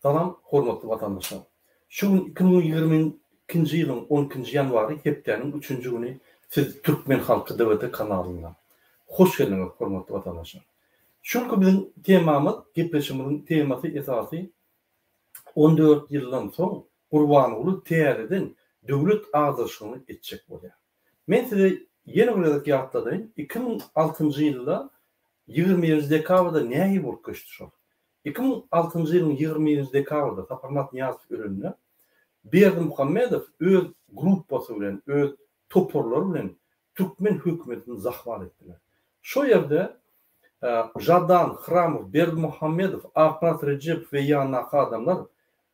Salam, hormatly vatandaşlar. Şu 2022-nji ýylyň 12-nji ýanwary hepdeniň 3-nji güni siz Türkmen halky DBT kanalyna hoş geldiňiz hormatly vatandaşlar. Şonky biziň temamyz, gepleşigimiziň temasy esasy 14 ýyldan soň Gurbanoğlu täzeden döwlet azyşygyny etjek bolýar. Men size ýene bir ýatladyň 2006-njy ýylda 20 dekabrda näme bolup geçdi şol? 2006-njy ýylyň 20 dekabrda Saparmat Niýazow ölümine Berdimuhammedow öz gruppasy bilen, öz toporlary bilen Türkmen hökümetini zahmat etdiler. Şo ýerde Jadan, Hramow, Berdimuhammedow, Ahmet Recep we ýanyna adamlar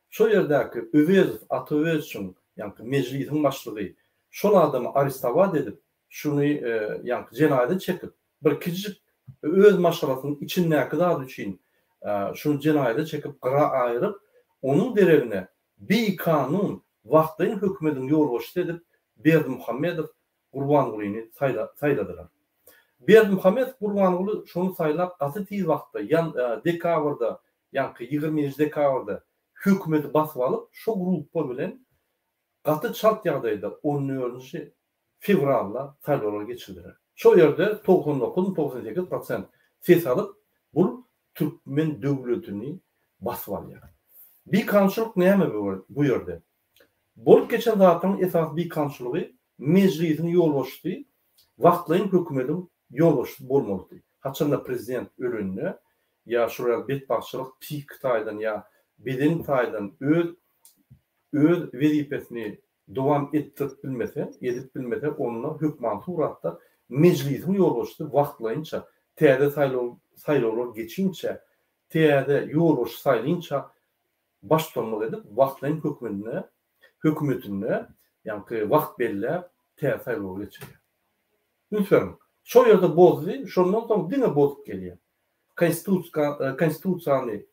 şo ýerdäki Öwezow, Ataöwezow, ýani mejlisiň başlygy şol adamy arestowat edip, şunu ýani jenaýada çekip, bir kiçik öz maşgalatynyň içindäki zat üçin şunu jenaýada çekip gyra aýryp, onuň derewine bir kanun wagtyn hökümetiniň ýolbaşçy edip Berdimuhammedow Gurbanoğlyny saýladylar. Berdimuhammedow Gurbanoğly şonu saýlap gaty tiz wagtda dekabrda, ýani 20 dekabrda hökümeti basyp alyp, şo gruppa bilen gaty çalt ýagdaýda 14 fevralda saýlawlar geçirdiler. Şo ýerde 99-98% ses alyp, bu Türkmen döwletini basyp alýar. Bir kançylyk näme bu ýerde? Bolup geçen zatyň esas bir kançylygy mejlisiň ýolbaşçy wagtlaryň hökümetiň ýolbaşçy bolmaly. Haçanda prezident ölünne ýa şuraya betbaşçylyk pik taýdan ýa beden taýdan öz wezipesini dowam etdirip bilmese, onuň hökman suratda mejlisiň ýolbaşçy wagtlaryňça täze saýlawlar geçinçe, täze ýolbaşçy saýlynça başlanmaly edip wagtlaryň hökümetine ýani wagt belläp täze saýlawlar geçirýär. Lütfen, şo ýerde bozdy, şondan soň diňe bozup gelýär. Konstitusiýany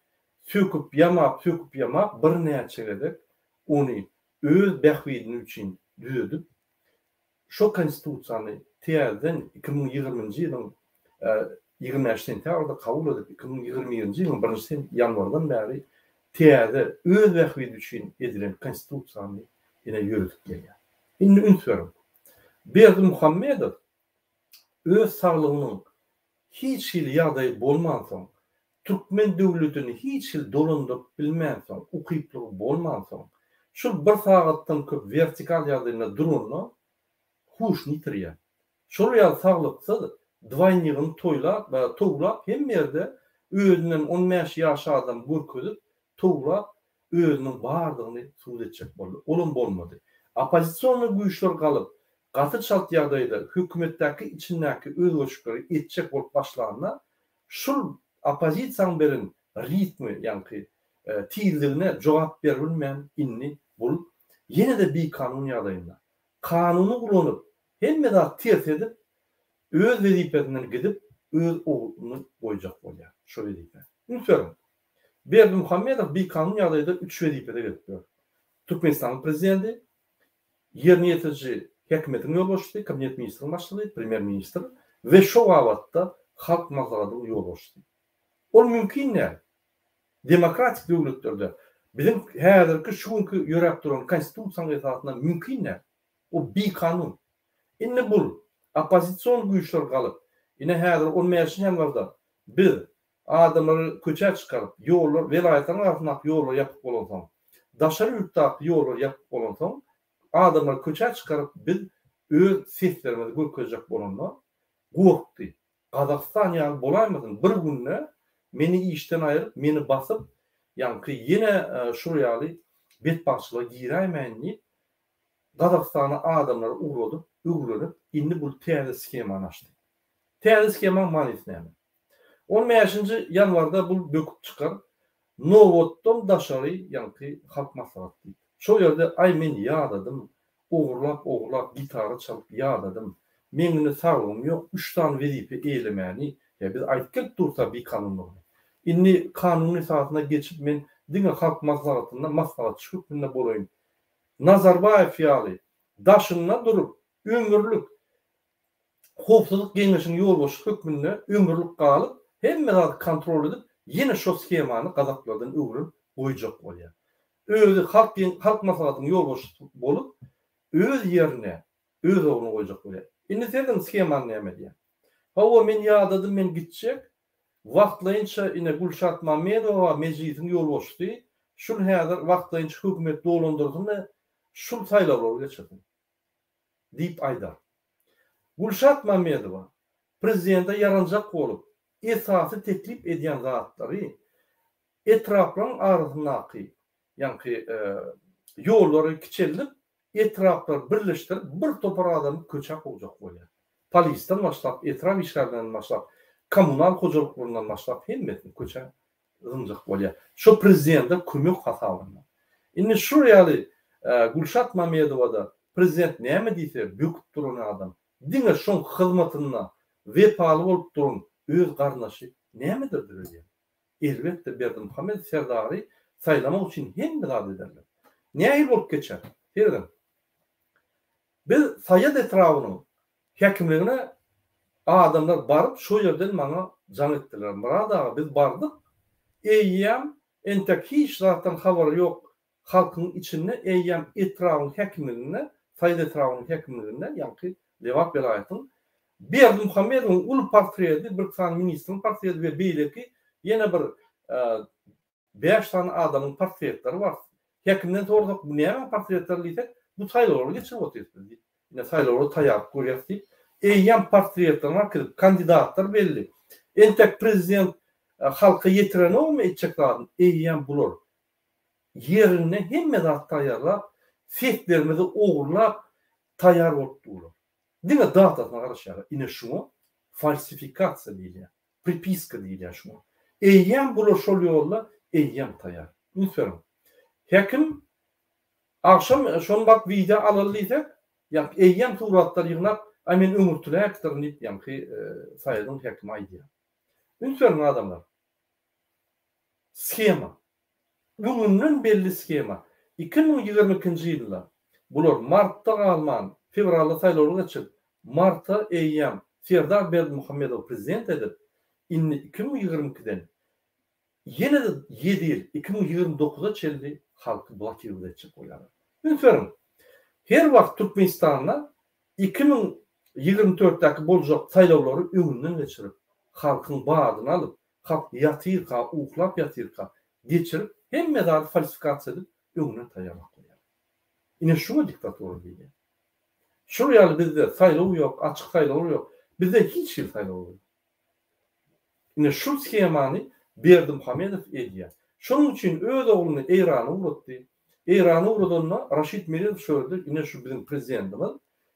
söküp ýamap bir näçe gedek ony öz bähwidini üçin düzedip, şo konstitusiýany täzeden 2020-nji ýylyň 20 sentýabrda kabul edip 2021-nji ýylyň 1 ýanwardan bäri täze öz bähwidi üçin edilen konstitusiýany ýene ýürütip gelýär. Indi ünsürüm. Berdimuhammedow öz saglygynyň hiç hil ýagdaý bolmansoň, Türkmen döwletini hiç hil dolandyryp bilmänsoň, ukyplygy bolmansoň, şu bir sagatdan köp vertikal ýagdaýyna durulma huş nitirýär. Şol ýaly saglyksa dwaýnygyny toglap hem ýerde özünden 15 ýaşa adam görkezip toglap özüniň bardygyny suwz etjek boldy. Olum bolmady. Opozisiýonly güýçler galyp gaty çalt ýagdaýda hökümetdäki içindäki özgörçlükleri etjek bolup başlanma, şol opozisiýaň beren ritmi, ýani tizligine jogap berilmän inni bolup ýene-de bir kanun ýagdaýynda kanuny gulanyp hemme de ters edip öz wezipesinden gidip öz ogulyny goýjak bolýar. Şo wezipe. Ünsürüm. Berdimuhammedow bir kanun ýagdaýynda 3 wezipede gidipdir. Türkmenistan prezidenti, ýerni ýetirji hökümetiň ýolbaşçy, kabinet ministriniň başlygy, premier ministr we şo wagtda halk maslahatynyň ýolbaşçy. Ol mümkin näme? Demokratik döwletlerde bizim häzirki şuňky ýörep duran konstitusiýaň esasynda mümkin näme? O bir kanun. Indi bu opozisiýon güýçler galyp, ine häzir 15 ýanwarda biz adamlary köçe çykaryp, ýollar, welaýetlaryň arasynda ýollar ýapyp bolansoň, daşary ýurtda ýollar ýapyp bolansoň, adamlar köçe çykaryp biz öz seslerimizi görkezjek bolanda gorkdy. Gazakystan ýaly bolaýmasyn, bir günne meni işten aýryp, meni basyp, ýani ýene şu ýaly betbaşçylyga giräýmän Gazakystana adamlar uğradyp, indi bu täze skemany açdy. Täze skema manysy näme? 15-nji ýanwarda bu böküp çykar. Nowotdan daşary, ýani halk maslahaty. Şo ýerde ay men ýadadym, oğurlap gitara çalyp ýadadym. Meňne saglygym ýok, 3 tane wezipe eylemäni, ýa biz aýtdyk dursa bir kanun. Indi kanun esasyna geçip men diňe halk maslahatynda maslahatçy hükmünde bolaýyn. Nazarbayev ýaly daşynda durup ömürlük howpsuzlyk geňeşiniň ýolbaşçy hükmünde ömürlük galyp hemme zat kontrol edip ýene şo skemany gazaklardan öwrüp koyacak bolýar. Özü halk maslahatynyň ýolbaşçysy bolup, öz ýerine öz ogluny koyacak bolýar. Indi sen skeman näme diýär? Hawa men ýadadym, men gitjek. Wagtlaýynça ine Gülşat Mamedowa mejlisiň ýolbaşçysy, şol häzir wagtlaýynça hökümet dolandyrdyny, şol saýlawlar geçirdi. Diýip aýdar. Gülşat Mamedowa prezidente yaranjak bolup, esasy teklip edýän zatlary etraplaryň arasyndaky, ýani ýollary kiçelip, etraplary birleşdirip bir topar adamy köçek bolajak bolýar. Polisden başlap, etraf işgallerinden başlap, kommunal hojalyklygyndan başlap hemmetini köçek ýyňjak bolýar. Şo prezidente kömek hasabyna. Indi şu ýaly Gülşat Mamedowada prezident näme diýse, büküp duran adam. Diňe şoň hyzmatyna wepaly bolup duran öz garnaşy nämedir diýär. Elbetde Berdimuhammed Serdary saýlamak üçin hemme zat ederler. Näme bolup geçer? Berdim. Biz Saýat etrawynyň häkimligine adamlar baryp şo ýerden maňa jan etdiler. Murada biz bardyk. Eýýäm entek hiç zatdan habary ýok. Halkyň içinde eýýäm etrawyň häkimligine, Saýat etrawynyň häkimligine, ýani Lewat belaýatyň Berdimuhammedowyň ul portreti, bir san ministriň portreti we beýleki ýene bir 5 tane adamyň portretleri bar. Häkimden sorsak, bu näme portretler diýsek, bu saýlawlara geçip oturýar. Ine saýlawlara taýýar görýärdi. Eýýäm portretlerine kirip kandidatlar belli. Entek prezident halka ýetirenokmy etjekler, eýýäm bular. Yerine hemme zat taýýarlap, fetlerimizi ogurlap taýýar bolup durlar. Diňe datasyna garaşýar. Ine şunu falsifikasiýa diýilýär. Pripiska diýilýär şunu. Eýýäm bular şol ýolla eýýäm taýýar. Ünsürüm. Häkim akşam şonu bak video alyldyk. Ýa eýýäm suratlar ýygnap, men ömürtülekdir diýip ýa-ni saýadyň häkim aýdýar. Ünsürüm adamlar. Skema. Bugünden belli skema. 2022-nji ýylda bular martda galman, fevralda saýlawlara geçip, martda eýýäm Serdar Berdimuhammedow prezident edip, 2022-den ýene de 7 ýyl 2029-a çeldi halky blokiýa edip bolýar. Ünsürüm. Her wagt Türkmenistanda 2024-däki boljak saýlawlary öňünden geçirip, halkyň badyny alyp, halk ýatyrka, uklap ýatyrka geçirip, hemme zat falsifikasiýa edip, öňüne taýýarmak bolýar. Ine şunu diktator diýilýär. Şu ýaly bizde saýlaw ýok, açyk saýlaw ýok. Bizde hiç ýyl saýlaw ýok. Ine şu skemany Berdimuhammedow edýär. Şonuň üçin öz ogluny Eýrana uratdy. Eýrana uradanyna Raşid Merez şöyle, ine şu bizim prezidentimiz,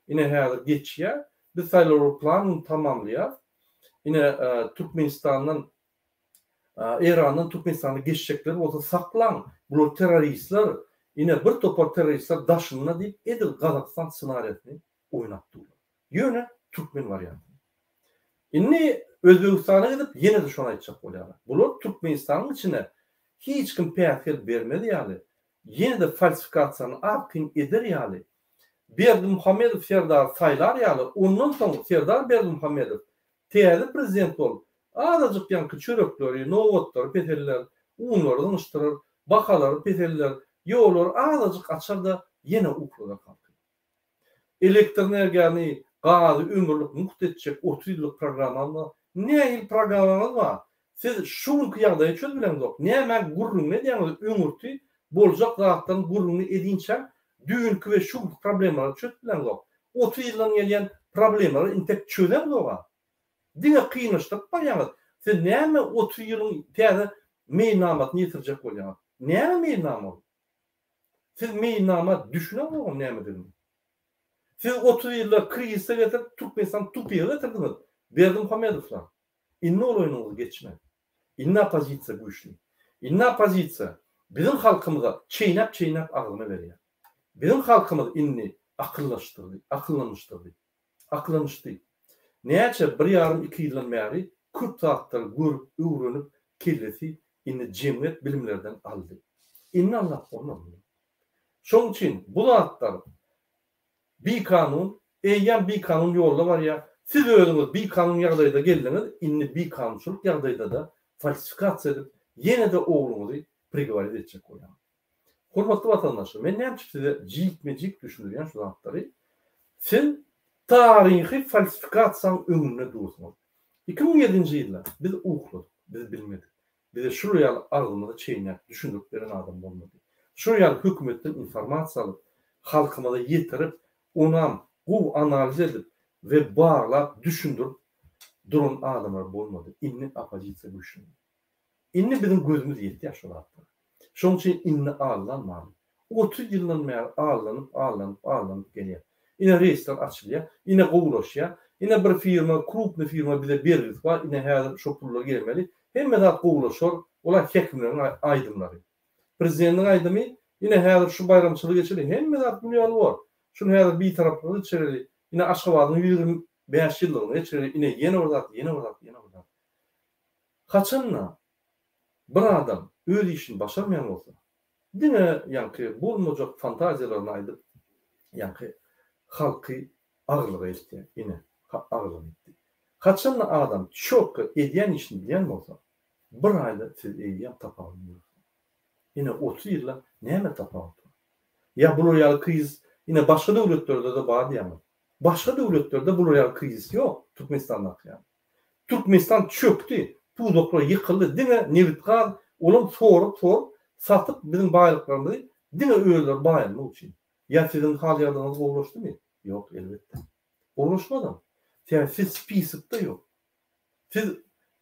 ine häzir geçýär. Biz saýlaw planyny tamamlaýar. Ine Türkmenistandan Eýrandan Türkmenistana geçecekler bolsa saklan. Bular teröristler, ine bir topar teröristler daşyna diýip edil Gazakistan senariýasyny oýnap durlar. Ýöne Türkmen varianty. Indi Özbegistana gidip ýene de şonu aýtjak bolýar. Bular Türkmenistanyň içine hiç kim pähkel bermedi ýaly. Ýene de falsifikasiýany arkin eder ýaly. Berdimuhammedow Serdar saýlar ýaly. Ondan soň Serdar Berdimuhammedow täze prezident bolup, azajyk ýanky çörekleri, nowatlar, peteller, unlary ýyňyşdyrar, bakalary peteller, ýollar azajyk açar da ýene uklada kalky. Elektr energiýany gazy ömürlük muht etjek 30 ýyllyk programma, näme programmamyz bar? Siz şunu ýagdaýy çözüleňiz. Näme gurrunma diýeniz öňürti boljak zatdan gurrunma edinçe düýünkü we şu problemleri çözüleňiz. 30 ýyldan gelýän problemleri intek çözeňiz. Diňe kıynaşdyk barýaňyz. Siz näme 30 ýylyň täze meýnamatny ýetirjek bolýar? Näme meýnamat? Siz meýnamat düşünäňiz nämedir? Siz 30 ýylda krizise getirip Türkmenistan tupiýa getirdiňiz. Berdimuhammedowlar. Inne oloýuňyz geçme. Inne opozisiýa güýçli. Inne opozisiýa bizim halkymyza çeýnäp agyny berýär. Bizim halkymyz inni akyllanmışdy. Näçe 1,5-2 ýyldan bäri köp zatlar görüp, öwrenip kellesi inni jemgyýet bilimlerden aldy. Inne Allah onu. Şoň üçin bu zatlar bir kanun, eýýäm bir kanun ýolda bar ýa, siz özüňiz bir kanun ýagdaýda geldiňiz, inni bir kanunçylyk ýagdaýda da falsifikasiýa edip, ýene de ogluňyzy prigovar edecek oýan. Hormatly vatandaşlar, men näme size jigmejik düşünýän şu zatlary sen tarihi falsifikasiýaň öňünde durýan. 2007-nji ýylda biz ukladyk, biz bilmedik. Bize şu ýaly argymyza çeýnäp düşündük beren adam bolmady. Şu ýaly hökümetden informasiýa alyp, halkymyza ýetirip, onam bu analiz edip ve bağlap düşündürüp duran adamlar bolmady. Inni opozisiýa güýçli. Inni bizim gözümüz ýetdi şolarga. Şoň üçin inni ağlanmaly. 30 ýyldan beri ağlanıp gelýär. Ine reisler açylýar, ine gowlaşýar, ine bir firma, krupny firma bize berýär, bar, ine häzir şo pullar gelmeli. Hemme zat gowlaşar, olar hekimleriň aýdymlary. Prezidentiň aýdymy, ine häzir şu bayramçylyk geçeli, hemme zat dünýäli bar. Şunu häzir bir taraply içerili, ine Aşgabatyň 25 ýyllygyny geçeli, ine ýene bir zat. Kaçanla bir adam öz işini başarmayan olsa, dine yankı bulmacak fantaziyalarını aydıp, yankı halkı ağırlığa etti, yine ağırlığa etti. Kaçanla adam çok ediyen işini bilen olsa, bir ayda siz ediyen tapağılmıyorsunuz. Yine 30 yılla neyme tapağıldı? Ya bu royal kriz, yine başka devletlerde de bağlı yani. Başka devletlerde bu royal kriz yok, Türkmenistan'da yani. Türkmenistan çöktü, bu doktora yıkıldı, dine nevitkar, onun sorup satıp bizim baylıklarımızı dine öğüler bayılma için. Ya sizin hal yardımınız uğraştı mı? Yok elbette. Uğraşmadan. Yani siz spisikte yok. Siz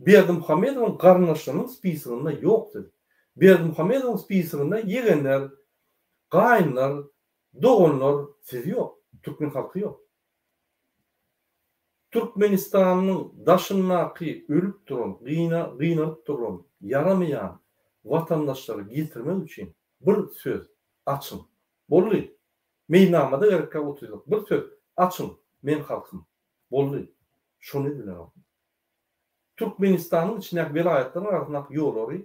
Berdi Muhammedov'un karınlaşlarının spisikinde yoktur. Berdi Muhammedov'un spisikinde yegenler, gayinler, doğunlar siz yok. Türkmen halkı yok. Türkmenistan'ın daşındaki ölüp duran, gıynalıp duran, yaramayan vatandaşları getirmek için bir söz açın. Bollu. Meynamada gerek oturacak. Bir söz açın. Men halkım. Bollu. Şunu bilen aldım. Türkmenistan'ın içindeki velayetlerin arasındaki yolları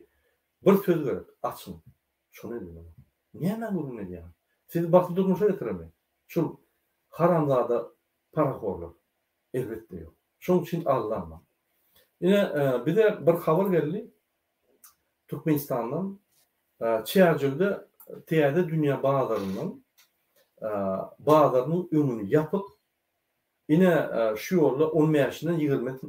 bir söz gerek. Açın. Şunu bilen aldım. Niye ne vurun ediyor? Siz bakı durmuşa getiremeyin. Şu haramzada parakorlar. Elbette yok. Şoň üçin allanma. Yine bir de bir habar geldi. Türkmenistan'dan Çerjev'de tiyade dünya bağlarının öňüni yapıp yine şu yolla 10 yaşından 20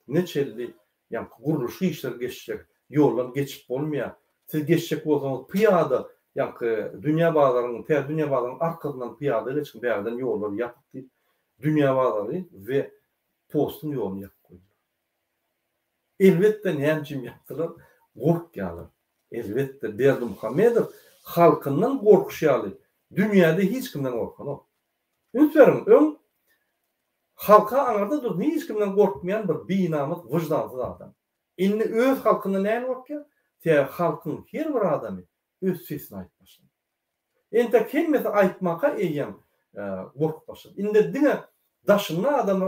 neçeli yani guruluşy işler geçecek. Yollar geçip bolmaýar. Siz geçecek bolsaňyz piyada yani dünya bağlarının arkasından piyada geçip bir yerden yollar yapıp deyip dünya bağları ve postun yolunu yapıp koydular. Elbette näçe yaptılar? Gorkýarlar. Elbette Berdi Muhammedov halkından gorkuşýarly. Dünyada hiç kimden gorkan yok. Ünsverin, halka aňarda dur, hiç kimden gorkmayan bir binamyz, wyjdansyz adam. Inni öz halkyndan näme gorkýar? Te halkyň her bir adamy öz sesini aýdyp başlady. Ente kemmesi aýtmaka eýem gorkup başladı. Inde dine daşynda adamlar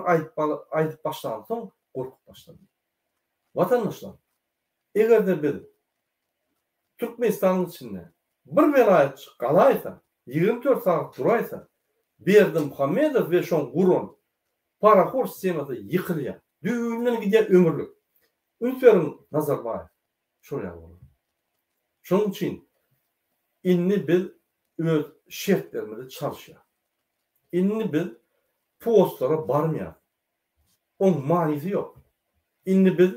aýdyp başladan soň gorkup başladı. Vatandaşlar, egerde bir Türkmenistan'ın içinde bir velayetçi galaysa, 24 saat duraysa, Berdi Muhammedov ve şoň guron paraxor sistemasy ýykylýar. Düýünden gidýär ömürlük. Ünsverin Nazarbayev şoýa bolar. Şoň üçin inni biz öz şertlerimizi çalışýar. Inni biz postlara barmaýar. Oň manysy ýok. Inni biz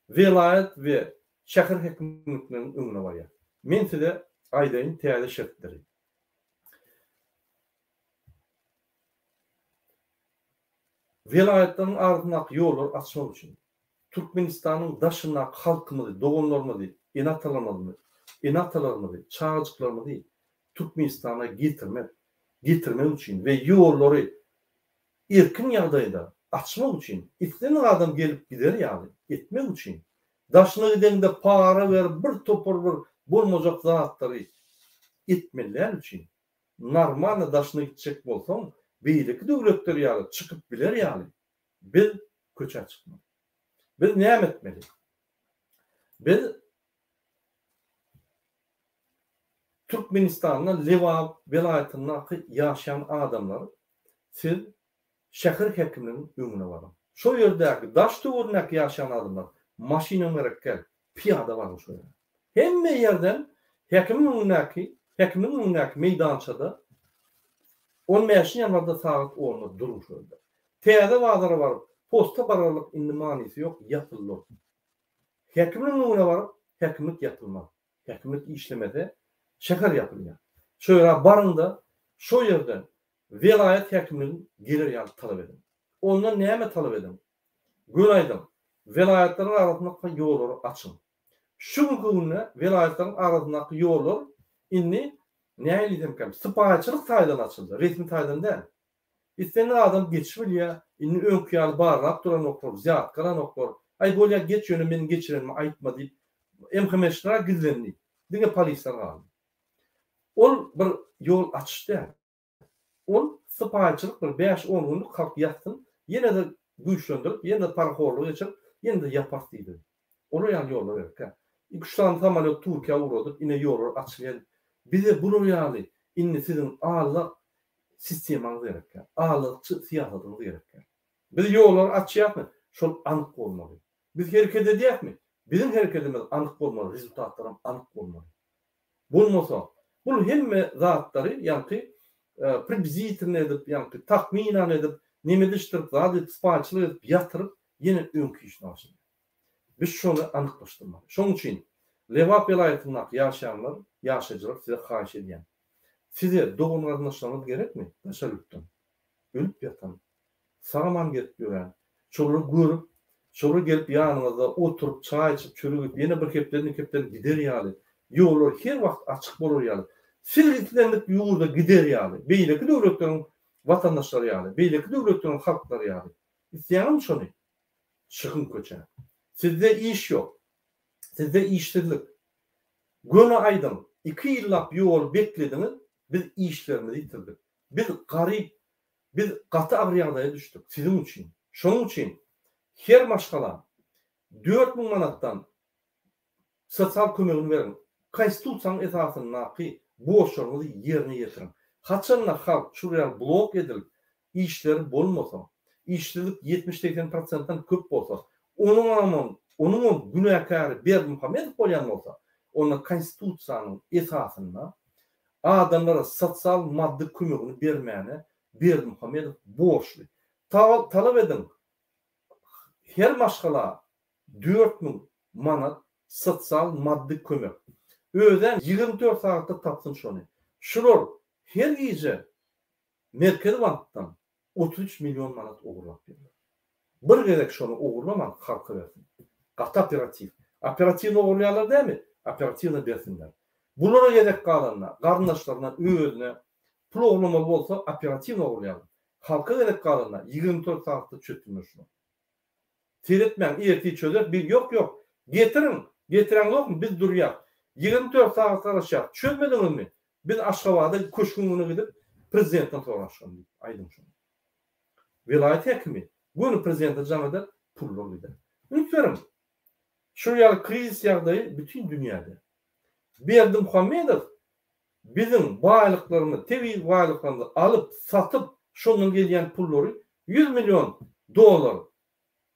velayet ve şäher hekimliklerinin öňüne barýar. Men size aýdaýyn täze şertleri. Velayetleriň ardynak ýollar açmak üçin Türkmenistanyň daşyndaky halkymyzy, dogunlarymyzy, enatalarymyzy, çağıjyklarymyzy Türkmenistana getirmek üçin we ýollary erkin ýagdaýda açmak üçin, itden adam gelip gider ýaly, etmek üçin daşyna gidende para berip bir topur bir bolmajak zatlary etmeler üçin normal daşyna gitjek bolsaň beýleki döwletler ýaly çykyp biler ýaly. Biz köçe çykmaly. Biz näme etmeli? Biz Türkmenistan'da Leva velayetindeki yaşayan adamlar siz şäher hekimlerinin öňüne barın. Şo ýerdäki daş döwründäki yaşayan adamlar maşina merekkel piyada baryn şo ýerde. Hemme ýerden Häkimin öňündäki meýdançada 15 ýanlarda saat 10-da duruşurdy. Täze bazara baryp, posta bararlyk indi manysy ýok, ýatyldyr. Häkimin öňüne baryp, häkimlik ýatylmaz. Häkimlik işlemede şeker ýapylýar. Şöyle barında şo ýerden velayet häkimligini gelir ýaly talap edin. Ondan näme talap edin? Gönaýdym. Velayetlerin arasyndaky ýollary açyň. Şu gününe velayetlerin arasyndaky ýollar indi näme diýelim, sypaçylyk taýdan açyldy. Resmi taýdan däl. İstenen adam geçiş bilýär. Indi öňkü ýaly barlap duran noktor, zat garan noktor. Ay bolýar geç ýöne meni geçirenmi aýtma diýip emhemeşler gizlendi. Diňe polisler galdy. Ol bir ýol açdy. Ol sypaçylyk bir 5-10 günlük halk ýatdyn. Ýene de güýçlendirip, ýene de paraxorlyk geçirip, ýene de ýapar diýdi. Ola ýaly ýollar berkä. 2 tane samolyot Türkiýe uğradyp, ine ýollar açylýar. Bize bunu ýaly indi sizin ağırlık sistemaňyz gerekkä. Ağırlykçy siýasatyňyz gerekkä. Biz ýollar açýarmy? Şol anyk bolmaly. Biz hereket edýärmi? Bizim hereketimiz anyk bolmaly, rezultatlarym anyk bolmaly. Bolmasa, bu hemme zatlary, ýani priblizitivne edip, ýani tahminan edip, nimedişdir zady sypaçylyk edip ýatyryp, ýene öňkü işini başlaýar. Biz şonu anyklaşdyrmaly. Şoň üçin Lewap welaýatynyň ýaşaýanlar, ýaşaýjylar size haýyş edýän. Size doğum gardaşlarınız gerekmi? Taşalüptün. Ölüp yatan. Sağman gelip gören. Çolunu görüp, çolunu gelip yanınızda oturup, çay içip, çörüp, yine bir keplerini gider ýaly. Ýollar her wagt açyk bolar ýaly. Silgitlenip ýurda gider ýaly. Beýleki döwletleriň watandaşlary ýaly. Beýleki döwletleriň halklary ýaly. Isýanam şonu. Çykyn köçe. Sizde iş yok. Sizde işsizlik. Göne aydın 2 ýyllap ýol beklediniz. Biz işlerimizi yitirdik. Biz garip, biz gaty agryagdaýa düşdük. Sizin üçin. Şonuň üçin her maşgala 4000 manatdan sosial kömegini berin. Konstitusiýanyň esasyny borçlaryňyzy ýerine ýetirin. Haçanla halk şuraya blok edilip işleri bolmasa, işsizlik 70-80%dan köp bolsa, onun günäkary Berdimuhammedow bolýan bolsa, ona konstitusiýanyň esasyna adamlara sosyal maddi kömegini bermäne Berdimuhammedow borçly. Talap edin. Her maşgala 4000 manat sosyal maddi kömek. Öden 24 saatda tapsın şonu. Şuror her gece Merkez Bank'tan 33 milyon manat ogurlap berdi. Bir gerek şonu ogurlaman halka versin. Gata operatif. Operativni ogurlaýarlar dämi? Operativni bersinler. Bulara gerek galanlar, gardaşlarına, öýüne pul oglama bolsa operativni ogurlaýarlar. Halka gerek galanlar 24 saatda çökdürmüş şunu. Tiretmen, erti çözer, bir yok. Getiren yok mu? Biz durýar. 24 saat araşyp çözmediňizmi? Biz Aşgabatda köşküňüne gidip prezidentden soraşýan diýip aýdym şunu. Vilayet häkimi bunu prezidente jamada pullar gider. Ünitlerim. Şu ýaly kriz ýagdaýy bütün dünýäde. Berdimuhammedow bizim baýlyklarymyzy, tebiň baýlyklarymyzy alyp, satyp, şondan gelýän pullary 100 milyon dolar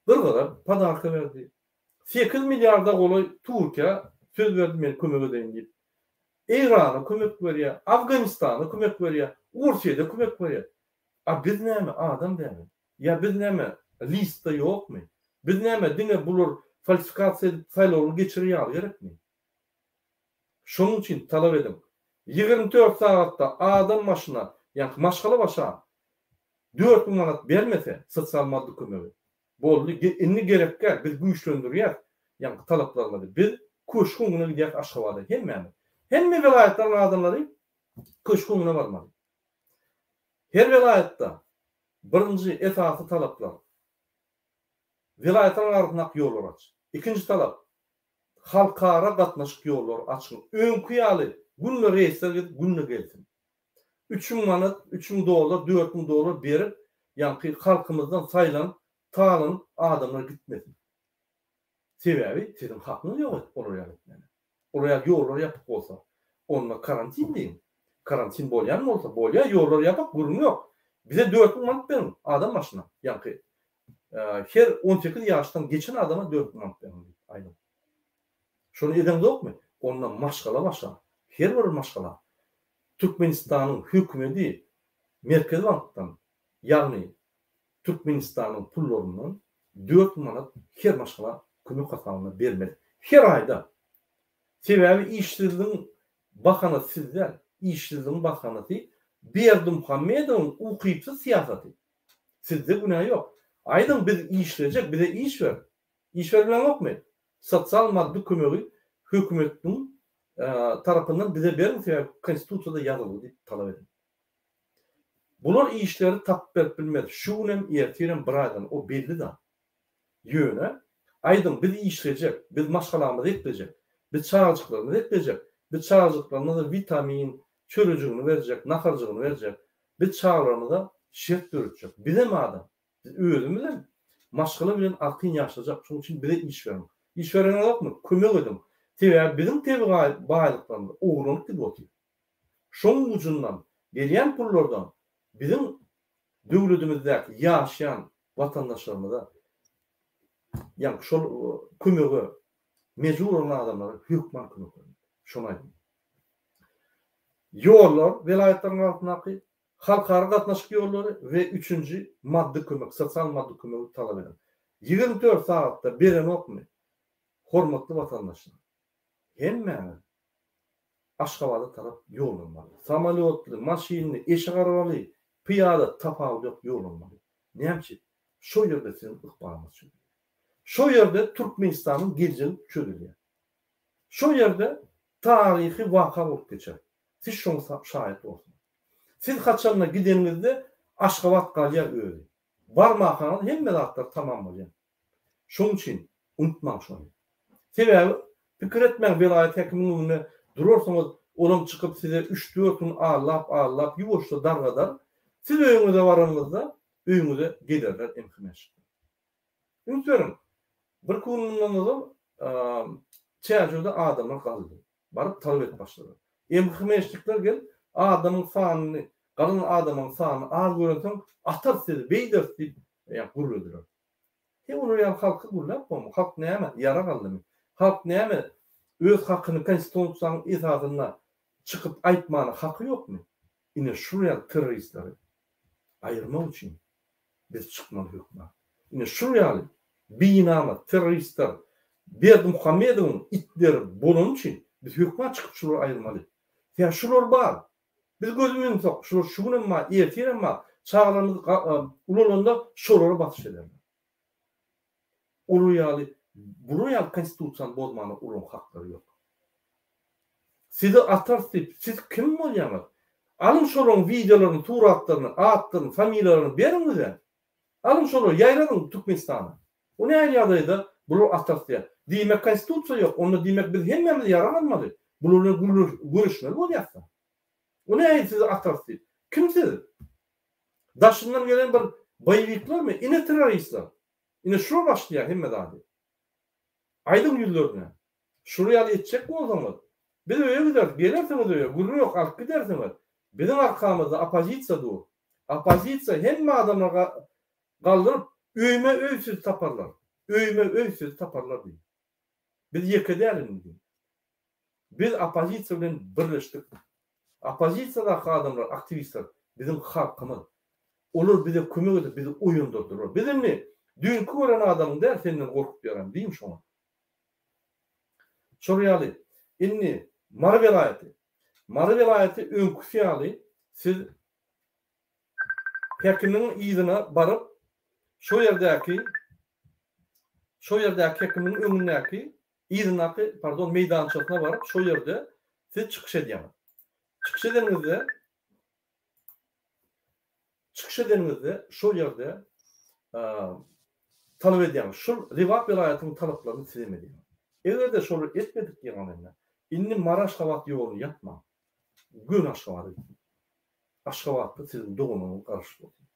bir gadar padarka berdi. 8 milyarda goly Türkiýe söz berdi men kömek edeýin diýip. Irana kömek berýär, Afganistana kömek berýär, Ursiýada kömek berýär. A biz näme adam dämi? Ya biz näme lista ýokmy? Biz näme diňe bular falsifikasiýa edip saýlawly geçirýär gerekmi? Şonuň üçin talap edim. 24 saatda adam maşyna, ýa-ni maşgala başa 4000 manat bermese sosial maddi kömegi. Boldy, indi gerekkä biz güýçlendirýär, ýa-ni talaplarla biz köşküňe gidýär Aşgabatda hemme vilayetlerin adamları köşküňe barmaly. Her vilayetde birinci esasy talaplar. Vilayetlerin arasyndaky ýollar aç. İkinci talap halkara gatnaşyk ýollar açyň. Öňkü ýaly günle reýsler gidip günle gelsin. 3000 manat, 3000 dolar, 4000 dolar berip, ýani halkymyzdan saýlan, talan adamlar gitmesin. Sebebi sizin hakyňyz ýok oraya gitmeli. Oraya ýollar ýapyp bolsa, onunla karantin diýin. Karantin bolýan bolsa, bolýar ýollar ýapyp gurun ýok. Bize 4000 manat berin adam başyna. Ýani her 18 ýaşdan geçen adama 4000 manat berin aýdym. Şonu eden ýokmy? Ondan maşgala başa. her bir maşgala Türkmenistan'ın hükümeti Merkez Bank'tan, yani Türkmenistan'ın pullarından 4 manat her maşgala kömek hakkında bermeli. Her ayda. Sebebi işçiliğin bakanı sizler, işçiliğin bakanı değil, Berdi Muhammedov'un ukuyupsuz siyaseti. Sizde buna yok. Aydın bir işleyecek, bir de iş ver. İş verilen yok mu? Sosyal maddi kömeği hükümetin tarafından bize verin veya konstitusyada yazılı diye talep edin. Bunlar işleri tatbik bilmez. Şunem ertiren biradan o belli da. Yöne aydın bir işleyecek, bir maşgalamızı ekleyecek, bir çağırcıklarını ekleyecek, bir çağırcıklarına da vitamin, çörücüğünü verecek, nakarcığını verecek, bir çağırlarını da şert görecek. Bir de madem özümüzle maşgala bilen akın yaşayacak. Şunun için bir de iş verin. İş veren yok mu? Kömek edin. Tebi bizim tebi bağlılıklarında uğrunluk gibi otuyor. Şunun ucundan gelen pullardan bizim devletimizdeki yaşayan vatandaşlarımıza yani şu kömeği mecbur olan adamlara hükman kömek edin. Şuna edin. Yollar, velayetlerin altındaki halkara katnaşık yolları ve 3. maddi kömek, sosyal maddi kömeği talep edin. 24 saatte beren yok mu? Hormatly vatandaşlar. Hemme Aşgabatda tarap yollanmalı. Samolyotlu, maşinli, eşik arabalı, piyada tapağı yok yollanmalı. Näçe? Şo ýerde senin ykbalymyz çöküyor. Şo ýerde Türkmenistan'ın geleceği çöküyor. Şo ýerde tarihi waka bolup geçer. Siz şoňa şahit bolsun. Siz haçanla gidenizde Aşgabat galya öýle. Barmaqanyz hemme zatlar tamam bolýar. Şoň üçin unutmaň şonu. Sebebi pikir etmeň vilayet hekiminiň önüne durursanız olam çıkıp size 3-4 gün ağlap yuvoşda dargadar. Siz öýüňize baranızda öýüňize giderler emkimeş. Unutmaň. Bir kunundan çäjede adamlar galdy. Baryp talep et başlady. Emkimeşlikler gel adamyň sanyny, galan adamyň sanyny az görenseň atar sizi beýder diýip guruldylar. Onu ýa halky gurulap bolma. Halk näme? Yara galdymy? Halk näme? Öz hakkını konstitusiýanyň esasyna çıkıp aýtmany hakkı ýokmy? Ine şuraya teröristleri ayırmak için biz çıkmalı hükmü. Ine şuraya binama teröristler Berdi Muhammedov'un itleri bunun için biz hükmü çıkıp şuraya ayırmalı. Ya şuraya var. Biz gözümüzün sok. Şuraya şunun ma, ertiren ma, çağlarımız ululanda şuraya batış ederler. Buraya konstitusiýany bozmany ulun hakları yok. Sizi atarsip, siz kim bolýaňyz? Alın şolun videolaryny, suratlaryny, atlaryny, familiýalaryny beriňiz. Alın şolu ýaýladyň Türkmenistana. O näme ýagdaýda bular atarsy? Diýmek konstitusiýa ýok, onda diýmek biz hemmemiz ýaralanmady. Bularla görüşmeli bolýarsa. O näme siz atarsy? Kimsiz? Daşyndan gelen bir baýwyklar mı? Ine teröristler. Ine şu başlaýar hemme zady. Aydın ýüllerine. Şuraya etjek bolsaňyz, biz öýe gider, gelerseňiz öýe, gurry ýok, alyp giderseňiz. Bizim arkamızda opozisiýa dur. Opozisiýa hemme adamlara galdyryp öýme öýsiz taparlar. Öýme öýsiz taparlar diýip. Biz ýekedälim diýip. Biz opozisiýa bilen birleşdik. Opozisiýadaky adamlar, aktivistler bizim halkymyz. Olar bize kömek edip bizi oýundurdylar. Bizimni dünkü gören adamın der senden korkup ýaram diýim şoňa. Şuryaly inni Mara vilayeti öňküsi ýaly siz hekiminiň ýygyna baryp şo ýerdäki hekiminiň öňündäki ýygynaky meýdançasyna baryp şo ýerde siz çykyş edýäňiz. Çykyş edenizde şo ýerde talep edýäňiz. Şu Rivak vilayetiniň talaplaryny siz edýäňiz. Egerde şolu etmedik ýa-da inni Mara Aşgabat ýoluny ýapma. Gün Aşgabat. Aşgabatda sizin doğunuňyz garşy bolýar.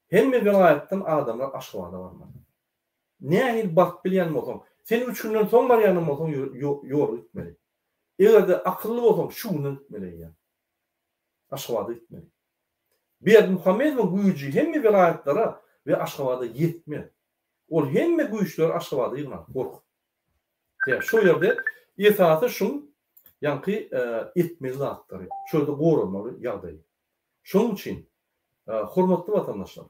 Hemme vilayetden adamlar Aşgabatda barlar. Nähil bak bilýän bolsaň, sen 3 günden soň barýanym bolsaň ýol gitmeli. Egerde akylly bolsaň şunu gitmeli. Aşgabatda gitmeli. Berdi Muhammedowyň güýji hemme vilayetlere ve Aşgabatda ýetmez. Ol hemme güýçler Aşgabatda ýygnar, korkup. Ya şu ýerde esasy şu yankı etmeli zatları, şöyle gorulmalı ýagdaý. Şonuň üçin hormatly vatandaşlar,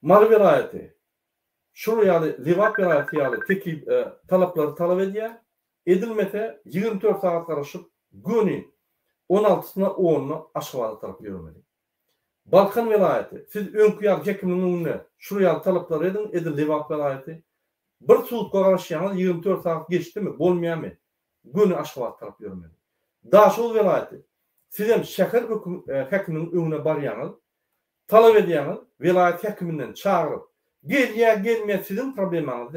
Mali vilayeti şu ýaly Liwat vilayeti ýaly teklip talaplary talap edýär. Edilmete 24 saat garaşyp göni 16'sına 10'una Aşgabat'a tarap ýörmeli. Balkan vilayeti siz öňkü ýaly hekiminiň öňüne şu ýaly talaplar edin Liwat vilayeti. Bir sutka garaşýanyň 24 saat geçdimi, bolmaýarmy? Göni Aşgabat'a tarap ýörmeli. Daşul vilayeti sizem şäher hekiminiň öňüne barýanyň, talap edýäňiz vilayet hekiminden çağırıp gelmeýär sizin problemaňyz.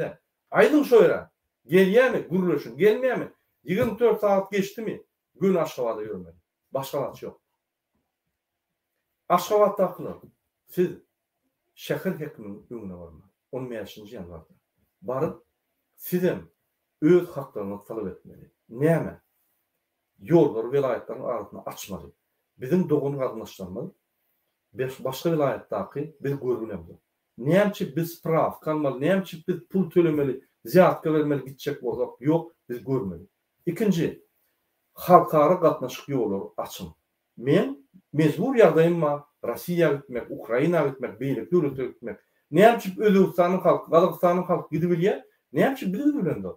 Aýdyň şoýra gelýärmi, gürleşin, gelmeýärmi? 24 saat geçdimi? Gün Aşgabat'a ýörmeli. Başga ýok. Aşgabatda aklı. Siz şäher hekiminiň öňüne barmaly. 15-nji ýanwarda. Baryp sizem öz haklaryny talap etmeli. Näme? Ýollar vilayetleriň arasyny açmaly. Bizim dogun gatnaşlarymyz başga vilayetdaki bir görgülemdi. Näçe biz prav kalmaly, näçe biz pul tölemeli, ziyatka vermeli gitjek bolsak, ýok, biz görmeli. İkinci, halkara gatnaşyk ýolları açın. Men mezbur ýagdaýymma Rossiýa gitmek, Ukraina gitmek, beýle döwlete gitmek. Näçe Özbekistanyň halky, Gazakstanyň halky gidip bilýär, näçe bizi bilendi.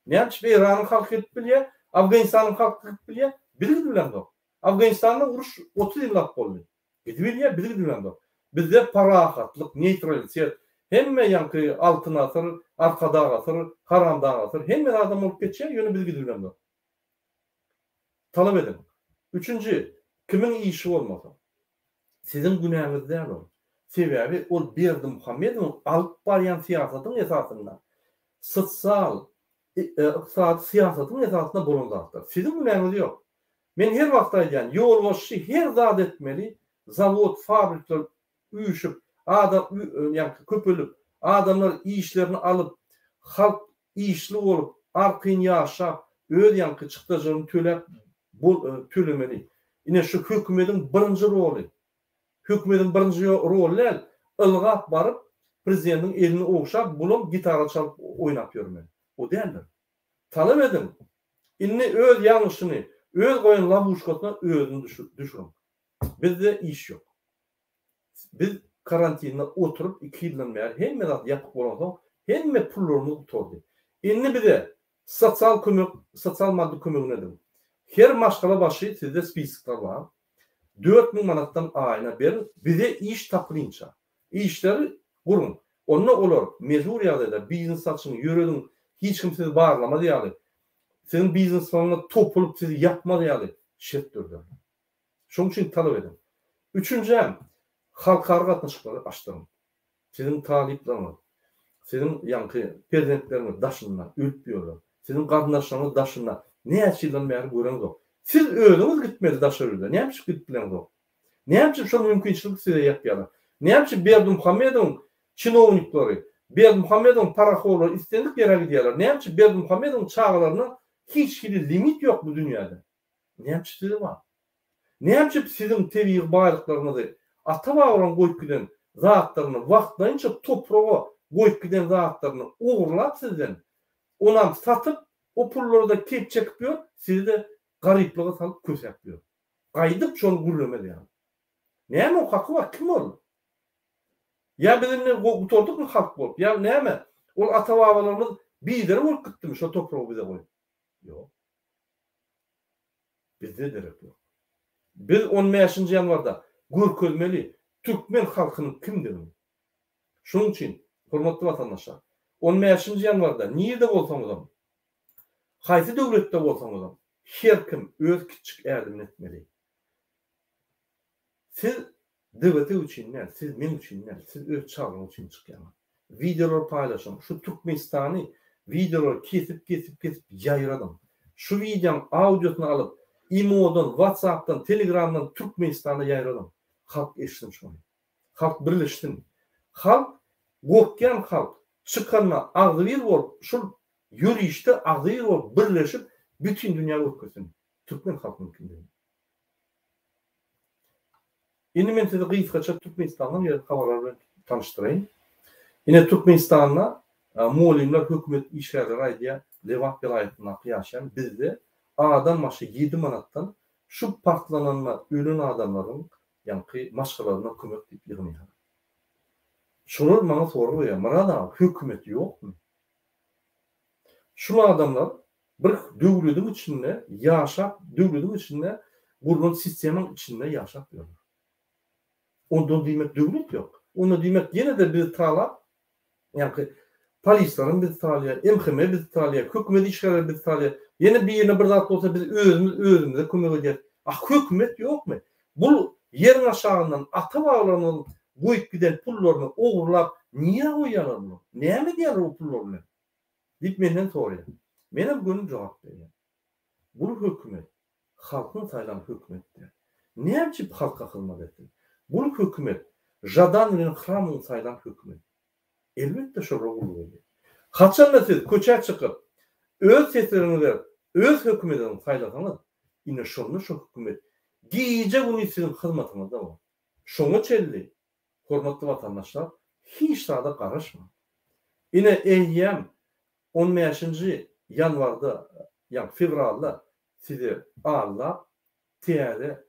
Näçe Iranyň halky gidip bilýär, Afganistanyň halky gidip bilýär, bizi bilendi. Afganistanda uruş 30 ýyllap boldy. Gidip bilýär, bizi bilendi. Bizde parahatlyk, neutralitet, hemme yankı altın asır, arkada asır, karamda asır, hemme adam olup geçer, yönü bilgi bilmem. Talap edin. Üçüncü, kimin işi olmasa, sizin günahınız değil o. Sebebi, o Berdi Muhammed'in alıp baryan siyasetin esasında, sosyal, iqtisadi siyasetin esasında bulundaktır. Sizin günahınız yok. Men her vaqt aydan, yol boşu her zat etmeli, zavod, fabrikler üýüşüp, adam yani köpülüp, adamlar işlerini alıp, halk işli bolup, arkyň ýaşap, öz ýanky çykdyjyny töläp tölemeli. Ine şu hökümetiň birinji roly. Hökümetiň birinji roly ılgap baryp prezidentiň elini oňşap, bulum gitara çalyp oýnap ýörmeli. O däldir. Talap edin. Inni öz ýalňyşyny, öz goýan lavuşkatyna özüni düşürin. Bizde iş yok. Biz karantinde oturup 2 ýyldan beri hemme zat ýapyp bolansoň, hemme pullarymyz tuturdy. Endi bize sosyal kömek, sosyal maddi kömek nedir? Her maşgala başı sizde spiskler var. 4000 manatdan aýyna berin, bize iş tapylynça. İşleri gurun. Onda olar mezbur ýagdaýda biznes açyny ýöredin, hiç kim sizi barlamady ýaly. Senin biznes planına topulup sizi yapmadı ýaly. Şert dördür. Şoň üçin talap edin. Üçüncü, halkara gatnaşyklary açdyryn. Sizin talipleriniz, sizin yankı prezidentleriniz daşynlar, ölüp ýörler. Sizin gatnaşyklaryňyz daşynlar. Näçe ýyldan beri göreňiz. Siz özüňiz gitmedi daşyrda. Näçe gidip bileňiz? Näçe şol mümkinçilik size ýapýarlar? Näçe Berdi Muhammedowyň çinowniklary, Berdi Muhammedowyň paraholary istendik ýere gidýärler. Näçe Berdi Muhammedowyň çağlaryna hiç bir limit ýok bu dünýäde. Näçe size var? Näçe sizin tebii baýlyklaryňyzy ata-babalardan goýup giden zatlaryny wagtlaýynça toprağa goýup giden zatlaryny ugurlap sizden onam satyp o pullary da kep çekip ýör, sizi de garyplyga salyp kösep ýör. Gaýdyp şonu gurlemeli ýa. Näme o haky var, kim ol? Ya bizimle guturduk mu halk bolup? Ya näme? Ol ata-babalarymyz biýderi bolup gitdimi şo toprağa bize goýup? Ýok. Bizde derek ýok. Biz 15-nji ýanwarda görkezmeli Türkmen halkynyň kimdigini. Şoň üçin, hormatly vatandaşlar, 15-nji ýanwarda nirde bolsaňyz, haýsy döwletde bolsaňyz, her kim öz kiçik erdimini etmeli. Siz devleti üçin, siz men üçin, siz öz çağrıňyz üçin çykýan. Videolar paýlaşyň. Şu Türkmenistany videolar kesip ýaýradym. Şu videoň audiosyny alyp İmo'dan, WhatsApp'tan, Telegram'dan Türkmenistan'a ýaýradym. Halk eşitdim şonu. Halk birleştin. Halk, gorkyan halk, çıkanma ağzı bir bolup, şu yürüyüşte ağzı bir bolup birleşip bütün dünya görkezsin. Türkmen halkynyň kimdigini. Indi men sizi gysgaça Türkmenistan'dan ýa habarlar bilen tanıştyraýyn. Ine Türkmenistan'da muallimler hökümet işgärleri aýdýar, Liwat vilayetine ýaşaýan bizde adam başı 7 manattan şu partlananma ölen adamların yankı maşgalarına kömek deyip yığınıyor. Şunlar bana soru koyuyor. Bana da hükümet yok mu? Şu adamlar bir dövletin içinde yaşap, dövletin içinde kurulun sistemin içinde yaşap diyorlar. Ondan demek devlet yok. Onda demek yine de bir talap, yani polislerin bir talaya, MHM bir talaya, hükümet işgaller bir talaya, yine bir yerine bir zat olsa biz özümüze kömek ederiz. Hükümet yok mu? Bu yerin aşağından ata bağlanan koyup giden pullarını oğurlap niye koyarlar bunu? Neye mi diyorlar o pullarını? Deyip menden soruyor. Benim gönlüm cevap veriyor. Bu hükümet, halkın sayılan hükümettir. Ne için halka hizmet etti? Bu hükümet, Jadan'ın hramın sayılan hükümet. Elbette şu rol veriyor. Kaçan da siz köçe çıkıp, öz seslerini öz hükümetini sayılasanız, yine şunu şu hükümet, giyece bunu sizin hizmetinizde var. Şunu çelli, hürmetli vatandaşlar, hiç daha karışma. Yine eyyem 15. yanvarda, yani fevralda sizi ağırla, tiyade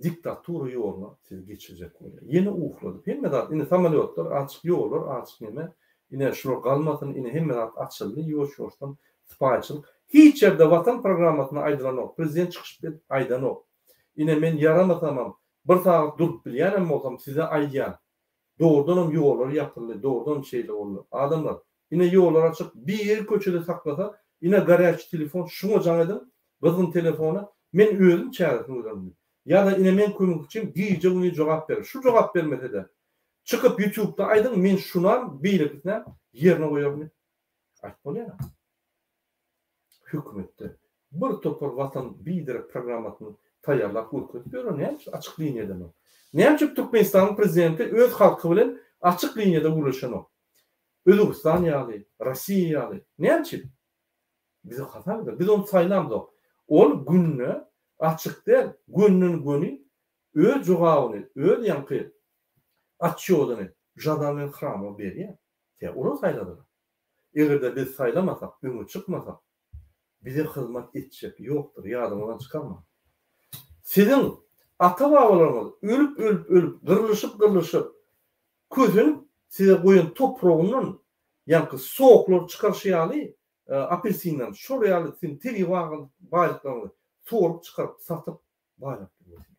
diktaturu yoluna siz geçirecek oluyor. Yine uğurladı. Hemmedat, yine samolyotlar açık yollar, açık neme. Yine şunu kalmasın, yine hemmedat açıldı, yoğuştan spayçılık. Hiç yerde vatan programatına aydıran o. Prezident çıkış bir aydan o. Yine men yaramatamam. Bir saat durup bilyenem olsam size aydiyan. Doğrudan yollar yapıldı, doğrudan şeyler oldu. Adamlar yine yollar açık, bir yer köçede saklasa, yine garaj telefon, şunu can edin, kızın telefonu, men özüm çağırsın öğrendim. Ya da yine men kömük için giyce bunu cevap verir. Şu cevap vermese de, çıkıp YouTube'da aydın, men şuna beylikine yerine koyabilirim. Aytmalı ya. Hükümette bir topar vatan bildirek programatını tayarlap ülket veriyor. Ne yapmış? Açık liniyede mi? Ne yapmış Türkmenistan'ın prezidenti öz halkı bilen açık liniyede uğraşan o. Özbekistan yağlı, Rusya yağlı. Ne yapmış? Bizi hata biz onu saylamız o. Ol gününü açık der, gününün günü öz cevabını, öz yankı açıyordunu Jadan'ın hramı veriyor. Ya onu sayladılar. Eğer de biz saylamasak, ümit çıkmasak, bize hizmet edecek yoktur. Yadımdan çıkarma. Sizin ata-babalarınız ölüp, kırılışıp, közün size koyun toprağının yankı soğuklar çıkarşıyalı, apelsinden, şurayalı sizin teri baylıklarını soğurup çıkarıp, satıp baylık diyorsunuz.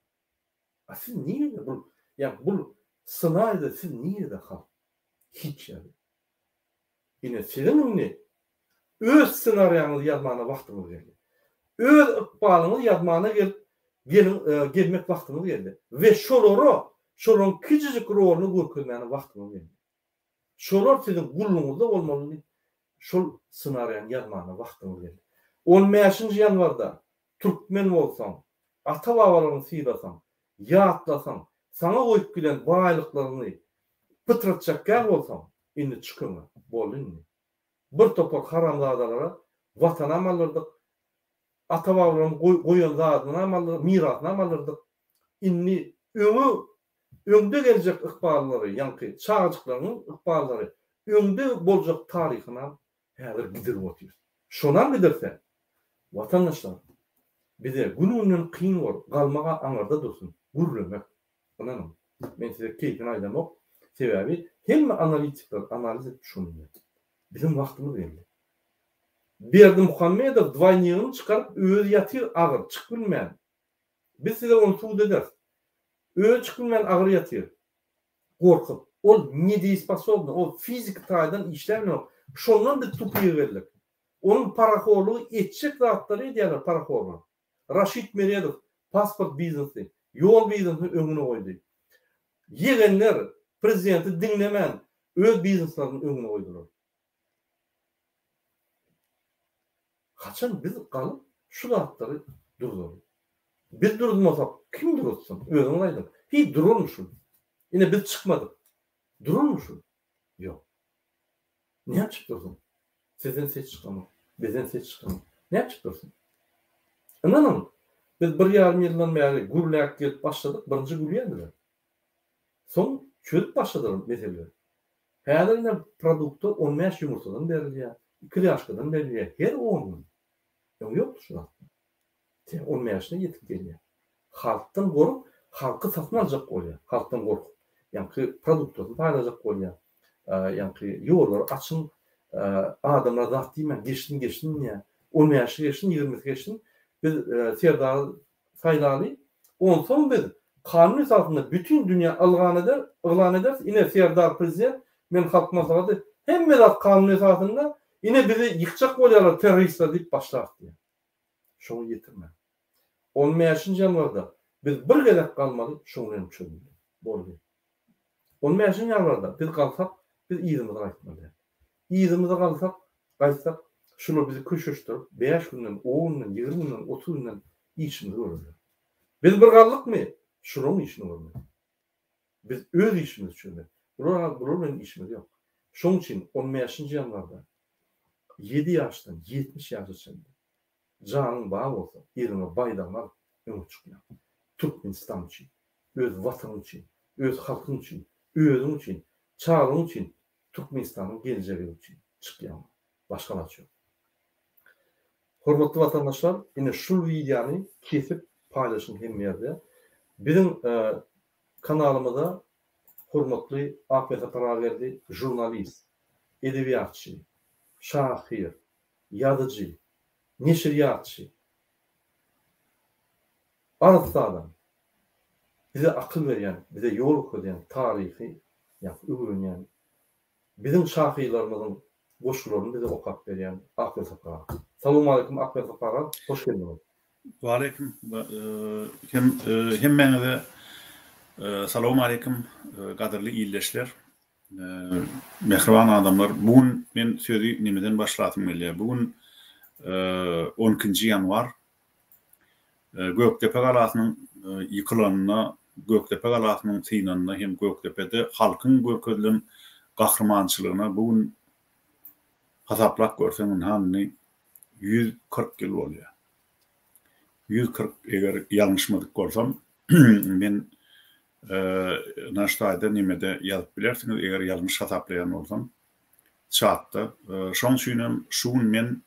Siz niye de bu, yani bu sınavda siz niye de kal? Hiç yani. Yine sizin ne? Öz senaryanızı yazmana vaktiniz geldi. Öz ıkbalınızı yazmana gelmek vaktiniz geldi. Ve şolorun küçücük rolünü görkezmene vaktiniz geldi. Şolor sizin kulluğunuzda olmalı. Şol senaryanı yazmana vaktiniz geldi. 15. yanvarda Türkmen olsan, ata-babalarını sıylasan, yatlasan, sana koyup gelen baylıklarını pıtratacak olsan, indi çıkın, bolun. Bir topar haramzadalara vatan amallardık. Ata-babalarını koyan zadını amallardık, mirasını amallardık. İnni öňde gelecek ıkballary, yankı çağıcıklarının ıkballary, öňde boljak taryhyna häzir gidirip otyr. Şonam giderse, vatandaşlar, bize gününden kıyın var, galmaga aňarda dursun, gürlemek. Ananım, men size keyfini aydamak, sebebi hemme analitikler analiz edip şunu. Bizim vaktimiz geldi. Berdi Muhammedov dvaynygyny çıkarıp öz yatyr ağır çık bilmän. Biz size onu suud ederiz. Öz çık bilmän ağır yatyr. Korkup. Ol nedispasobny, o fizik taýdan işlemle şondan bir tupiýe berdik. Onun paraxorluğu etçek zatları edýärler paraxorluğu. Raşid Meredov pasport biznesi, yol biznesini öňüne goýdy. Yegenler prezidenti dinlemän öz bizneslaryny öňüne goýdular. Kaçan biz kalıp şu zatları durdurur. Biz durdurmasak kim durursun? Özün aydın. Hiç dururmuşsun. Yine biz çıkmadık. Dururmuşsun. Yok. Niye çıktıyorsun? Sizden ses çıkamam. Bizden ses çıkamam. Niye çıktıyorsun? İnanın. Biz 1,5 yıldan beri gürlek gelip başladık. Birinci gürleyendiler. Son çözüp başladılar meseleleri. Häzirde produktu 15 yumurtadan beriliyor. 2 ýaşkadan beriliyor. Her 10 gün. Yoktu şu an. olmaýaşyna ýetip gelýär. Halkdan gorup, halky satyn aljak bolýar. Halkdan gorup. Ýani produktlaryny paýlajak bolýar. Ýani ýollar açyň, adamlar zat diýmän geçsin ýa. Olmaýaşy geçsin, 20 geçsin. Biz Serdar Saýlaly onsoň biz kanun esasında bütün dünya ılan eder, yine Serdar prezident men halk maslahaty hemme zat kanun esasında yine bizi yıkacak bolýarlar teröristler diýip başlar diýär. Şoňa ýetirme. Olmaýaşyn ýanlarda biz bir gezek kalmaly, şoňa çözüldü. Boldy. Olmaýaşyn ýanlarda biz kalsak, biz ýerimize gaýtmaly. Ýerimize kalsak, gaýtsak, şunu bizi köşüşdirip 5 günden, 10 günden, 20 günden, 30 günden işimiz görürler. Biz bir gallıkmy? Şunun işini görmek. Biz öz işimiz çözmek. Bunun işimiz yok. Şoň üçin 15 ýanlarda 7 ýaşdan 70 ýaşa janyň bar bolsa, ýerine baýdanlar öňe çykýar. Türkmenistan üçin, öz watanyň üçin, öz halkyň üçin, özüň üçin, çağryň üçin, Türkmenistanyň geljegi üçin çykýar. Başgalar üçin. Hormatly watandaşlar, ine şu videony kesip paylaşın hem ýerde. Bizim kanalımızda hormatly APK Paraverdi jurnalist, edebiyatçı, şair, yazıcı, neşriyatçı, arasda adam bize akıl veren, bize yol koyan tarihi öğrenen, bizim şairlerimizin boşluğunu bize okap veren APK Paraverdi. Selamun aleyküm APK Paraverdi, hoş geldiniz. Waleyküm. Hem meňe salamu aleyküm gaderli ýyldaşlar. Mehriban adamlar. Bugün men sözi nimeden başlatym gelýär. Bugün 12-nji ýanwar Göktepe galasynyň ýykylanyna, Göktepe galasynyň synanyna hem Göktepede halkyň görkezlen gahrmançylygyna bugün hasaplap görseň hanyny 140 ýyl bolýar. 140 eger ýalňyşmadyk bolsam men naştaýda nimede ýazyp bilersiňiz eger ýalňyş hasaplaýan bolsam çatda şoň üçin şuň men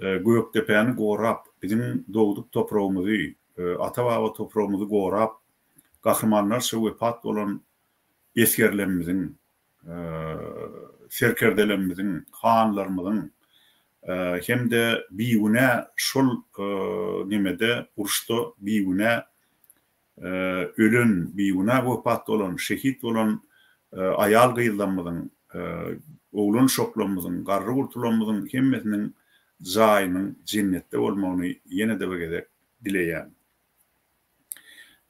Göktepe'ni gorap bizim dogduk toprağımızı ata-baba toprağımızı gorap gahrmanlar şu wepat bolan eskerlerimizin serkerdelerimizin hanlarymyzyň hem de biýüne şol nimede uruşda biýüne ölen biýüne wepat bolan şehit bolan ayal gyýylanmadyň oğlun şoklamyzyň garry gurtulamyzyň hemmesiniň jaýynyň jennetde bolmagyny ýene de begedek dileýän.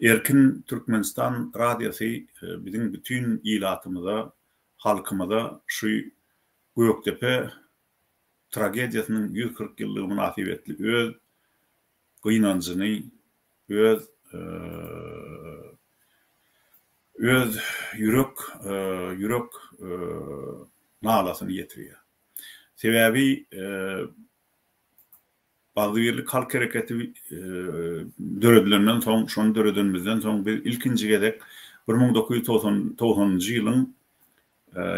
Erkin Türkmenistan radiosi bizim bütün ilatymyza, halkymyza şu Göktepe tragediýasynyň 140 ýyllygy münasibetli öz gynanjyny, öz yürek nalasyny ýetirýär. Sebebi bazı halk hareketi döredilerinden soň, şonu döredilmizden soň bir ilkinji gedek 1990-njy ýylyň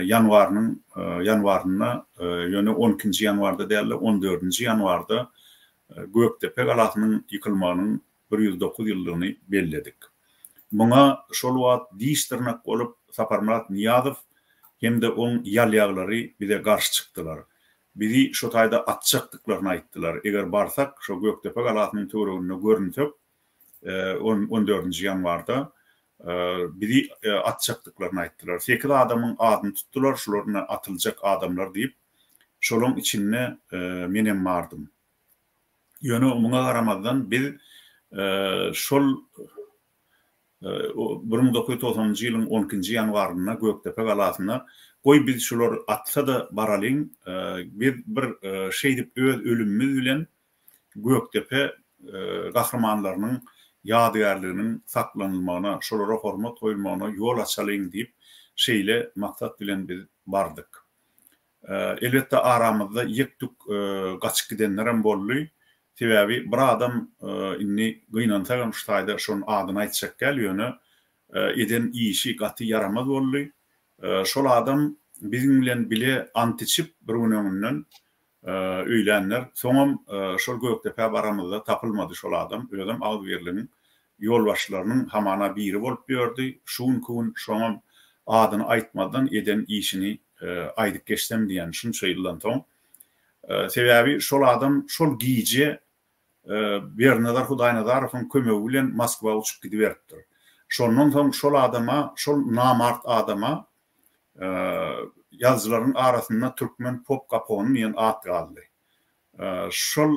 ýanwaryna ýöne 12-nji ýanwarda däl 14-nji ýanwarda Göktepe galasynyň ýykylmagynyň 109 ýyllygyny belledik. Muňa şol wagt diýişdirnek bolup Saparmurat Niýazow hem de on ýalýaglary bize garşy çykdylar. Bizi şu taýda atjakdyklaryny aýtdylar. Eger barsak, şu Göktepe galasynyň töwereginde görünsek, 14-nji ýanwarda bizi atjakdyklaryny aýtdylar. 8 adamyň adyny tutdular, şolaryna atyljak adamlar diýip, şolaryň içinde men hem bardym. Ýöne muňa garamazdan biz şol 1990-njy ýylyň 12-nji ýanwaryna Göktepe galasyna goý biz şolar atsa da baralyn bir şey dip öz ölümimiz bilen Göktepe gahrmanlarynyň ýadygarlygynyň saklanylmagyna, şolara hormat goýulmagyna ýol açalyn diýip şeýle maksat bilen biz bardyk. Elbetde aramyzda ýekdük gaçyp gidenler hem boldy. Sebebi bir adam inni gynansa şu taýda şoň adyny aýtjak gelýär, eden işi gaty yaramaz boldy. Şol adam bizim bilen bile antiçip bir gününden öýlenler. Soňam şol Gökdepe baramyzda tapylmady şol adam. Özüm Agberliň ýolbaşçylarynyň hamana biri bolup ýördi. Şunkun şoňam adyny aýtmadan eden işini aýdyp geçsem diýen şunça ýyldan soň. Sebäbi şol adam şol giýje Bernadar Hudaýnazarowyň kömegi bilen Moskwa uçup gidiberipdir. Şondan soň şol adama, şol namart adama yazılaryň arasynda türkmen pop kapony diýen ad galdy. Şol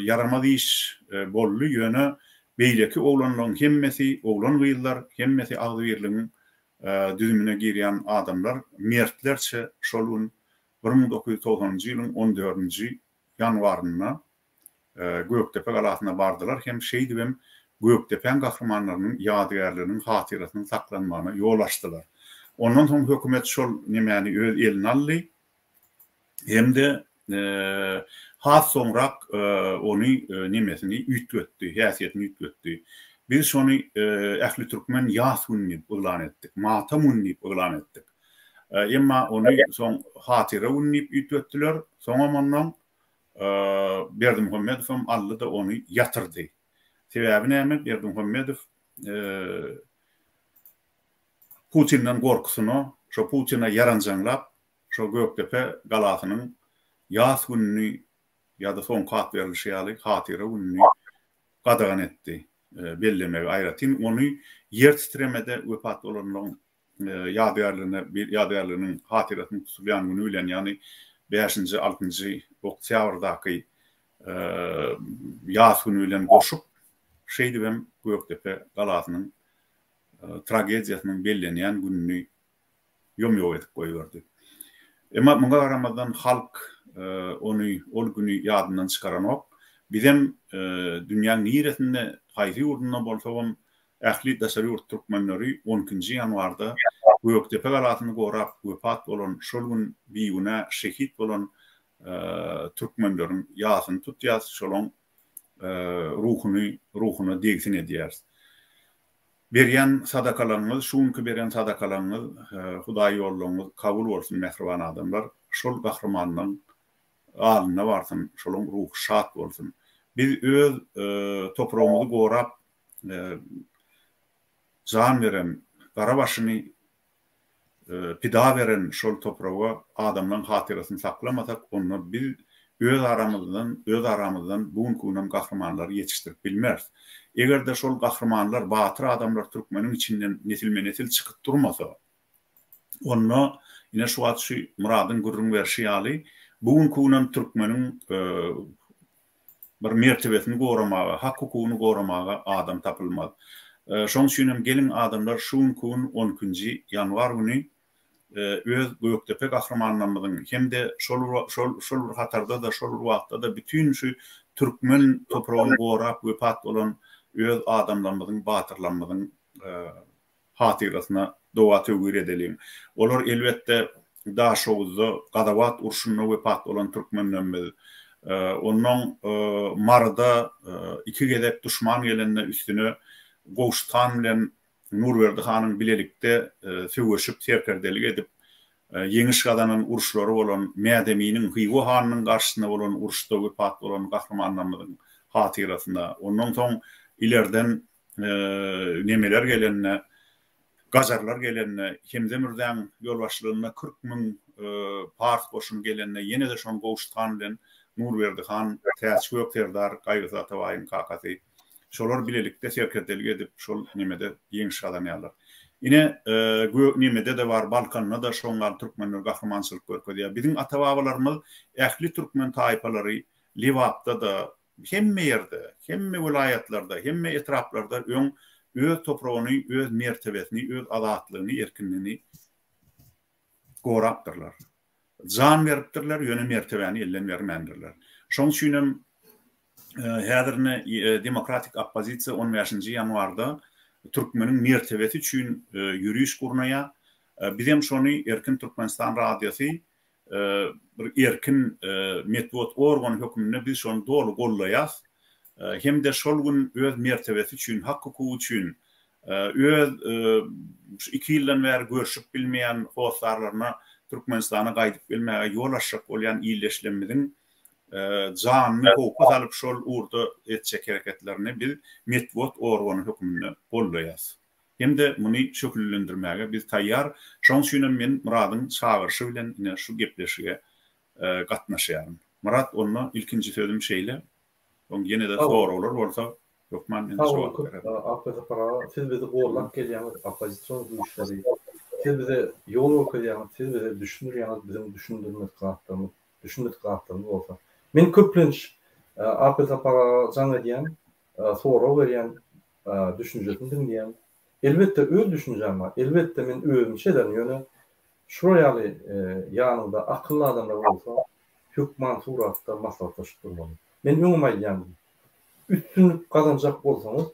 yaramaz iş bolly ýöne beýleki oglanlaryň hemmesi, oglan gyýylar, hemmesi Agberliň düzümine girýän adamlar mertlerçe şolun 1990-njy ýylyň 14-nji ýanwaryna Gökdepe galatyna bardylar. Hem şeýdi hem Gökdepeň gahrmanlarynyň ýadygärleriniň hatyrasynyň saklanmagyna ýol açdylar. Ondan soň hökümet şol nemäni öz eline aldy. Hem de has soňrak ony nemesini ütgetdi, häsiýetini ütgetdi. Biz şonu ähli türkmen ýasyny oglan etdik, matamuny oglan etdik. Emma ony soň hatyra unyp ütgetdiler. Soňam ondan Berdimuhammedow aldy da ony ýatyrdy. Sebäbi näme? Berdimuhammedow Putin'den gorkusyny, şo Putin'e yaranjanlap, şo Gökdepe galatynyň ýas gününi ýa-da soň kat berilişi ýaly hatyra gününi gadagan etdi. Bellemegi aýratyn ony ýer titremede wepat bolanlaryň ýadygärleriniň hatyrasyny tutulýan günü bilen, ýani 5-nji 6-njy oktýabrdaky ýas günü bilen goşup şeýdi hem Gökdepe galatynyň tragediýasynyň bellenýän gününi ýom-ýok edip goýberdi. Emma muňa garamadan halk ony ol günü ýadyndan çykaranok. Bizem dünýäniň niretinde haýry ýurduna bolsam ähli daşary ýurt türkmenleri 12-nji ýanwarda Gökdepe galatyny gorap wepat bolan şol gün biýüne şehit bolan türkmenleriň ýasyny tutýar, şolaň ruhuny degsin edýär. Berýän sadakalaryňyz, şuňky berýän sadakalaryňyz, Hudaý ýollaryňyz kabul bolsun mehriban adamlar. Şol gahrmanyň alyna barsyn, şolaň ruhy şat bolsun. Biz öz toprağymyzy gorap jan beren, garabaşyny pida beren şol toprağa adamlaryň hatyrasyny saklamasak, onu biz öz aramyzdan bugünkü gahrmanlary ýetişdirip bilmez. Eger de şol gahrmanlar, batyr adamlar türkmeniň içinden nesil çykyp durmasa, onu ine şu wagty Muradyň gurrun berşi ýaly bugünkü türkmeniň bir mertebesini goramaga, hak hukugyny goramaga adam tapylmaz. Şoň üçin gelin adamlar şuňky 12-nji ýanwar güni öz Gökdepe gahrmanlarymyzyň hem de şol hatarda da şol wagtda da bütün şu türkmen topragyny gorap wepat bolan öz adamlarymyzyň, batyrlarymyzyň hatyrasyna dowa tögür edelim. Olar elbetde Daşowuzda Gadawat urşunyna wepat bolan türkmenlerimiz. Ondan marda iki gedek düşman gelende üstüne Goştan bilen Nurberdi hanyň bilelikde söwüşip terkerdelik edip ýeňiş gadanyň urşlary bolan Mädeminiň Hygo hanyň garşysyna bolan urşda wepat bolan gahrmanlarymyzyň hatyrasyna. Ondan soň ilerden nemeler gelenne, gajarlar gelenne, Hemzemürden ýolbaşçylygyna 40.000 part goşun gelenne, ýene de şoň Goştan bilen Nurberdi han täze gökterdar gaýrysy atawaýyň kakasy. Şolar bilelikde serkerdelik edip şol nemede ýeňiş gadanýarlar. Ine nemede de bar Balkanda da şoňlar türkmenler gahrmançylyk görkezýär. Biziň ata-babalarymyz ähli türkmen taýpalary Liwapda da hemme ýerde, hemme vilayatlarda, hemme etraplarda öz topragyny, öz mertebesini, öz azatlygyny, erkinligini gorapdyrlar. Jan beripdirler, ýöne mertebäni elden bermendirler. Şoň üçin häzirne demokratik oppozisiýa 15-nji ýanwarda türkmeniň mertebesi üçin ýürüýüş gurnaýa. Biz hem şonu Erkin Türkmenistan radiosy bir erkin metod organ hökmüne biz şonu dolu gollaýas. Hem de şol gün öz mertebesi üçin, hak hukuky üçin öz 2 ýyldan bäri görüşip bilmeýän hoslarlaryna Türkmenistana gaýdyp gelmäge ýol açjak bolýan ýyleşlemizin janyny fokus alyp şol urda etjek hereketlerini biz Medved organy hökmünde gollaýas. Hemde muny şöküllendirmäge biz taýýar. Şoň üçin men Muradyň çağırşy bilen ine şu gepleşige gatnaşýarym. Murat onu ilkinji sözüm şeýle. Oň ýene de soralar bolsa Lokman men jogap berem. Para siz bizi gorlap gelýäňiz opozisiýon güýçleri. Siz bize yol okuyacağınız, siz bize düşünürýäňiz, bizim düşündürmez kanaatlarımız bolsa. Men köplenç APT para jana diýen, sora berýän düşünjesini dinleýän. Elbette öz düşünjem var. Elbette men özümçe den ýöne şuraýaly ýanynda akylly adamlar bolsa, hökman suratda maslahatlaşyp durmaly. Men öňüme aýdýan, üstünlük kazanjak bolsaňyz,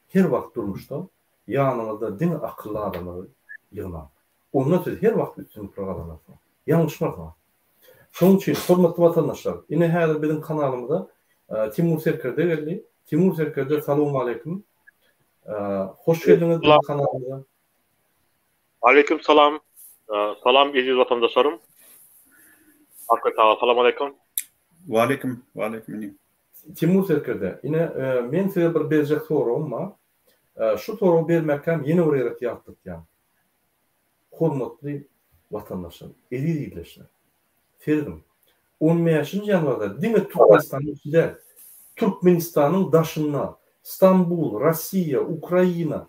her wagt durmuşda ýanynızda din akylly adamlary ýygnap. Onda siz her wagt üstünlük kazanarsınız. Ýalňyşmaz. Şoň üçin hormatly watandaşlar, ine häzir bizim kanalymyza Timur Serker'de geldi. Timur Serker'de salamu aleyküm. Hoş geldiniz bizim kanalımıza. Aleyküm salam. Salam aziz vatandaşlarım. Hakikaten salam aleyküm. Wa aleyküm. Timur Serker'de. Ine men size bir berjek sorum var. Şu soru bermekden yeni oraya yaptık yani. Hormatly vatandaşlar, eziz Ferdim. 15-nji ýanwarda diňe Türkmenistanyň içinde Türkmenistanyň daşyna İstanbul, Rossiya, Ukraina,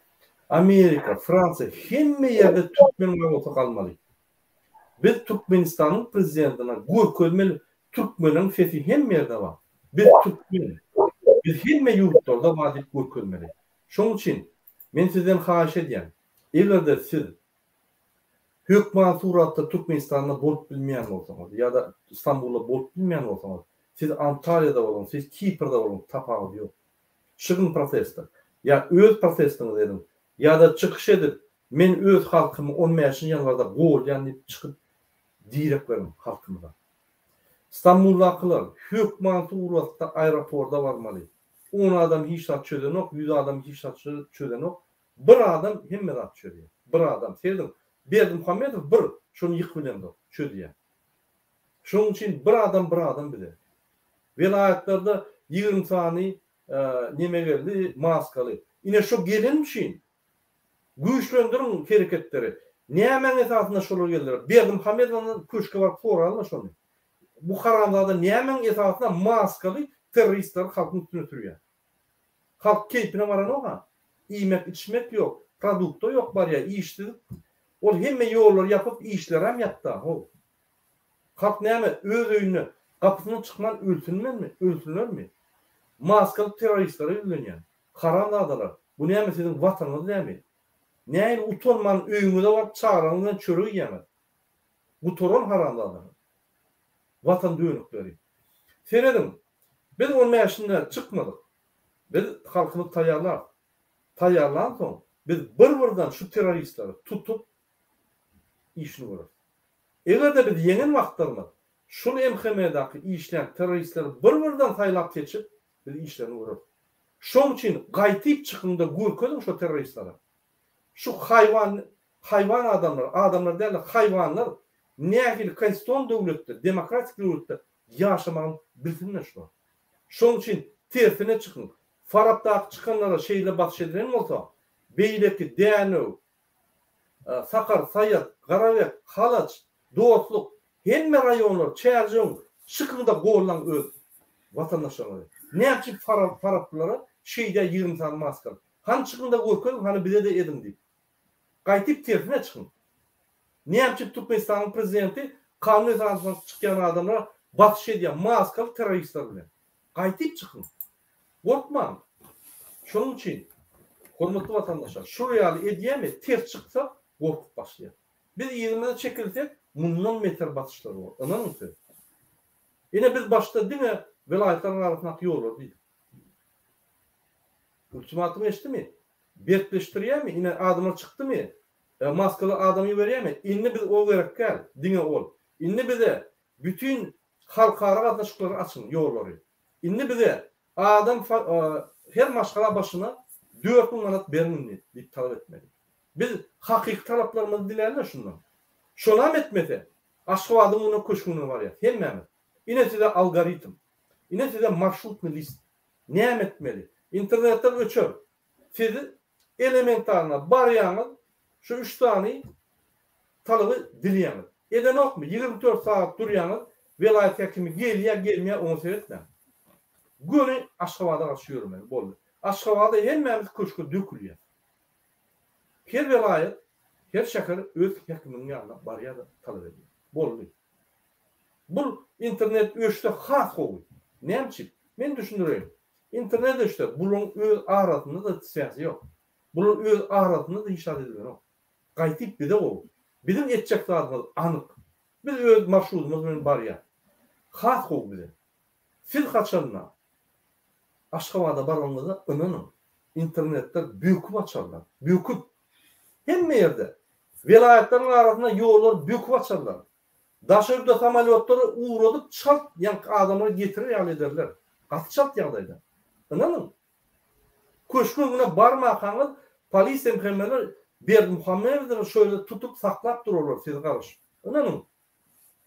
Amerika, Fransa hemme ýerde türkmenler bolsa kalmaly. Biz Türkmenistanyň prezidentine görkezmeli türkmeniň sesi hemme ýerde bar. Biz türkmen. Biz hemme ýurtlarda bar diýip görkezmeli. Şoň üçin men sizden haýyş edýän. Egerde siz hökman suratda Türkmenistan'da bolup bilmeyen olsanız ya da İstanbul'da bolup bilmeyen olsanız, siz Antalya'da olun, siz Kipr'da olun, tapağı yok. Çıkın protesta. Ya öz protestiniz edin. Ya da çıkış edip, men öz halkımı 15-nji ýanwarda gol yani çıkıp direk verin halkımıza. İstanbul'dakiler hökman suratda aeroporda varmalı. 10 adam hiç saat çözen yok, 100 adam hiç saat çözen yok. Bir adam hemme saat çözüyor. Bir adam sevdim. Berdimuhamedov bir şonu ýykbilende çözdüýär. Şoň üçin bir adam biler. Vilayetlarda 20 sany neme geldi, maskaly. Ine şu gelin üçin güýçlendirin hereketleri. Näme esasynda şolar geldiler. Berdimuhamedowyň köşke bar soralar şonu. Bu haramlarda näme esasynda maskaly terroristler halkyň üstüne sürýär. Halk keypine baran oga. Iýmek içmek ýok, produkto ýok bar ýa, işdi. Ol hemme ýollar ýapyp işler hem ýapda. Halk näme öz öýüne gapysyny çykman ölsünlermi? Maskaly terroristler öldürýän. Haram adalar. Bu näme sizin watanyňyz näme? Näme utanman öýüňizde bar çağranyňdan çörek ýemez. Bu toron haram adalar. Watan dönükleri. Senedim. Biz 10 ýaşynda çykmadyk. Biz halkymy taýýarlan soň biz bir-birden şu terroristleri tutup işini görür. Egerde biz ýeňen wagtlarynda şol MHM'daki işleyen teröristleri bir-birden taýlap geçip biz işlerini görür. Şoň üçin gaýtyp çykynda görkezin şu teröristlere. Şu hayvan adamlar derler hayvanlar nähil konstitusiýon döwletde, demokratik döwletde ýaşamagyny bilsinler şu. Şoň üçin tersine çykyn. Farapda çıkanlara şeyle baş edilen olsa, Beýleki, Dänow, Sakar, Sayat, Garabek, Halaç, Dostluk, hemme raýonlar, Çerjon, çıkında gollan öz vatandaşları. Ne yapıp Faraplara şeyde 20 tane maskal. Han çıkında görkezin, hani bize de edin diýip. Gaýtyp tersine çykyn. Ne yapıp Türkmenistan'ın prezidenti kanun esasına çıkan adamlara batış edýän maskal teröristler bilen. Gaýtyp çykyn. Korkma. Şoň üçin hormatly vatandaşlar, şuraya edýämi ters çyksa korkup başlaýar. Biz 20'de çekilsek mundan meter batışlar var. Anladın mı? Yine biz başta diňe vilayetlerin arasynda ýol bar diýdik. Ultimatum eşdimi? Berkleşdirýärmi? Yine adamlar çykdymy? Maskaly adamy berýärmi? Indi biz o gerek gel, diňe ol. Indi bize bütün halkara gatnaşyklary açyn ýollary. Indi bize adam her maşgala başına 4 manat bermeli diýip talap etmeli. Biz hakyky talaplarymyzy dilerler şundan. Şonam etmese Aşgabatyň ona köşgüni bar ya. Hemmemiz. Ine algoritm. Ine marşrutny list. Näme etmeli? İnternetden öçör. Sizi elementarına barýaňyz şu 3 tane talaby dilýäňiz. Eden okmy 24 saat durýaňyz, velayet häkimi gelýär onu seyretmä. Göni Aşgabatda gaçýarmyn boldy. Aşgabatda hemmemiz köşkü dökülýär. Her velayet, her şäher öz häkiminiň ýanynda barýar talap edýär. Boldy. Bu internet öçde has gowy. Näçip? Men düşündirýän. İnternet öçde bunun öz aratynda da syýasy ýok. Bunun öz aratynda da inşaat edilýär. Gaýtyp bide o. Bizim etjek zatymyz anyk. Biz öz marşrutumyz bilen barýar. Has gowy bize. Siz kaçanlar Aşgabatda barňyňyzda inanyň. İnternetde büyüküp açarlar. Büyüküp. Hemme ýerde. Vilayatleriň arasynda ýollar büyüküp açarlar. Daşyrda samolyotları uğradyp çalt ýanky adamlary getirir ýaly ederler. Atçalt ýagdaýda. Inanyň. Köşküne barmakaňyz polisiýa hemmeler Berdimuhammedowy şöyle tutup saklap dururlar siz garaş. Inanyň.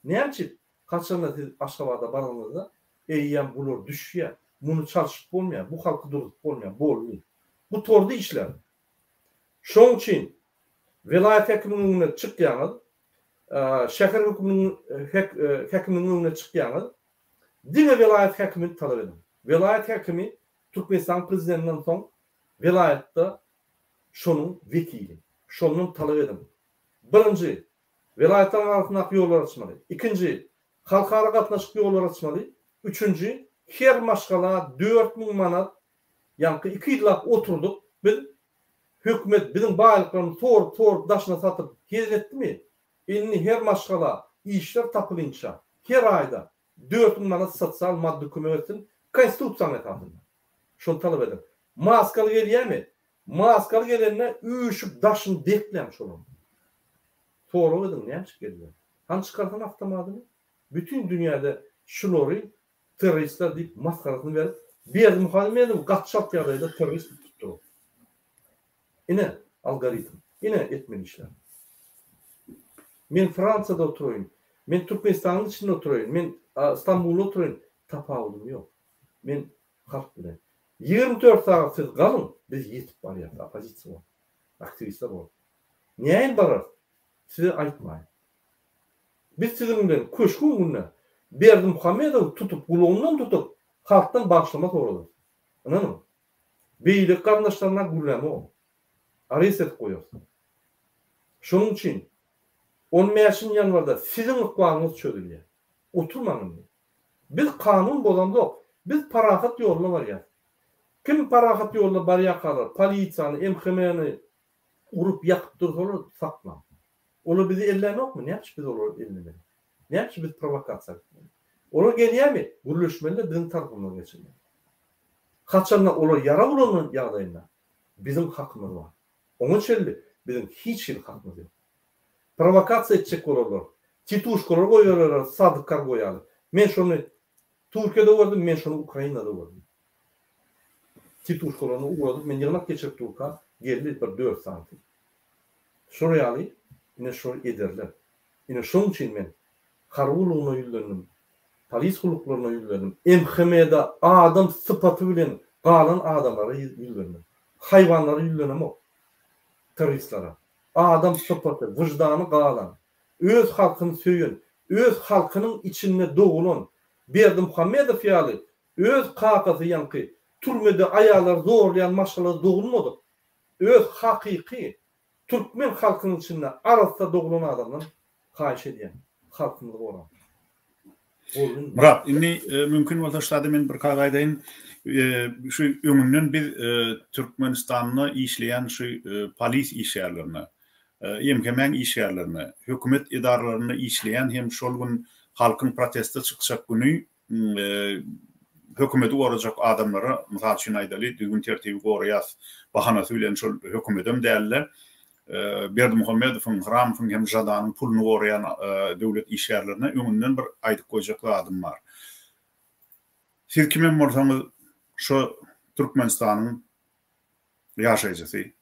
Näçip? Kaçanlar siz Aşgabatda barňyňyzda eýýän bular düşýär. Bunu çalışıp bolmaýar, bu halky durup bolmaýar, bolmaýar. Bu torda işler. Şoň üçin vilayet häkiminiň önüne çykýanyz, şäher häkiminiň önüne çykýanyz, diňe vilayet häkimini talap edin. Vilayet häkimi Türkmenistan prezidentinden soň vilayetde şonuň wekili, şonuň talap edin. Birinji, vilayetleriň arasynda ýollar açmaly. Ikinji, halkara gatnaşyk ýollar açmaly. Üçüncü, her maşgala 4000 manat, ýanky 2 ýyllap oturduk. Biz hökümet bizim baýlyklaryny tor daşyna satyp gezetdimi? Inni her maşgala işler tapylynça her aýda 4000 manat sotsial maddi kömek etsin konstitusiýa etapynda. Şonu talap edin. Maskaly gelýärmi? Maskaly gelende üýüşüp daşyny deklen şonu. Toru edin, näçe gelýär? Han çykardan avtomatyny bütün dünýäde şulary teröristler deyip maskarasyny berip Berdimuhammedow gatşap ýagdaýda terörist tutdu. Ine algoritm, ine etmeli işler. Men Fransada oturayım, men Türkmenistan'ın içinde oturayım, men İstanbul'da oturayım, tapawudum yok. Men halk bilen 24 saat siz galın, biz yetip barýar, opozisiýa bol, aktivistler bol. Näme barar? Size aýtmaýyn. Biz sizin bilen köşkü gününe Berdimuhammedow tutup, gulağından tutup, halktan başlamak orada. Anladın? Beylik kardeşlerine güleme o. Arayset koyuyorsun. Şunun için 15 yanvarda sizin ıkbalınız çözülüyor. Oturmanın. Biz kanun bolanda yok. Biz parahat yoluna var ya. Kim parahat yoluna var ya kalır? Polisiyanı, emkemeni urup yakıp durur, saklan. Onu bizi ellerine yok mu? Ne yapış biz olur ellerine? Ne yapış biz provokasyon? Onu geliyor mi? Gürleşmeli bizim tarafından geçirmeli. Kaçanlar olur yara bulanın yağdayında. Bizim hakkımız var. Onun için bizim hiç hakkımız yok. Provokasyon edecek olurlar. Tituşkolar koyuyorlar, sadıkkar koyarlar. Ben şunu Türkiye'de uğradım, ben şunu Ukrayna'da uğradım. Tituşkolarını uğradım, ben yılmak geçirip Türk'a geldi bir 4 santim. Şuraya alayım, yine şunu ederler. Yine şunun için ben karvuluğuna yüzlendim. Polis huluklarına yüzlendim. MHM'de adam sıfatı bilen kalan adamlara yüzlendim. Hayvanlara yüzlenem o. Teröristlere. Adam sıfatı, vicdanı kalan. Öz halkını söyleyen, öz halkının içinde doğulan Berdimuhammedow ýaly öz kakasy yankı türmede ayalar zorlayan maşgalar doğulmadı. Öz hakiki Türkmen halkının içinde arasında doğulan adamdan kaýş edýän halkymyzy goran. Murat, inni mümkün bolsa şurada men bir gaýdaýyn şu öňünden biz Türkmenistanyny işleyen şu polis işgärlerini, emkemen işgärlerini, hökümet idaralaryny işleyen hem şol gün halkın proteste çykjak güni hökümeti gorajak adamlara mysal üçin aýdaly düzgün tertibi goraýas bahanasy bilen şol hökümetem däller. Berdimuhammedowyň Hramowyň hem Jadanyň puluny goraýan döwlet işgärlerine öňünden bir aýdyp goýjak adam bar. Siz kimen bolsaňyz şu Türkmenistanyň ýaşaýjysy,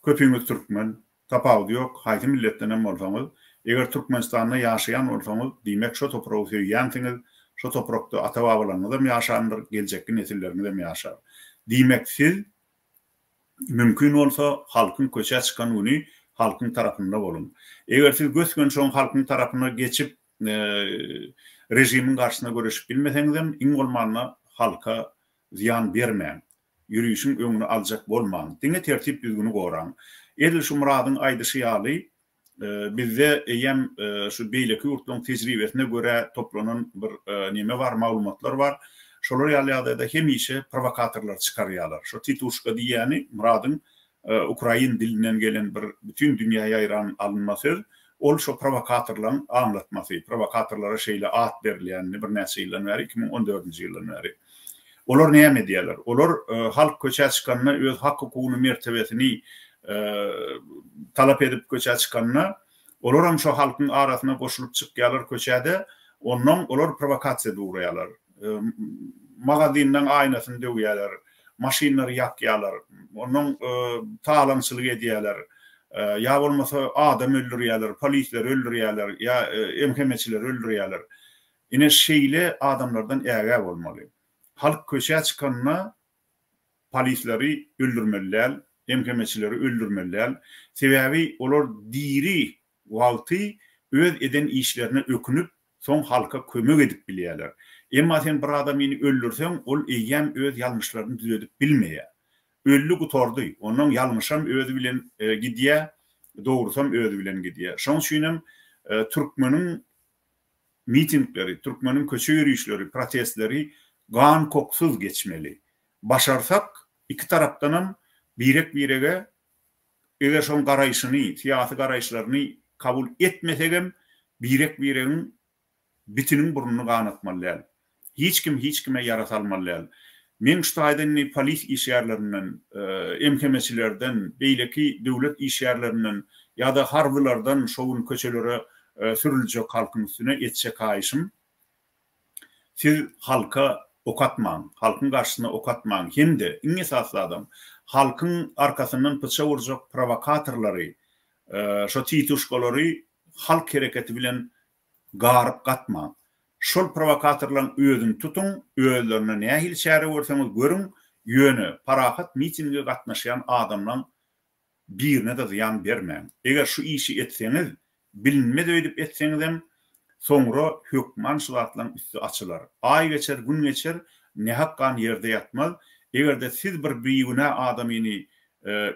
köpüňiz türkmen, tapawdy ýok, haýsy milletden bolsaňyz, Eger Türkmenistanda ýaşaýan bolsaňyz, diýmek şo topragy ýantyňyz, şo toprakda ata-babalarynız da ýaşandyr, geljekki nesilleriniz de ýaşar. Diýmek siz mümkin bolsa halkyň köçe çykan güni halkyň tarapynda bolun. Eger siz göçgön şoň halkyň tarapyna geçip rejimiň garşyna göreşip bilmeseňiz hem iň bolmanyna halka ziyan bermeň. Ýürüýüşiň öňüni aljak bolmaň. Diňe tertip düzgünü goraň. Edil şu muradyň aýdyşy ýaly bizde eýem şu beýleki ýurtlaryň tejribesine göre toplanan bir neme var, maglumatlar var. Şolar ýaly hemişe provokatorlar çykarýarlar. Şu tituşka diýeni muradyň Ukrain dilinden gelen bir bütün dünýäye ýaýran alınmasy, ol şu provokatorlaryň anlatmasy, provokatorlara şeýle at berilýänini bir näçe ýyldan beri 2014-nji ýyldan beri. Olar näme diýerler? Olar halk köçe çykanyna öz hak hukugyny mertebesini talap edip köçe çykanyna, olar hem şu halkyň arasyna goşulyp çykýarlar köçede, ondan olar provokasiýa duraýarlar. Magazinden aýnasyny döwýärler, maşinlary ýakýarlar, ondan talançylyk edýärler. Ya bolmasa adam öldürýärler, polisler öldürýärler, ya emhemeçiler öldürýärler. Ine şeýle adamlardan äge bolmaly. Halk köçe çykanyna polisleri öldürmeliler, emhemeçileri öldürmeliler. Sebebi olar diri wagty öz eden işlerine ökünüp soň halka kömek edip bilýärler. Emma sen bir adamyny öldürseň, ol eýem öz ýalňyşlaryny düzeltip bilmeýär. Öllü gutordy. Onun ýalňyşam özü bilen gidýär, dogrusam özü bilen gidýär. Şoň üçin türkmeniň mitingleri, türkmeniň köçe ýürüýüşleri, protestleri gan koksuz geçmeli. Başarsak iki tarapdan hem birek-birege eger şoň garaýşyny, siýasy garaýşlaryny kabul etmesegem birek-biregiň bitiniň burnuny ganatmalylar. Hiç kime yaratalmalylar. Men şu taýdan polis işýärlerinden, emhemeçilerden, beýleki döwlet işýärlerinden ýa-da harbylardan şoň köçelere sürüljek halkyň üstüne etjek aýşym. Siz halka okatmaň, halkyň garşysyna okatmaň. Hemde iň esasly adam halkyň arkasyndan pıça urjak provokatorlary, şo tituşkolary halk hereketi bilen garyp gatmaň. Şol provokatorlaryň özüni tutun, özlerine nähil şäre bolsaňyz görüň, ýöne, parahat mitinge gatnaşýan adamlaryň birine de ziýan bermeň. Eger şu işi etseňiz, bilinmez öýdüp etseňiz hem soňra hökman şulatlaryň üstü açylar. Ay geçer, gün geçer, ne hakkan ýerde ýatmaz. Egerde siz bir beýgüne adamyny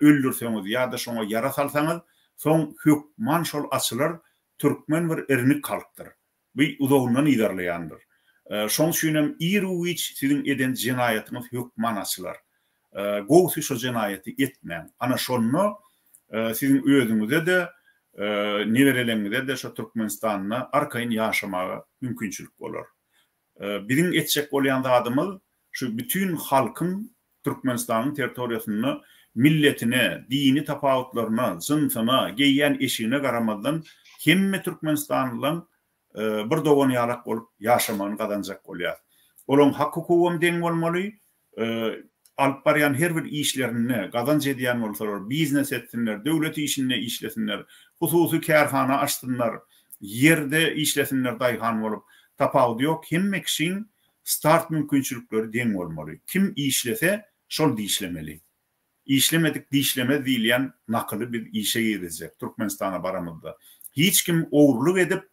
öldürseňiz ýa-da şoňa ýara salsaňyz, soň hökman şol açylar, türkmen bir ernik halkdyr. Bu uzağından idarlayandır. Şoň üçin hem ýerüýüç sizin eden jenaýatyňyz hökman açylar. Gowsy şo jenaýaty etmeň. Ana şonu sizin özüňizde de newereleriňizde de şo Türkmenistanyna arkaýyn ýaşamaga mümkinçilik bolar. Biziň etjek bolýan adamyz şu bütün halkyň Türkmenistanyň territoriýasyny milletine, dini tapawutlaryna, zyntyna, geýýän eşigine garamazdan hemme Türkmenistanlyň bir dogan ýalak bolup ýaşamany kazanjak bolýar. Olaň hak hukugum deň bolmaly, alyp barýan her bir işlerini kazanç edýän bolsalar, biznes etsinler, döwlet işine işlesinler, hususy kärhana açsynlar, ýerde işlesinler daýhan bolup, tapawdy ýok, hemme kişiň start mümkinçilikleri deň bolmaly. Kim işlese, şol diýişlemeli. İşlemedik, diýişlemez diýilýän nakyly bir işe girecek Türkmenistana baramyzda. Hiç kim owurluk edip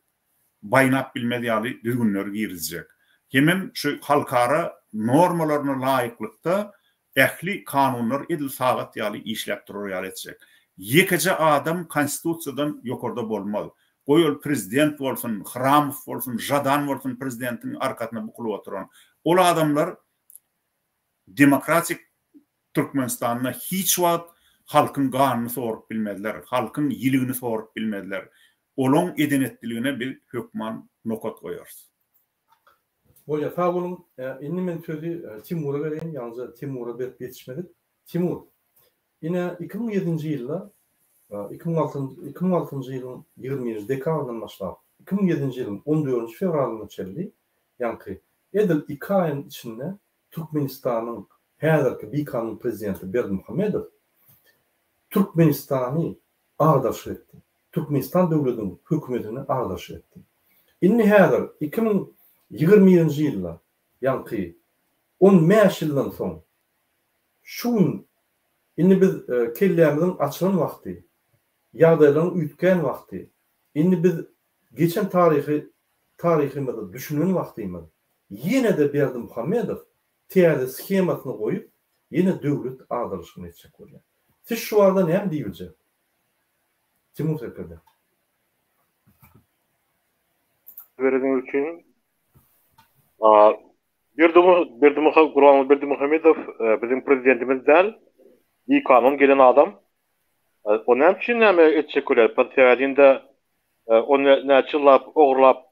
baynap bilmez ýaly düzgünler girecek. Hemem şu halkara normalaryna laýyklykda ähli kanunlar edil sagat ýaly işläp durýar etjek. Ýekece adam konstitusiýadan ýokarda bolmaz. Goýul prezident bolsun, Hramow bolsun, Jadan bolsun prezidentiň arkasyna bukulyp oturan. Ol adamlar demokratik Türkmenistanyna hiç wagt halkyň ganyny sorup bilmediler, halkyň ýyligini sorup bilmediler. Olaň edenetdiligine bir hökman nokat goýar. Bolýa, sag bolun. Indi men sözü Timur'a berýän, ýalnys Timur'a berip ýetişmedik. Timur, ine 2007-nji ýylda 2006-njy ýylyň 20-nji dekabryndan başlap 2007-nji ýylyň 14-nji fevralyna çeldi. Ýani edil 2 aýyň içinde Türkmenistanyň häzirki prezidenti Berdimuhammedow Türkmenistany agdaşyk etdi. Türkmenistan döwletiniň hökümetini agdaş etdi. Inni häzir 2020-nji ýylda, ýanky 15 ýyldan soň şu inni biz kellämiziň açylan wagty, ýagdaýlaryň üýtgen wagty, inni biz geçen taryhymyzy düşünen wagtymyz. Ýene-de Berdimuhammedow täze skemasyny goýup, ýene döwlet agdaşyny etjek bolýar. Siz şu arada näme diýiljek? Timur Sekerde. Verdiğin için Berdimuhammedow bizim prezidentimiz değil, iyi kanun gelen adam. O ne için näme etjek bolýar? Partiýalarynda o ne çyllap, oğurlap,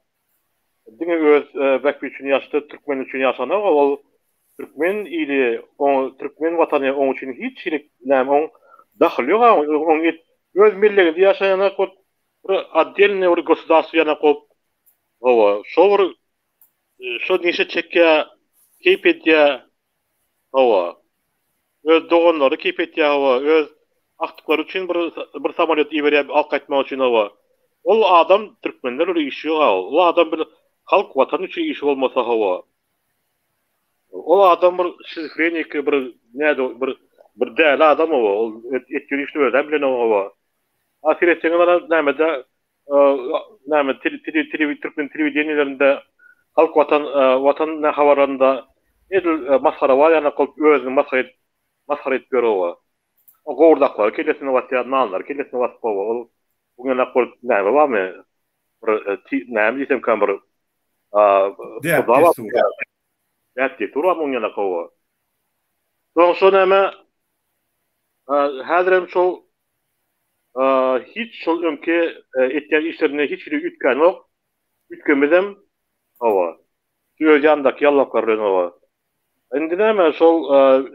diňe öz bekbi üçin ýaşdy, türkmen üçin ýaşany, ol türkmen ýyly, o türkmen watany oň üçin hiç şerik näme oň dahyly ýok, oň öz milletinde ýaşaýana bir отдельный bir государство ýana kop. Owa, şo neşe çekýä, keyp edýär. Owa. Öz doganlary keyp edýär, owa, öz aktyklary üçin bir samolyot iberýär, alyp gaýtmak üçin, owa. Ol adam türkmenler öyle işi yok. O adam bir halk vatan için işi olmasa hava. O adam bir şizofrenik bir değerli adam o. Etkili işte öyle bilen o hava. Ahiretçeğine näme Türkmen televizyonlarında halk vatan ne havarında edil maskara var yani özünü maskara etmiyor o. O gordaklar kellesini vasiyatını alırlar. Kellesini vasıp o. Bugün akol näme barmy? Näme diýsem kan bir däpti turam oňa kowa. Soňşo näme häzirem şol hiç şol öňki etýän işlerine hiç biri ütken ýok. Ütkenmedem hawa. Şu ýandaky ýallaplar bilen hawa. Indi näme şol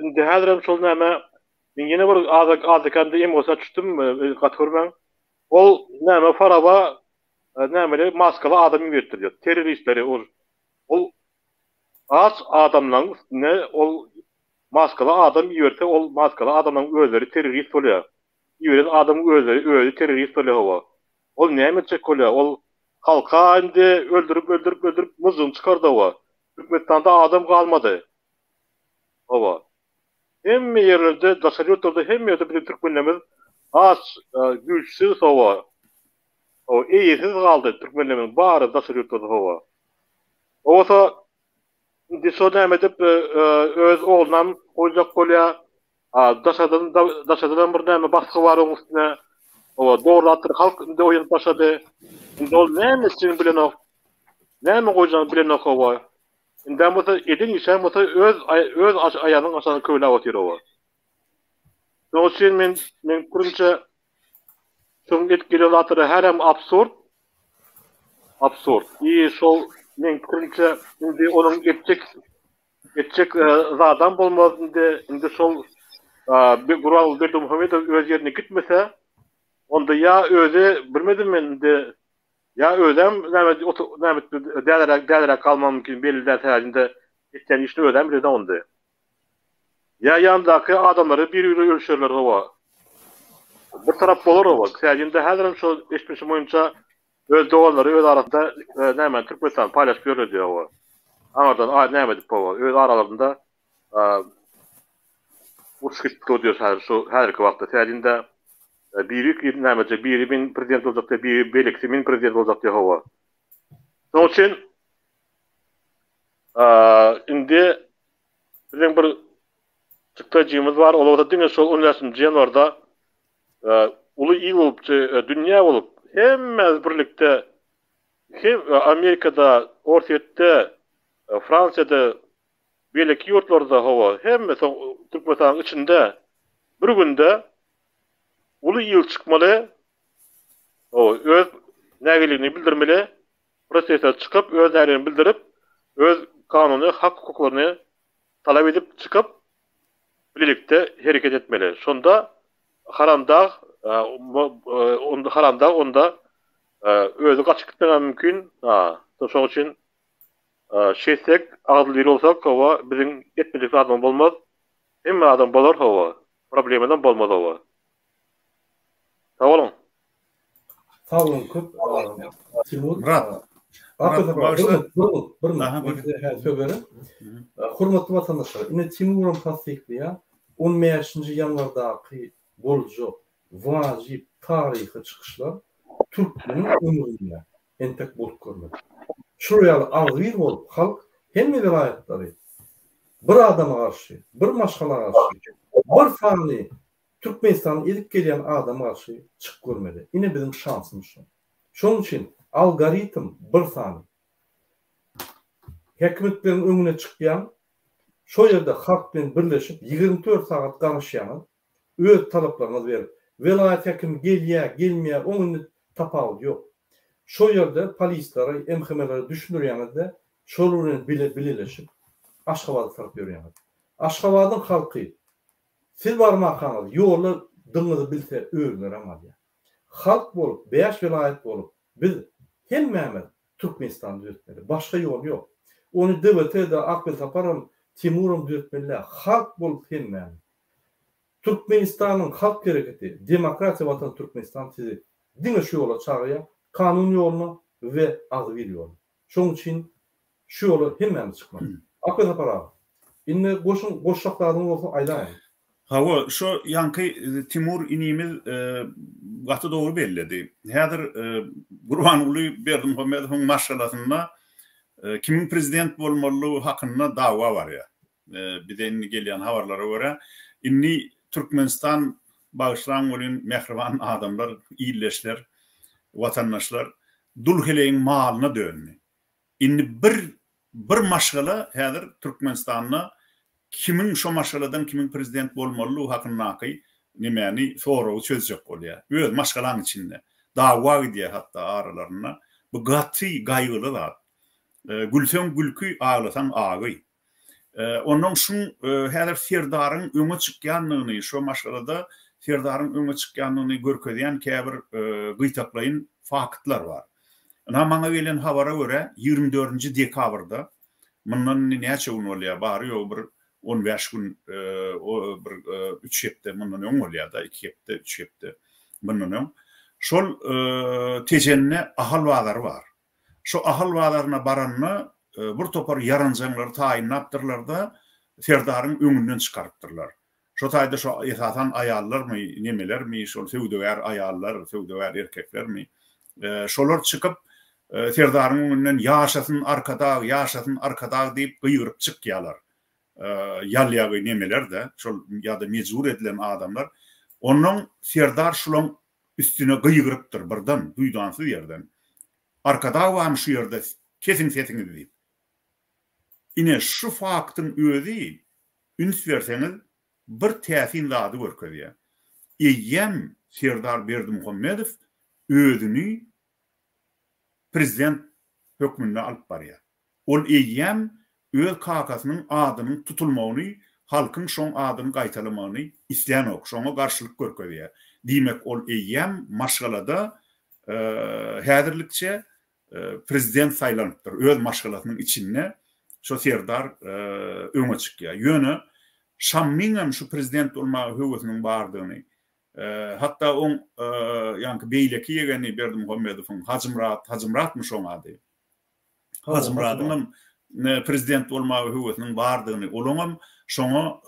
indi häzirem şol näme men ýene bir azakanda emosa çyktym gatyrman. Ol näme faraba nämeli maskaly adam ýetirýär. Terroristleri ol az adamlaryň üstüne ol maskaly adam ýörse ol maskaly adamlaryň özleri terrorist bolýar. Ýören adam özleri terrorist bolýar. Ol näme çek bolýar? Ol halka indi öldürüp muzun çykardy owa. Türkmenistanda adam galmady. Owa. Hemme ýerlerde daşaryotda hemme ýerde bir türkmenlerimiz az güçsüz hava. O iyisiz kaldı Türkmenlerin bari daşırıyordu hava. Osa disodam edip öz oğlundan koyacak kolya daşadan bir näme baskı var onun üstüne. O doğrulatır halk indi oyun başladı. Indi ol näme için bilen o. Näme koyacağını bilen o hava. Indi bu edin işe bu öz ayağının aşağısına köyle atıyor hava. Onun için men kurunca şoň etkili latary herem absurd. İyi şol men kurunca indi onuň etjek zadan bolmaz indi şol bir gural Berdimuhammedow öz ýerine gitmese onda ya öze bilmedim men indi ya özem näme dälerek kalmam mümkin belli därsinde etken işini özem bildi onda. Ya yandaky adamlary bir-biri ölçerler hava. Bir taraf bolar o. Säjinde häzirem şu geçmişi boýunça öz doganlary öz arasynda näme Türkmenistan paýlaşyp ýörýär o. Aňardan näme diýip o. Öz aralarynda urşyp gödüyor şu häzirki wagtda. Säjinde biri min prezident boljak, biri belekli min prezident boljak diýip o. Şoň üçin indi bizim bir çıktajymyz var. Olada diňe şol 10 ýanwarda ulu il bolup dünýä bolup hemme birlikde hem Amerikada, Orsetde, Fransiýada belki ýurtlarda hawa hemme Türkmenistanyň içinde bir günde ulu il çykmaly. O öz nägeligini bildirmeli. Prosese çykyp öz nägeligini bildirip öz kanuny hak hukuklaryny talap edip çykyp birlikde hereket etmeli. Şonda haramda onda özü gaçyp gitmegi mümkin. Şoň üçin şeýsek agdyr bolsak hawa biziň etmejek adam bolmaz. Hemme adam bolar hawa. Problemadan bolmaz hawa. Sağ olun. Sağ olun köp. Timur. Murat, Hurmatly vatandaşlar, ine Timur'un tasdikliya 15 yanvardaky boljo wajib tarihi çıkışlar Türkmenin ömründe entek bolup görmedi. Şuraya ağır bolup halk hemme vilayatlary bir adama karşı, bir maşgala karşı, bir fani Türkmenistan'ı edip gelen adama karşı çık görmedi. Ine bizim şansımız şu. Şonun için algoritm bir fani hekmetlerin önüne çıkyan, şo yerde halk bilen birleşip 24 saat garaşýan, öz talaplarını berip, velayet hekimi gelýär, gelmeýär, onun tapawut ýok. Şo yerde polislary, MHM'leri düşünürýände şolary bileşip Aşgabat'a tarap berýär. Aşgabat'ın halky siz barmakanyz ýoly dyňyzy bilse öýler amalýa. Halk bolup, 5 velayet bolup, biz hemmämiz Türkmenistan'da düzetmeli. Başka yol yok. Onu DVT'de akıl taparım, Timur'un düzetmeli. Halk bolup hemmämiz. Türkmenistan'ın halk hareketi, demokrasi vatan Türkmenistan sizi dine şu yola çağırıyor, kanun yoluna ve azvir yoluna. Şunun için şu yolu hemmämiz çıkmalı. Akıl taparım. İnne boşluklardan olsa aylayın. Hawa şo yankı Timur inimiz gatı doğru belledi. Häzir Gurbanuly Berdimuhammedowyň maşgalasyna kimin prezident bolmaly hakynda dawa bar ya. Biden gelýän habarlara görä inni Türkmenistan bağışlan bolan mehriban adamlar, iýleşler, watandaşlar dulheleýin malyna dönni. Inni bir maşgala häzir Türkmenistan'a kimin şo maşgaladan kimin prezident bolmaly hakyndaky nimäni soraw çözjek bolýar. Öz maşgalaň içinde dawa diýe hatda aralaryna bu gaty gaýgyly zat. Gülsen gülkü ağlasan ağy. Ondan şun häzir Ferdaryň öňe çykýanlygyny şo maşgalada Ferdaryň öňe çykýanlygyny görkezýän käbir gytaklaýyn faktlar bar. Ana maňa gelen habara görä 24 dekabrda mundan näçe gün bolýar bary ýok bir 15 gün o bir 3 hepde mundan öň bolýar da 2 hepde 3 hepde mundan öň. Şol tejenne ahal wagary bar. Şo ahal wagalaryna baranna bir topar yaranjanlar taýinlapdyrlar da Ferdaryň öňünden çykarypdyrlar. Şo taýda şo esatan aýallarmy, nemelermi, şol feudawar aýallar, feudawar erkeklermi, şolar çykyp Ferdaryň öňünden ýaşasyn arkada diýip gyýryp çykýarlar. Ýalýagy nemeler de, şol ýa-da mejbur edilen adamlar. Onuň Ferdar şolaň üstüne gyýrypdyr birden, duýdansyz ýerden. Arkada wam şu ýerde kesin sesiňiz diýip. Ine şu faktyň özi üns berseňiz bir täsin zady görkezýär. Eýem Serdar Berdimuhammedow özüni prezident hökmünde alyp barýar. Ol eýem öz kakasynyň adynyň tutulmagyny, halkyň şoň adyny gaýtalamagyny isleýän ok, şoňa garşylyk görkezýär. Diýmek ol eýem maşgalada häzirlikçe prezident saýlanypdyr. Öz maşgalasynyň içinde şo Serdar öňe çykýar. Ýöne şammiňem şu prezident bolmagy höwesiniň bardygyny, hatta on ýanky beýleki ýegeni Berdimuhammedowyň Hacımratmy şoň ady. Hacımratyň prezident bolmagy höwesiniň bardygyny, olaňam şoňa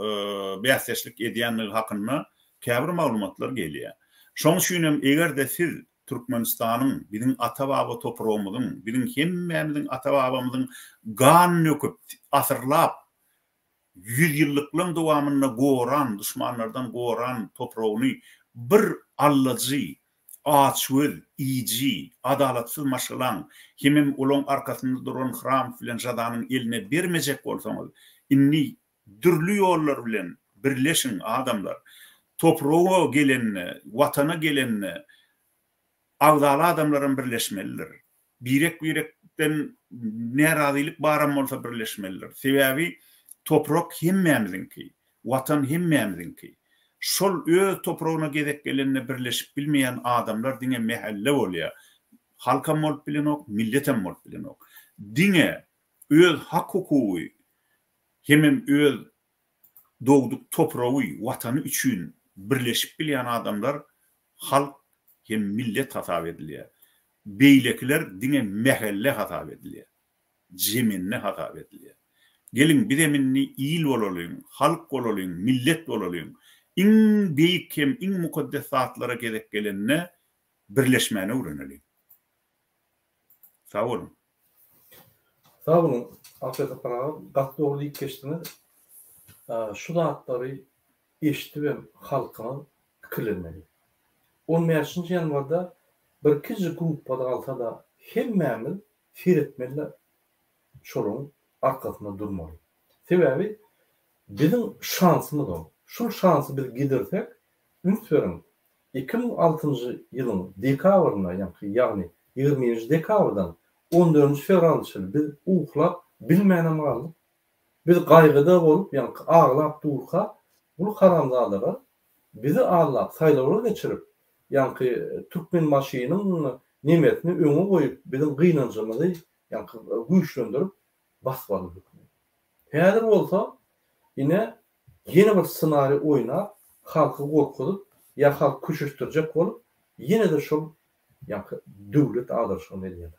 bäsleşlik edýänligi hakynda käbir maglumatlar gelýär. Şoň üçin egerde siz Türkmenistanyň biziň ata-baba toprağymyzyň, biziň hemmämiziň ata-babamyzyň gan nöküp asyrlap 100 ýyllyklaryň dowamyna goran, düşmanlardan goran toprağyny bir allagy, açwöz, iýji, adalatsyz maşgalan, hemem olaň arkasynda duran Hram bilen Jadanyň eline bermejek bolsaňyz, inni dürli ýollar bilen birleşin adamlar, toprağa gelenni, watana gelenni, agdaly adamlaryň birleşmelidir. Birekden närazylyk baran bolsa birleşmelidir. Sebäbi toprak hemmämizinki, watan hemmämizinki. Şol öz toprağına gedek gelenine birleşip bilmeyen adamlar diňe mehalle bolýar. Halkam bolup bilen ok, milletem bolup bilen ok. Diňe öz hak hukuky, hemem öz dogduk topragy, watany üçin birleşip bilen adamlar halk hem millet hatap edilýär. Beýlekler diňe mehelle hatap edilýär. Jeminne hatap edilýär. Gelin bir eminni il bolalım, halk bolalım, millet bolalım. İn beýik hem in mukaddes zatlara gerek gelenne birleşmäne öwrenelim. Sağ olun. Sağ olun. Afiyet olsun. Gat doğru ilk geçtiniz. Şu zatları eşitibem halkyna kilenmeli. 15-nji ýanwarda bir kişi gruppada galsa da hemmämiz firetmeli şolun arkasında durmaly. Sebebi bizim şansımız o. Şu şansı biz gidersek, ünsörün 2006-njy ýylyň dekabrynda, ýagny 20-nji dekabrdan 14-nji fevralça biz uklap bilmänem galdyk. Biz gaýgyda bolup, ağlap durka, bu haramzadalar bizi ağlap saýlawlara geçirip, Türkmen maşynyň nimetini öňe goýup, bizim gynanjymyzy güýçlendirip basmaly. Häzir bolsa, ine yeni bir senaryo oýnap, halky gorkutup, ýa halk küşüşdirjek bolup, ýene de şol döwlet adyryşyny edýär.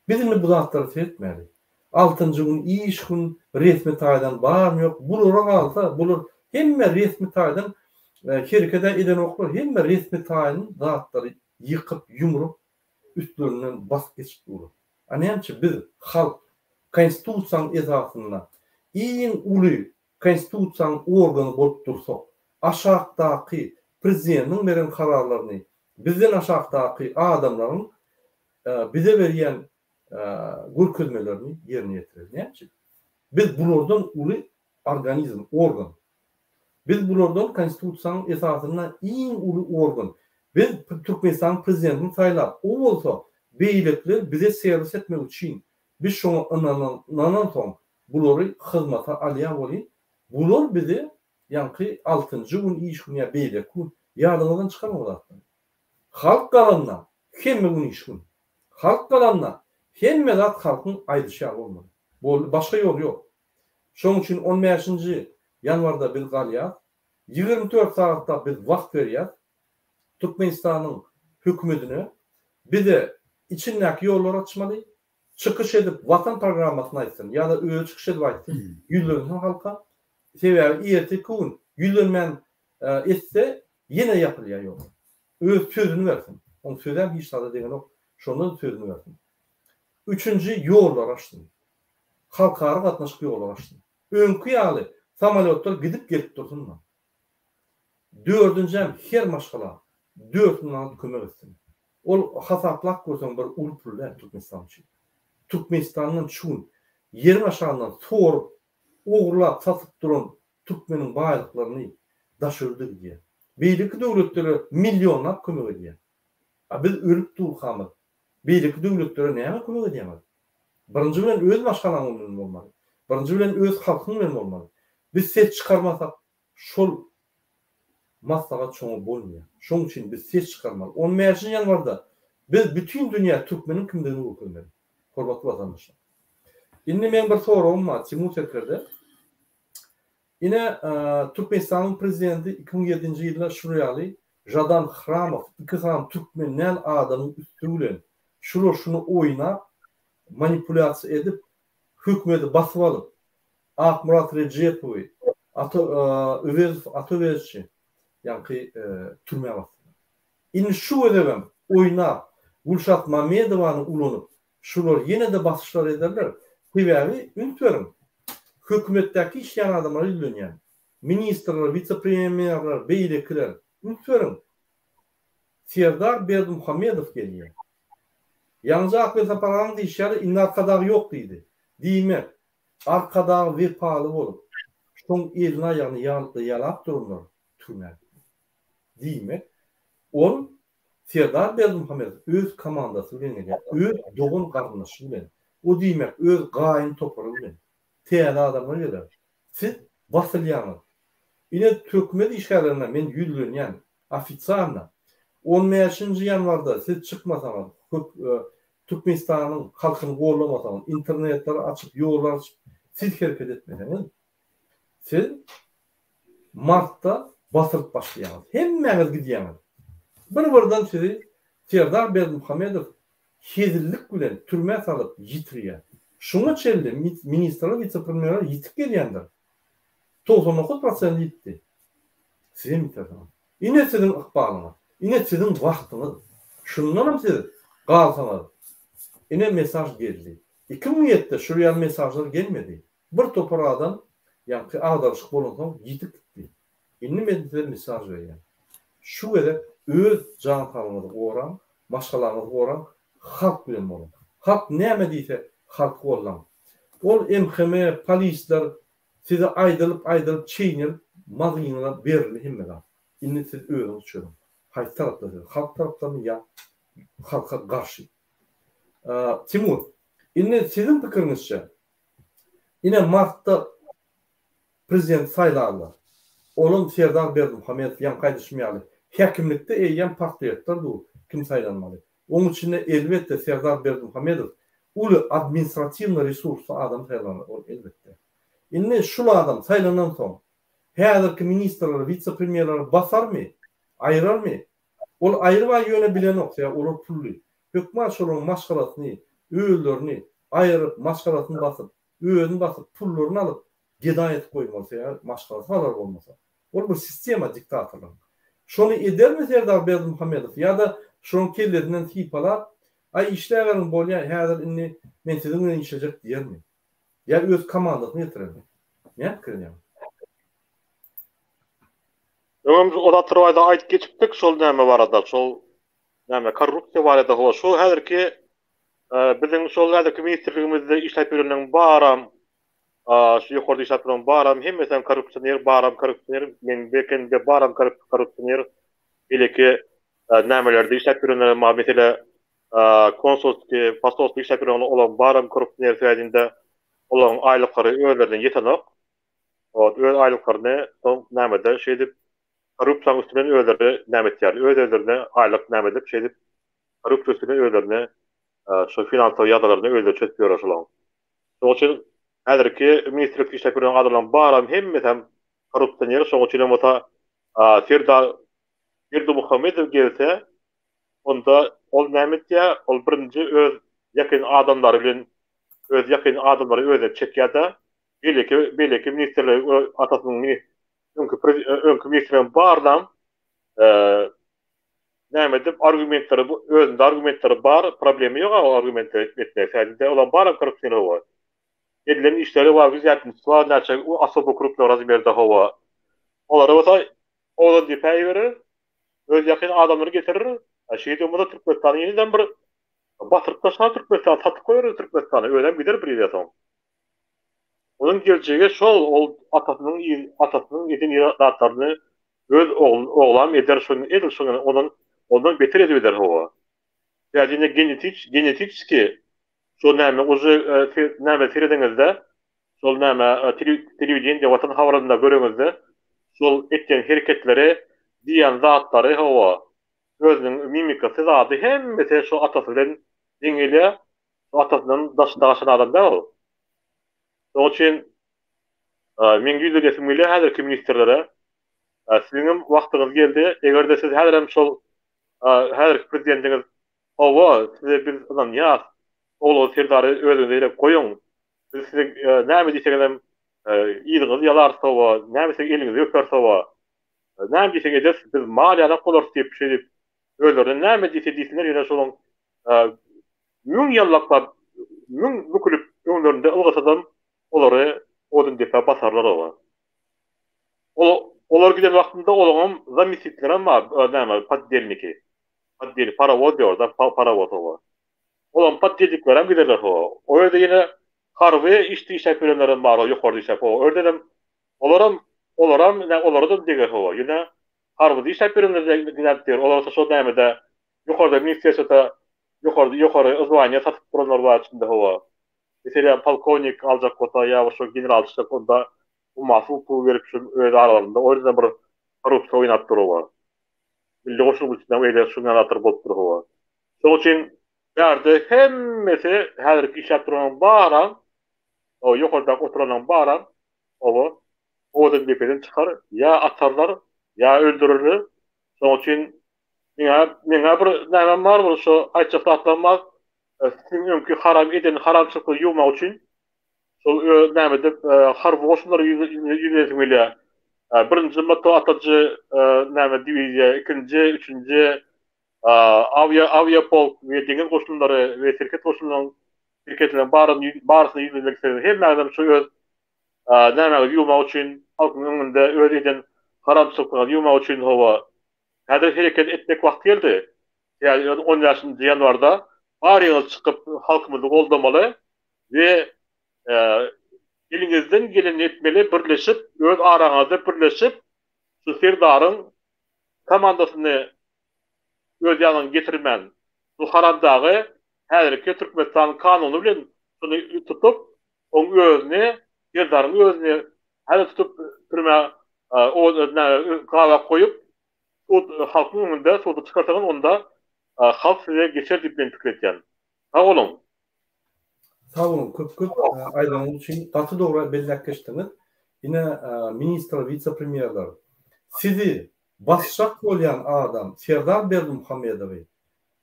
Bizim bu zatlary etmeli. 6-njy gün, iş gün resmi taýdan barmy ýok, bulara galsa, bular hemme resmi taýdan şerkede eden oklar, hemme resmi taýdan zatlary ýykyp, ýumrup, üstlerinden bas geçip durur. Anýamçy biz halk konstitusiýanyň esasynda iň uly konstitusiýanyň organy bolup dursak, aşagdaky prezidentiň beren kararlaryny bizden aşagdaky adamlaryň bize berýän görkezmelerini yerine getirelim. Näçe? Biz bulardan uly organizm, organ. Biz bulardan konstitusiýanyň esasynda iň uly organ. Biz Türkmenistan prezidentini saýlap, o bolsa beýlekler bize servis etmek üçin biz şoňa ananan soň bulary hyzmata alýar boly. Bular bizi 6-njy gün iş gün ýa beýlek gün ýadymyzdan çykarmaly. Halk galanna hemme gün iş gün. Halk galanna hemme zat halkyň aýdyşy bolmaly. Bu başga ýol ýok. Şoň üçin 15-nji ýanwarda biz galýar, 24 saatda biz wagt berýär. Türkmenistanyň hökümetine bize içindäki ýollar açmaly. Çıkış edip vatan programmasyny aýtsyn, ýa-da öýe çıkış edip aýtsyn, ýüzlerden halka. Sebebi erteki gün ýüzlermen etse ýene ýapylýar ýok. Öz sözüni bersin. Onu sözem hiç sada degen ok. Şonda sözüni bersin. Üçüncü ýollar açdym. Halkara gatnaşyk ýollar açdym. Öňkü ýaly samolyotlar gidip gelip dursunlar. Dördüncem her maşgala 4 manat kömek etsin. Ol hasaplak görsen bir uly pullar Türkmenistan üçin. Türkmenistanyň çün yer aşağından sorup oğurlap satıp duran Türkmeniň baýlyklaryny daşırdyk diýe. Beýleki döwletlere milyonlap kömek edýär. Biz ölüp durýarmyz. Beýleki döwletlere näme kömek edýärmiz? Birinji bilen öz maşgalaryň bilen bolmaly. Birinji bilen öz halkyň bilen bolmaly. Biz ses çykarmasak şol maslahat çoğu bolmuyor. Şoň üçin biz ses çykarmaly. 15-nji ýanwarda biz bütün dünýä Türkmeniň kimdigini öwrenmeli. Hormatly vatandaşlar. Indi men bir sorum var. Timur Serkerde. Yine Türkmenistan'ın prezidenti 2007-nji ýylda şurýaly Jadan Hramov, ikisam Türkmenen adamın üstüyle şunu oýnap manipulasiýa edip hökümeti basyp alyp Akmurat Recepowy Atövezçi türmäge basdy. Indi şu edebem oýnap Gulşat Mamedowany ulanyp şular ýene de basyşlar ederler. Sebebi ünsörüm hökümetdäki işleyen adamlar ýylanýar. Ministrler, vice-premierler, beýlekler, ünsörüm Serdar Berdimuhammedow gelýär. Ýalnız akly saparaň diýişýär, indi arkadagy ýok diýdi. Diýmek, arkadagy wepaly bolup, şoň elini aýagyny ýalap dururlar, türmäge. Diýmek, ol Serdar Berdimuhammedow öz komandasy bilen, öz dogun garyndaşy bilen, o diýmek öz gaýyn topary bilen täze adamlar geler. Siz basylýanyz. Ine tökmedi işgärlerine men ýüzlenýän ofisialna 15-nji ýanwarda siz çykmasaňyz, Türkmenistanyň halkyny gorlamasaňyz, internetleri açyp ýollar açyp siz hereket etmeseňiz, siz martda basyryp başlaýanyz. Hemmeňiz gidýäňiz. Bir-birden sizi Serdar Berdimuhamedov hezillik bilen türme salıp yitirýär. Şuňa çeldi ministrler, vice-premierler yitip gelýändir. 99% yitti. Sizin bitersin. Ine sizin ıkbalınız, ine sizin vaktiniz. Şundan hem siz kalsanız. Ine mesaj geldi. 2007'de şuraya mesajlar gelmedi. Bir toparağdan yani ağdarışık bolundan yitip gitti. Inni medeniler mesaj veriyor. Şu kadar öz can tanımını oran, başkalarını oran, halk bilen olun. Halk ne deyse halk olan. Ol MHM, polisler size aydılıp çeynir, mazgınlar verir himmeden. İnni siz özünüz çözün. Hayt tarafları, halk taraflarını ya halka karşı. Timur, inni sizin fikrinizce yine Mart'ta prezident saylarlar. Olun Serdar Berdimuhamedov yan kaydışmayalı. Hakimlikte eýen partiyetler bu. Kim saylanmalı? Onun içinde elbette Serdar Berdimuhamedov ulu administrativny resursy adam saylanmalı. Elbette. Inni şu adam saylanan soň häzirki ministrler, vice-premierler basar mı? Ayırar mı? Ol ayrıwa ýöne bilen oksa, olar pully. Hökümet şolun maşgalatyny, öýlerini ayırıp maşgalatyny basyp, öýünü basyp, pullaryny alıp gedayet koymasa ya, maşgalaty alar bolmasa. Ol bir sistema diktatorluğu. Şonu eder mi Serdar Berdimuhamedov? Ya da şonu kellerinden tipalar, ay işleýärin bolýar, häzir inni men sizin bilen işlejek diýer mi? Ya öz komandasyny getirer mi? Ne kirýär? Öňümüz oda turýda aýdyp geçipdik şol näme barada, şol näme korrupsiýa barada howa. Şol häzirki biziň şol häzirki ministrligimizde işläp ýörenden baram, şu ýokarda işläp ýörenden baram, hemmesem korrupsioner, men bekende baram korrupsioner, eleki nämelerde işläp ýörenden mesela konsulski, postolski işläp ýörenden olan baram korrupsioner täzinde olan aýlyklary öýlerden ýetenok. O öz aýlyklaryny soň nämede şeýdip korrupsiýa üstünden öýleri nämetýär. Öýlerine aýlyk nämedip şeýdip korrupsiýa üstünden öýlerini şu finansaw ýadalaryny öýle çöküp ýöreşler. Şoň üçin häzirki ministrlik işläp ýörenden adamlar baram hemmesem korrupsioner, şoň üçin mota Serdar Berdimuhamedov gelse onda ol nämetýär, ol birinji öz ýakyn adamlary bilen öz ýakyn adamlary öýle çekýärde. Belki ministrler atasynyň öňkü ministrlerin bardan näme dip argumentleri bu özünde argumentleri bar, problemi ýok o argument etmek. Sadece olan bar korrupsiýony bar. Edilen işleri var, güzätmiş var, näçe o asobo gruplar razmerde hawa. Olara bolsa olar diýip berer, öz ýakyn adamlary getirir. Şeýde bunda Türkmenistan'ı ýeniden bir batyryp taşan Türkmenistan satyp goýar, Türkmenistan'ı öýlen bilir bir ýasan. Onun geleceği şol atasının edin iratlarını öz oğlan eder şunu ondan beter ediyor hava. Yani genetikski şol näme uzu näme tiredenizde şol näme televizyonda vatan habarında görüňizde şol etken hereketleri diýen zatları hava özüniň mimikasy zady hemmesi şu atasy bilen diňeli atasyndan daşdaşan adam da o. Onun için men güýde resim ile häzirki ministrlere sizin wagtyňyz geldi. Egerde siz häzirem şol häzirki prezidentiňiz owa size bir adam ýaz, oğlu Serdary özüňize elep goýun. Siz size näme diýsegem ýylyňyz ýalarsa owa, näme diýseg eliňiz ýöperse owa, näme diýseg ederiz, biz maliýada golar diýip şeýdip öýlerden näme diýse diýsinler ýene şoluň müň ýallaklar, müň bükülüp öňlerinde ılgasadan olary odun defa basarlar owa. Olar giden wagtynda olaňam zamisitler bar, näme poddelniki. Poddel paravod diýorlar, paravod owa. Olan poddelnikler hem giderler owa. O ýerde ýene harby işläp ýörenler bar, ýokarda işläp owa. Ördem olaram diýer owa. Ýene harby işläp ýörenler giderler. Olar şo nämede ýokarda ministrsiýetde ýokary uzwanya satyp duranlar bar içinde owa. Mesela polkovnik alacak olsa ya şu general çıkacak onda bu masum pul verip şu öyle aralarında o yüzden bir korrupsiya oynap duruyor. Milli koşul içinden öyle şundan atır bot duruyor. Onun için yerde hemmesi her iş yaptıran bağıran o yukarıda oturan bağıran o da bir çıkar ya atarlar ya öldürürler. Onun için Meňe bir näme bar bolsa aýçak atlanmak, sizin öňkü haram eden haramçykly ýuwmak üçin şol näme dep har boşlary ýüzleşmeli. Birinji moto atajy näme diwiziýa, ikinji, üçünji avia polk we deniz goşunlary we şirket goşunlaryň şirketlerin barysyny ýüzleşdirýär. Hem näme şu öz näme ýuwmak üçin halkyň öňünde öz eden haramçykly ýuwmak üçin hawa häzir hereket etmek wagt geldi. Yani 10 ýaşynda ýanwarda bar ýyl çykyp halkymyzy goldamaly we elinizden geleni etmeli, birleşip, öz araňyzda birleşip, şu serdaryň komandasyny öz ýanyna getirmen, bu haramdagy häzirki Türkmenistan kanuny bilen şunu tutup, oň özüni, serdaryň özüni häzir tutup türme o gawa koyup, halkyň önünde soda çıkartagan onda halk size geçer dip ben pikretýän. Sağ olun. Sağ olun. Köp aýdanyň üçin gaty dogry belläp geçdiňiz. Ine ministr, vice-premierler sizi başçak bolýan adam Serdar Berdimuhammedowy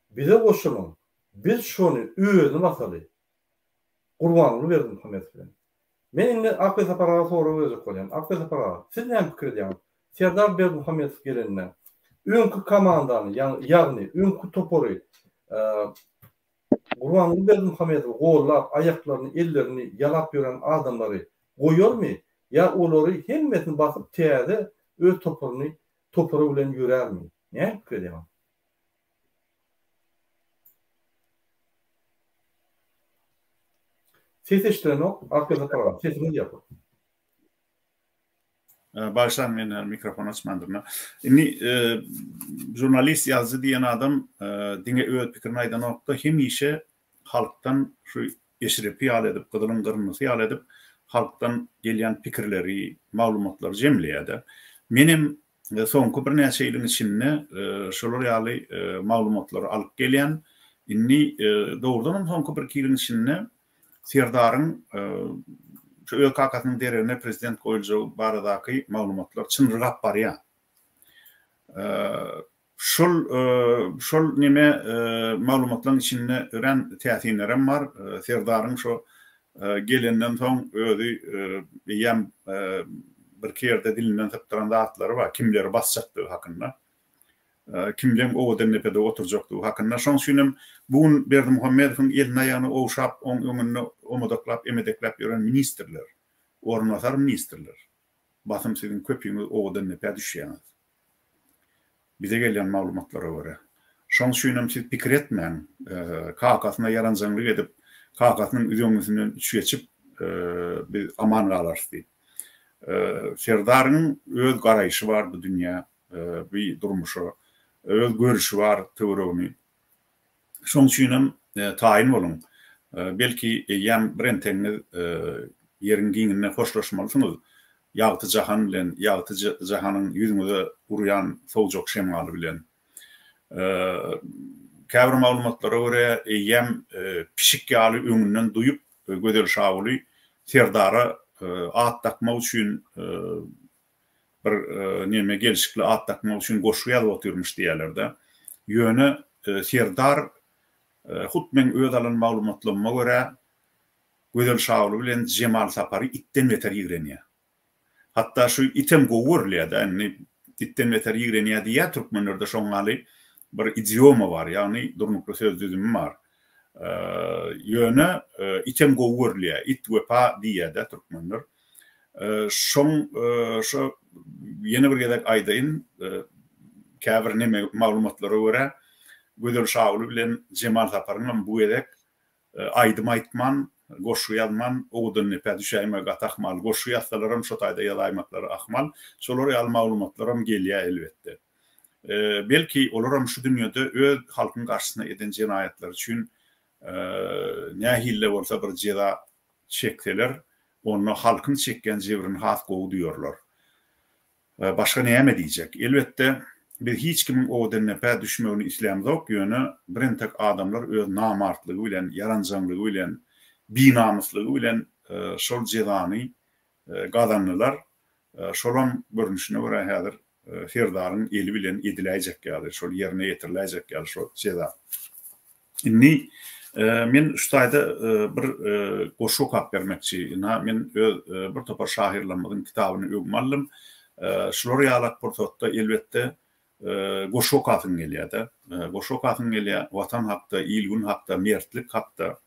bize goşulyň. Biz şonu özüne basaly. Gurbanly Berdimuhammedow bilen. Men indi AKP aparaty sonra özü bolýan. AKP aparaty. Siz näme pikir edýäňiz? Serdar Berdimuhammedow gelenine öňkü komandany, ýagny öňkü topory Gurbanly Berdimuhammedow gollap, aýaklaryny, ellerini ýalap ýören adamlary goýarmy? Ya olary hemmetini basyp täze öz topory bilen ýörärmi? Näme pikir edýäň? Ses eşitlenok, arkada para, sesini yapın. Baştan men mikrofon açmandım. Inni jurnalist yazdı diyen adam dine öýet pikirini aýdan nokta hemişe halktan şu eşirip ýal edip, gydylyň gyrmysy ýal edip, halktan gelýän pikirleri, maglumatlary jemleýär. Menim soňky bir näçe ýylyň içinde şolar ýaly maglumatlary alyp gelýän. Inni dogrudan soňky bir ýylyň içinde Serdaryň şu ÖKK'nın derine prezident koyulcu baradaky maglumatlar çynrygap barýar. Şol nime maglumatlaryň içinde ören täsirlerim bar. Serdaryň şu gelenden soň özü ýem bir kerde dilinden tapdyran datlary bar. Kimleri basjakdygy hakynda. Kimden o dennepede oturjakdygy hakynda. Şoň üçin bugün Berdimuhammedowyň eline ýany owşap, oň öňünde omodaklap, emedeklap ýören ministrler, ornasar ministrler. Basym sizin köpüňiz o dennepede düşýär. Bize gelýän maglumatlara görä. Şoň üçin siz pikir etmeň, KK'syna ýaranjanylyk edip, KK'synyň üzüňizinden geçip biz aman galarys diýip. Serdaryň öz garaýşy bar bu dünýä, bir durmuşy, öz görüşi bar, töweregini. Şoň üçin taýin bolun. Belki ýam birenteňiz ýeriň giňine hoşlaşmalysyňyz. Ýagty jahan bilen, ýagty jahanyň ýüzüňize urýan sowjak şemaly bilen. Käbir maglumatlara görä ýam pişik ýaly öňünden duýup gödel şaguly Serdara at takmak üçin bir neme gelişikli at takmak üçin goşuýar oturmuş diýerler-de. Ýöne Serdar hutmen öz alan maglumatlaryma görä gödel şaguly bilen Jemal Sapary itten beter ýigrenýär. Hatta şu item gowurlýar-da, itten beter ýigrenýär diýär türkmenlerde şoňaly bir idioma bar, ýagny durnukly söz düzümi bar. Ýöne item gowurlýar, it wepa diýär-de türkmenler. Şoň şu ýene bir gedek aýdyn käbir neme maglumatlara görä gödel şaguly bilen Jemal Saparyň bu edek aýdym aýtman, goşuýalman, ogdun nepe düşäýme gatahmal, goşuýatlalarym şo taýda ýalaýmaklary ahmal, şolar ýal maglumatlarym gelýär elbetde. Belki olaram şu dünýede öz halkyň garşysyna eden jenaýatlar üçin nähille bolsa bir jeda çekseler, onu halkyň çekgen jebrini has gowy diýorlar. Başga näme diýjek? Elbetde biz hiç kimin o dennepe düşmegini islamzok ýöne birentek adamlar öz namartlygy bilen, yaranjanlygy bilen, binamyslygy bilen şol jedany gazanlylar şolam görnüşine görä häzir Ferdarın eli bilen ediläjek ýa-da şol ýerine ýetiriläjek ýa-da şol şeýle. Inni men üstayda bir goşu kap bermekçi. Men bir topar şahirlemediň kitabyny öňmallym. Şolary ýalak portotda elbetde goşu katyň gelýär. Goşu katyň gelýär watan hakda, ilgün hakda, mertlik hakda.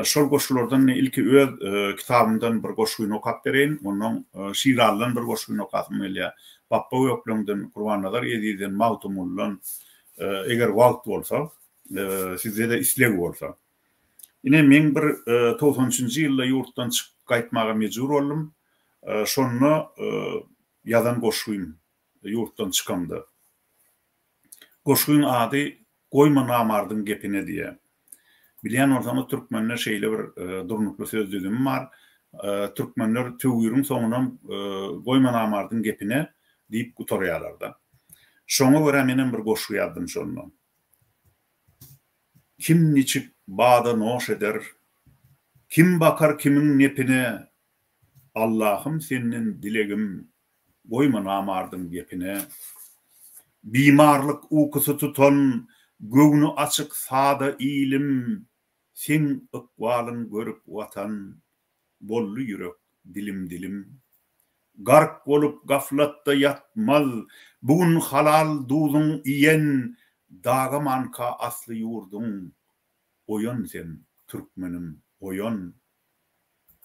Şol goşulardan ilki öz kitabymdan bir goşuny okap bereň, onuň şiirallan bir goşuny okapym gelýär. Bappa Öklüňden, Gurbanazar Ýezidden, Mawtumullan, eger wagt bolsa, sizde de isleg bolsa. Ine men bir 90-njy ýylda ýurtdan çykyp gaýtmaga mejbur boldum. Şonu ýazan goşuym ýurtdan çykanda. Goşuň ady Goýma namardyň gepine diýe. Bilýän bolsaňyz türkmenler şeýle bir durnukly sözdügim bar. Türkmenler töwürüň soňundan Goýma namardyň gepine diýip gutarýarlar. Şoňa görä menen bir goşu ýazdym şonu. Kim niçik bada noş eder? Kim bakar kimin nepine? Allah'ım senin dilegim Goýma namardyň gepine. Bimarlyk ukusy tutan göwünü açyk sada ilim. Sen ykbalyň görüp watan bollu ýürek dilim. Gark bolup gaflatda yatmaz, bugün halal duýduň iýen, daga manka asly ýurdun. Oyan sen türkmenim, oyan.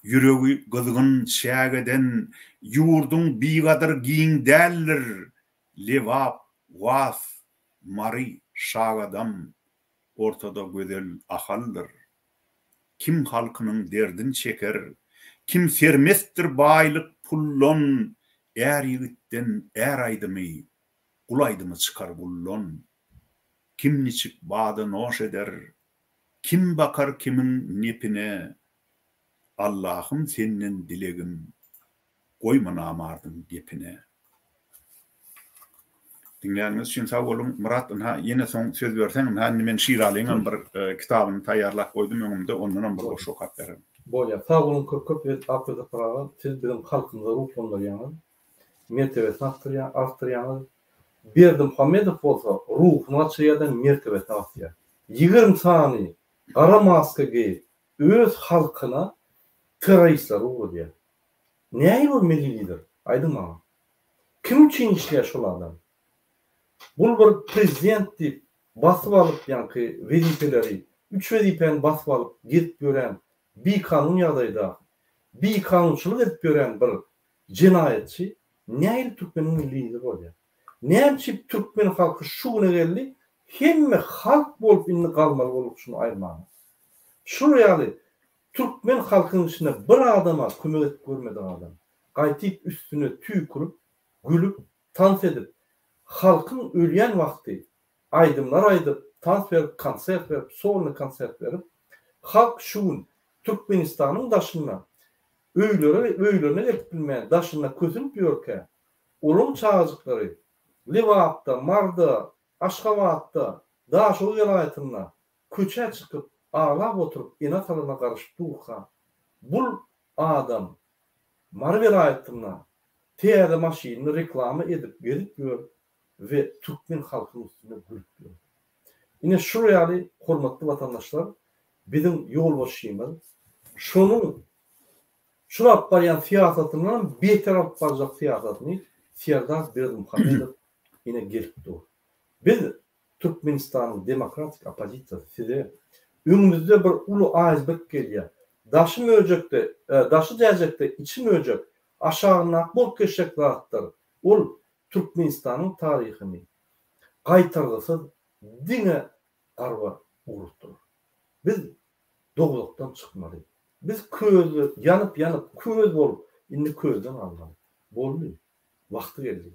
Ýüregi gyzgyn şägeden, ýurdun bigadyr giň däldir. Lewap, was, mari, şagadam, ortada gözel ahaldır. Kim halkynyň derdin çeker, kim sermestir baýlyk pullon, er ýigitden er aýdymy, gulaýdymy çykar bullon. Kim niçik bada noş eder, kim bakar kimin nepine, Allah'ım senin dilegim, Goýma namardyň gepine. Dinleýänimiz üçin sag bolun. Murat, ýene soň söz berseň, men şiir alyňam bir kitabyny taýýarlap goýdum öňümde, ondan bir goşu okap berem. Bolýar. Sag bolun köp we apyda paraga siz bilen halkymyza ruhlanýaňyz, mertebesini artdyrýaňyz. Berdim Muhammedow bolsa ruhuny açýardan mertebesini artýar. 20 sany gara maska giýip öz halkyna terroristler bolýar. Näme bol millilidir? Aýdym maňa. Kim üçin işleýär şol adam? Bul bir prezident diýip basyp alyp ýa-ni wezipeleri, 3 wezipeni basyp alyp gidip gören bir kanun ýagdaýda bir kanunçylyk edip gören bir jinayetçi näme türkmeniň millilidir bolýar? Näme türkmen halky şu güne geldi? Hemme halk bolup indi galmaly bolup şunu aýrmagy. Şu ýaly türkmen halkynyň içinde bir adama kömek edip görmedi adam. Gaýtyp üstüne tüý kurup, gülüp, tans edip halkın ölýän wagty aýdymlar aýdyp, tans berip, konsert berip, sowny konsert berip, halk şuň Türkmenistanyň daşyna öýlerine gelip bilmän daşyna kösünüp ýörke, ulum çağajyklary Lewapda, Marda, Aşgabatda, Daşol ýelaýatyna köçe çykyp, ağlap oturup inat alyna garaşyp dursa, bul adam Mar welaýatyna täze maşyny reklama edip gelip ýör we türkmen halkynyň üstüne gülüp ýör. Ine şu ýaly hormatly watandaşlar, bizim ýolbaşymyz şunu alıp barýan siýasatyndan beter alyp barjak siýasatyny Serdar Berdim Muhammedow ine gelip dur. Biz Türkmenistanyň demokratik opozisiýasy size öňümizde bir ulu aýzbek gelýär. Daşı möjekde, daşı jäjekde içi möjek, aşagyna bol keşek zatlar. Ol Türkmenistanyň taryhyny gaýtargysyz diňe arwa urutdur. Biz dogulukdan çykmaly. Biz közü ýanyp köz bolup, indi közden almaly. Boldy. Wagty geldi.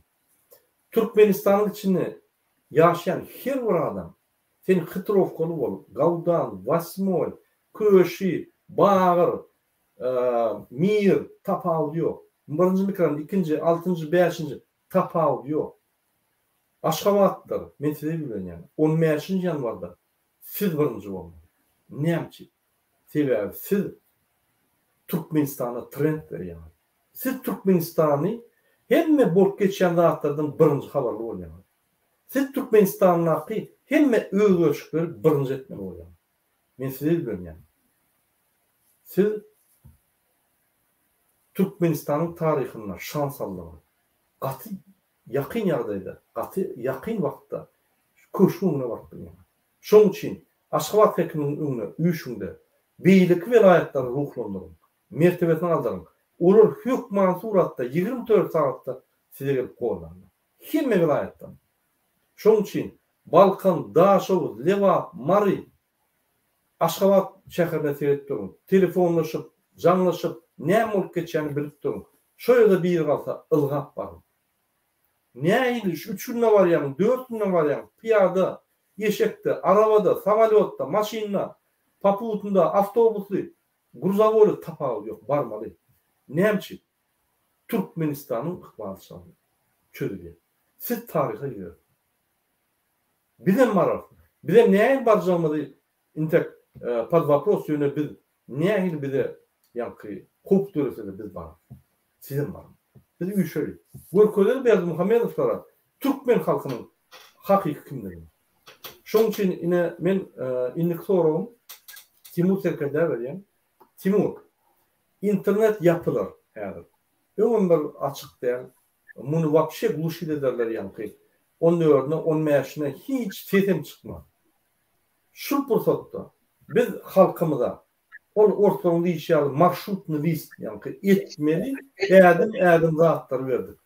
Türkmenistanyň içinde ýaşaýan her bir adam sen Hytrovkaly bolup, Gawdan, Vasmoy, Köşi, Bağır, Mir tapaw ýok. 1-nji mikron, 2-nji, 6-njy, 5-nji tapaw ýok. Aşgabatdyr. Men size bilýän. 15-nji ýanwarda siz 1-nji boldy. Näme? Sebäbi siz Türkmenistana trend berýän. Siz Türkmenistany hemme bolup geçen zatlardan birinci habarly bolýar. Siz Türkmenistanyň hemme öýgöşükleri birinci etmeli bolýar. Men size bilýän. Siz Türkmenistanyň taryhyna şans aldyňyz. Gaty yakın ýagdaýda, gaty yakın wagtda köşgüne bardyň. Şoň üçin Aşgabat hekiminiň öňüne üýşünde beýlik welaýatlary ruhlandyryň, mertebesini aldyryň. Olar hökman suratda 24 saatda size gelip goýlandy. Hemme welaýatdan. Şoň üçin Balkan, Daşow, Leva, Mari Aşgabat şäherine seýret durun. Telefonlaşyp, jaňlaşyp, näme bolup geçýäni bilip durun. Şo ýerde bir galsa ılgap bar. Näýli 3 günde barýan, 4 günde barýan, piyada, yeşekde, arabada, samolyotda, maşinada, paputunda, avtobusy, gruzavoly tapagy ýok, barmaly. Näçe? Türkmenistanyň ykbalçyly. Çözülýär. Siz taryha ýer. Bizem marar. Bizem näme barjamady intek под вопрос ýöne biz näme bize ýa-ki hukuk döresinde biz bar. Sizin bar. Biz üýşeli. Görkeler Berdi Muhammedowlara Türkmen halkynyň hakyky kimligi. Şoň üçin ine men inlik sorum Timur Serkada berýän. Timur internet yapılar häzir. Öňüm bir açyk däl. Muny wapşe gluşy ederler ýa-ki. Onun öňüne 10 mäşine hiç sesim çykmaz. Şu pursatda biz halkymyza ol ortalygy işýaly marşrutny list ýa-ki etmeli ädim zatlar berdik.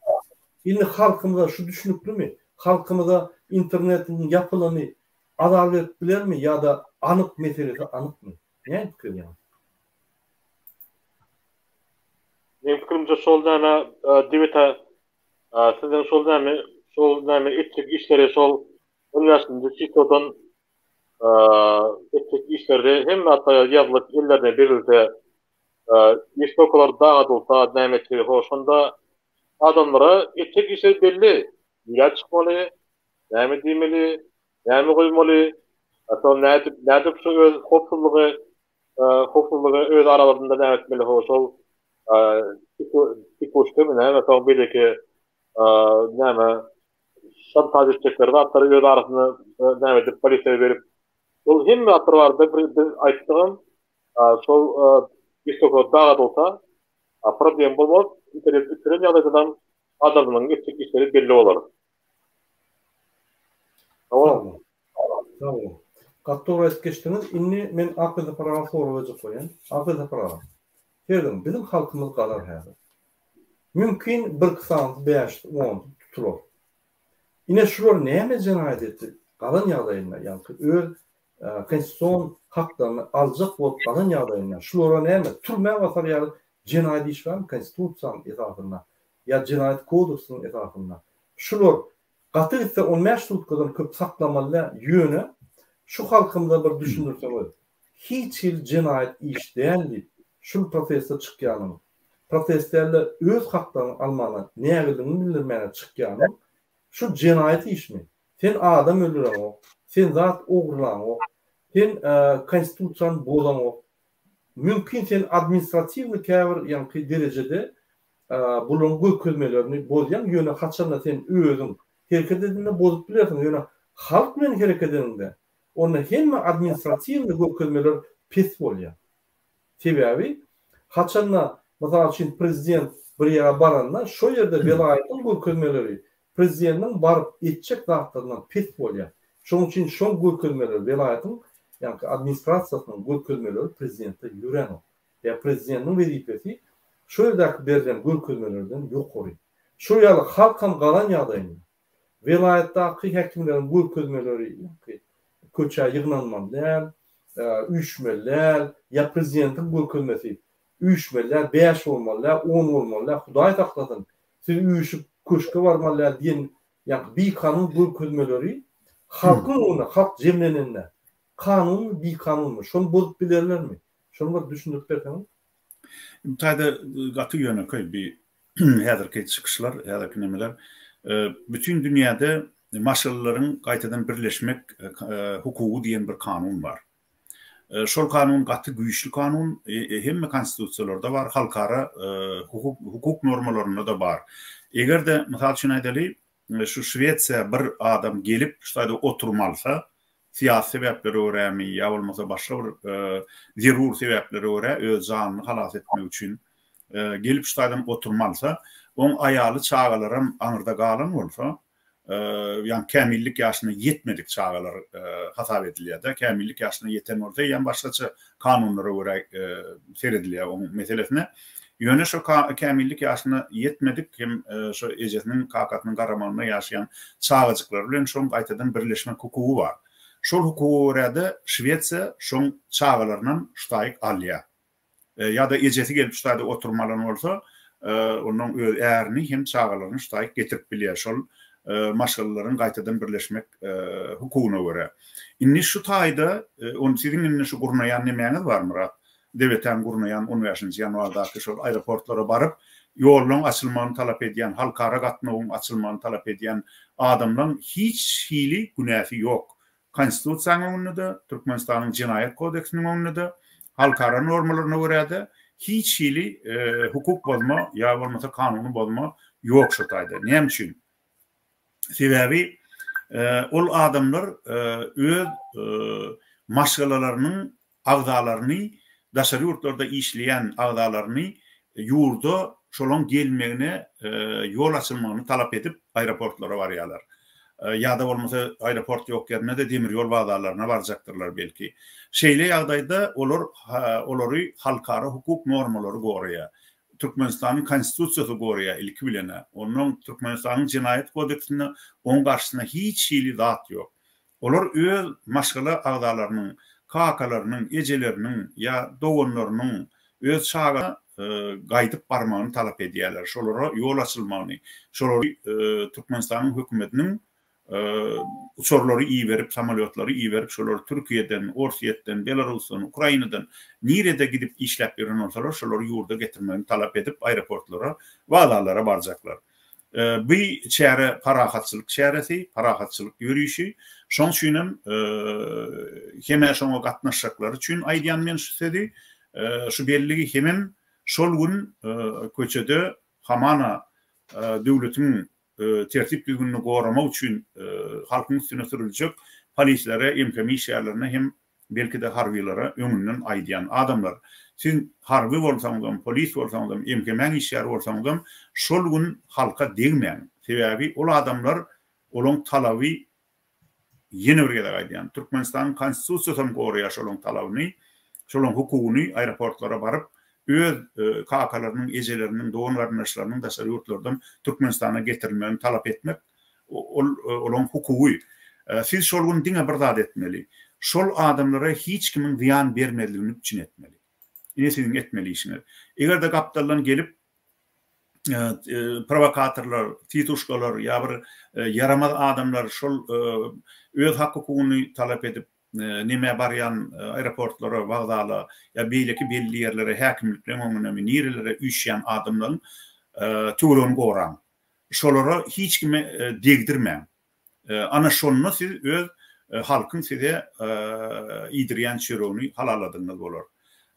Indi halkymyza şu düşünükdürmi? Halkymyza internetiň yapylany adalet bilermi ýa-da anyk meselesi anykmy? Näme pikir ýa? Men pikirimçe şol däme dibeta sizin şol däme etlik işleri şol üniversitede çykodan etlik işleri hem hatta ýazlyk ellerde berilse işkolar dağa bolsa nämetleri hoşunda adamlara etlik işleri belli. Ýa çykmaly, näme diýmeli, näme goýmaly, hatta näde şu öz hopsuzlygy öz aralarında nämetmeli hoşol Tikoşda mı ne? Mesela belki näme şantaj etjekler zatları öz arasında näme edip polisiýe berip ol hemme atlarlarda bir aýtdygym şol işokor dağa bolsa problem bolmaz. Internet ýagdaýdan adamyň etjek işleri belli bolar. Tamam. Tamam. Gattory etkeşdiniz. Inni men akılda paragraf sorawyjy goýan. Akılda paragraf. Herdim, bizim halkymyz galar häzir. Mümkin bir kısan 5-10 tutular. Ine şular näme jenaýat etdi? Galan ýagdaýynda, ýa-ki öz konstitusiýon haklaryny aljak bolup galan ýagdaýynda şulara näme türme basar ýa-da jenaýat iş bar konstitusiýanyň esasyna ýa jenaýat kodeksining esasyna. Şular gatyrsa 15 tutkadan köp saklamaly ýöne şu halkymyza bir düşündirseňiz. Hiç hil jenaýat iş däldi. Şu prosesde çykýanyň, proseslerle öz haklaryny almany nägildigini bildirmäne çykýanyň, şu jenaýat işmi? Sen adam öldüren, sen zat ogurlan, sen konstitusiýany bozan, mümkin sen administrativni käbir ýa-ki derejede bulan gökülmelerini bozyan ýöne haçanda sen özüň hereket edende bozup bilersiň, ýöne halk bilen hereket edende onda hemme administrativni gökülmeler pes bolýar. Sebebi haçanda mesela için prezident bir ýere baranda şo ýerde welaýatyň gökülmeleri prezidentiň baryp etjek zatlaryndan pes bolýar. Şoň üçin şo gökülmeler welaýatyň ýa-ki administrasiýasynyň gökülmeleri prezidentde ýüren. Ya prezidentiň wezipesi şo ýerde berilen gökülmelerden ýokary. Şo ýaly halkam galan ýagdaýynda welaýatdaky hekimleriň gökülmeleri ýa-ki köçä ýygnanmalar, üýşmeler, ya prezidentin gökülmesi, üýşmeler, 5 bolmalylar, 10 bolmalylar, Hudaý takladyn. Siz üýşüp köşke barmalylar diýen, ýa bir kanun gökülmeleri halkyň ona, halk jemlenende. Kanun bir kanunmy? Şonu bozup bilerlermi? Şonu bir düşünüp berseňiz. Taýda gaty ýöne köý bir häzirki çykyşlar, häzirki nemeler bütün dünýäde maşallalaryň gaýtadan birleşmek hukuky diýen bir kanun bar. Şol kanun gaty güýçli kanun, hemme konstitusiýalarda bar, halkara hukuk normalarynda da bar. Eger de misal üçin aýdaly, şu Şwetsiýa bir adam gelip şuýda oturmalsa, siyasi sebäpleri örämi ýa bolmasa başga bir zerur sebäpleri örä öz janyny halas etmek üçin gelip şuýda oturmalsa, on aýaly çağalarym aňyrda galan bolsa, yani kämillik ýaşyna ýetmedik çağalar hasap edilýär. Kämillik ýaşyna ýeten bolsa, ýa başgaça kanunlara görä seredilýär o meselesine. Ýöne şu kämillik ýaşyna ýetmedik hem şu ejesiniň kakatynyň garamalyna ýaşaýan çağajyklar bilen şoň gaýtadan birleşme hukugy bar. Şol hukugy görä Şwetsiýa şoň çağalaryndan ştaýyk alýar. Ya da ejesi gelip ştaýda oturmalan bolsa, onun öz ärini hem çağalaryny ştaýyk getirip bilýär. Şol maşgalalaryň gaýtadan birleşmek hukugyna görä. Inni şu taýda, onu siziň inni şu gurnaýan nemäňiz barmyra? Devletten gurnayan 15 ýanwardaky şol aeroportlara barıp ýoluň açylmagyny talap edýän, halkara gatnawyň açylmagyny talap edýän adamlaryň hiç hili günäsi ýok. Konstitusiýanyň öňünde, Türkmenistanyň Jinaýat kodeksiniň öňünde, halkara normalaryna görä hiç hili hukuk bolma ýa bolmasa kanuny bolma ýok şu taýda. Näme üçin? Sebäbi ol adamlar öz maşgalalarynyň agdalaryny daşary ýurtlarda işleýän agdalaryny ýurda şolon gelmegine ýol açylmagyny talap edip aeroportlara barýarlar. Ya da bolmasa aeroport ýok ýerine de demir ýol bagdalaryna barjaktyrlar belki. Şeýle ýagdaýda olary halkara hukuk normalary gorýar. Türkmenistanyň konstitusiýasy gorýar ilki bilene. Onuň Türkmenistanyň Jinaýat kodeksine on garşysyna hiç hili zat ýok. Olar öz maşgala agdalarynyň, kakalarynyň, ejeleriniň ýa doganlarynyň öz çağa gaýdyp barmagyny talap edýärler. Şolara ýol açylmagyny, şolary Türkmenistanyň hökümetiniň uçurlary iyi berip, samolyotları iyi berip, şolary Türkiýeden, Orsiýetden, Belarusdan, Ukrainadan nirede gidip işläp beren olsalar, şolary ýurda getirmegini talap edip aeroportlara, wagdalara barjaklar. Bu çäre parahatçylyk çäresi, parahatçylyk ýürüýüşi, şoň üçin heme şoňa gatnaşaklary üçin aýdýan men şüsedi, şu belligi hemem şol gün köçede hamana döwletiň tertip düzgünlüğünü goramak üçin halkyň üstüne sürüljek polislere, emkemi işgärlerine hem belki de harbiylere öňünden aýdýan adamlar. Siz harby bolsaňyz, polis bolsaňyz, emkemen işgär bolsaňyz, şol gün halka degmeň. Sebäbi ol adamlar olaň talaby ýene bir gede aýdýan. Türkmenistanyň konstitusiýasyny gorýar şolaň talabyny, şolaň hukugyny aeroportlara baryp öz kakalarynyň, ejeleriniň, dogan garnaşlarynyň daşary ýurtlardan Türkmenistana getirilmegini talap etmek olaň hukugy. Siz şol gün diňe bir zat etmeli. Şol adamlara hiç kimin ziyan bermediligini üçin etmeli. Ine siziň etmeli işiniz. Eger de gapdalan gelip provokatorlar, tituşkalar ýa bir yaramaz adamlar şol öz hukugyny talap edip nime baryan aeroportlara, wagdala ýa beýleki belli ýerlere, häkimlikleň öňüne, nirelere üşýän adamlaryň töwreni goran. Şolara hiç kime degdirmeň. Ana şonu siz öz halkyň size ýidirýän çöröwni halaladyňyz bolar.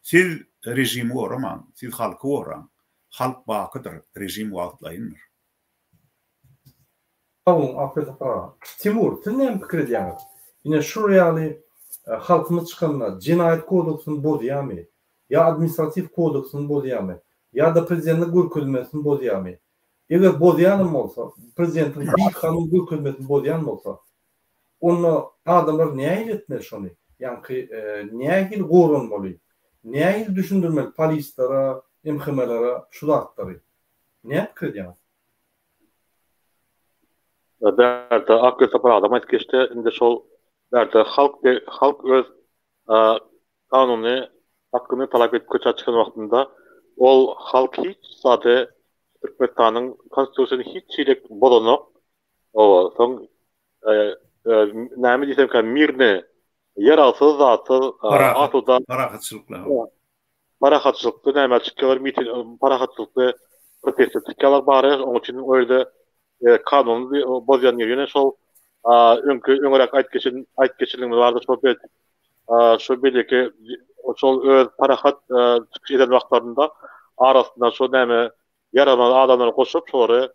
Siz rejimi goraman, siz halky goran. Halk bakydyr, rejim wagtlaýyndyr. Timur, siz näme pikir edýäňiz? Ine şu ýaly halkymyz çykanda Jinaýat kodeksini bozýarmy? Ya administrativ kodeksini bozýarmy? Ya da prezidentlik görkezmesini bozýarmy? Eger bozýanym bolsa, prezidentlik bir kanun görkezmesini bozýan bolsa, onu adamlar näme etmeli şonu? Ýani näme goranmaly? Näme düşündirmeli polislere, MHM'lere, şu zatlary? Näme pikir edýäňiz? Bärde akıl sapar adam aýtgeçde indi şol bärde halk öz kanuny hakkını talap edip köçe çıkan wagtynda ol halk hiç zade Türkmenistanyň konstitusiýasyny hiç çiğdek bolanok soň näme diýsem ki mirni ýararsız zatsız atuda parahatçylykly näme çykýar mitin parahatçylykly protest etýärler bary onuň üçin öýde kanuny bozýan ýerine şol öňürek aýtgeçiligi bardy şol belki şol öz parahat çykyş eden wagtlarynda arasynda şol näme yaranan adamlary goşup şolary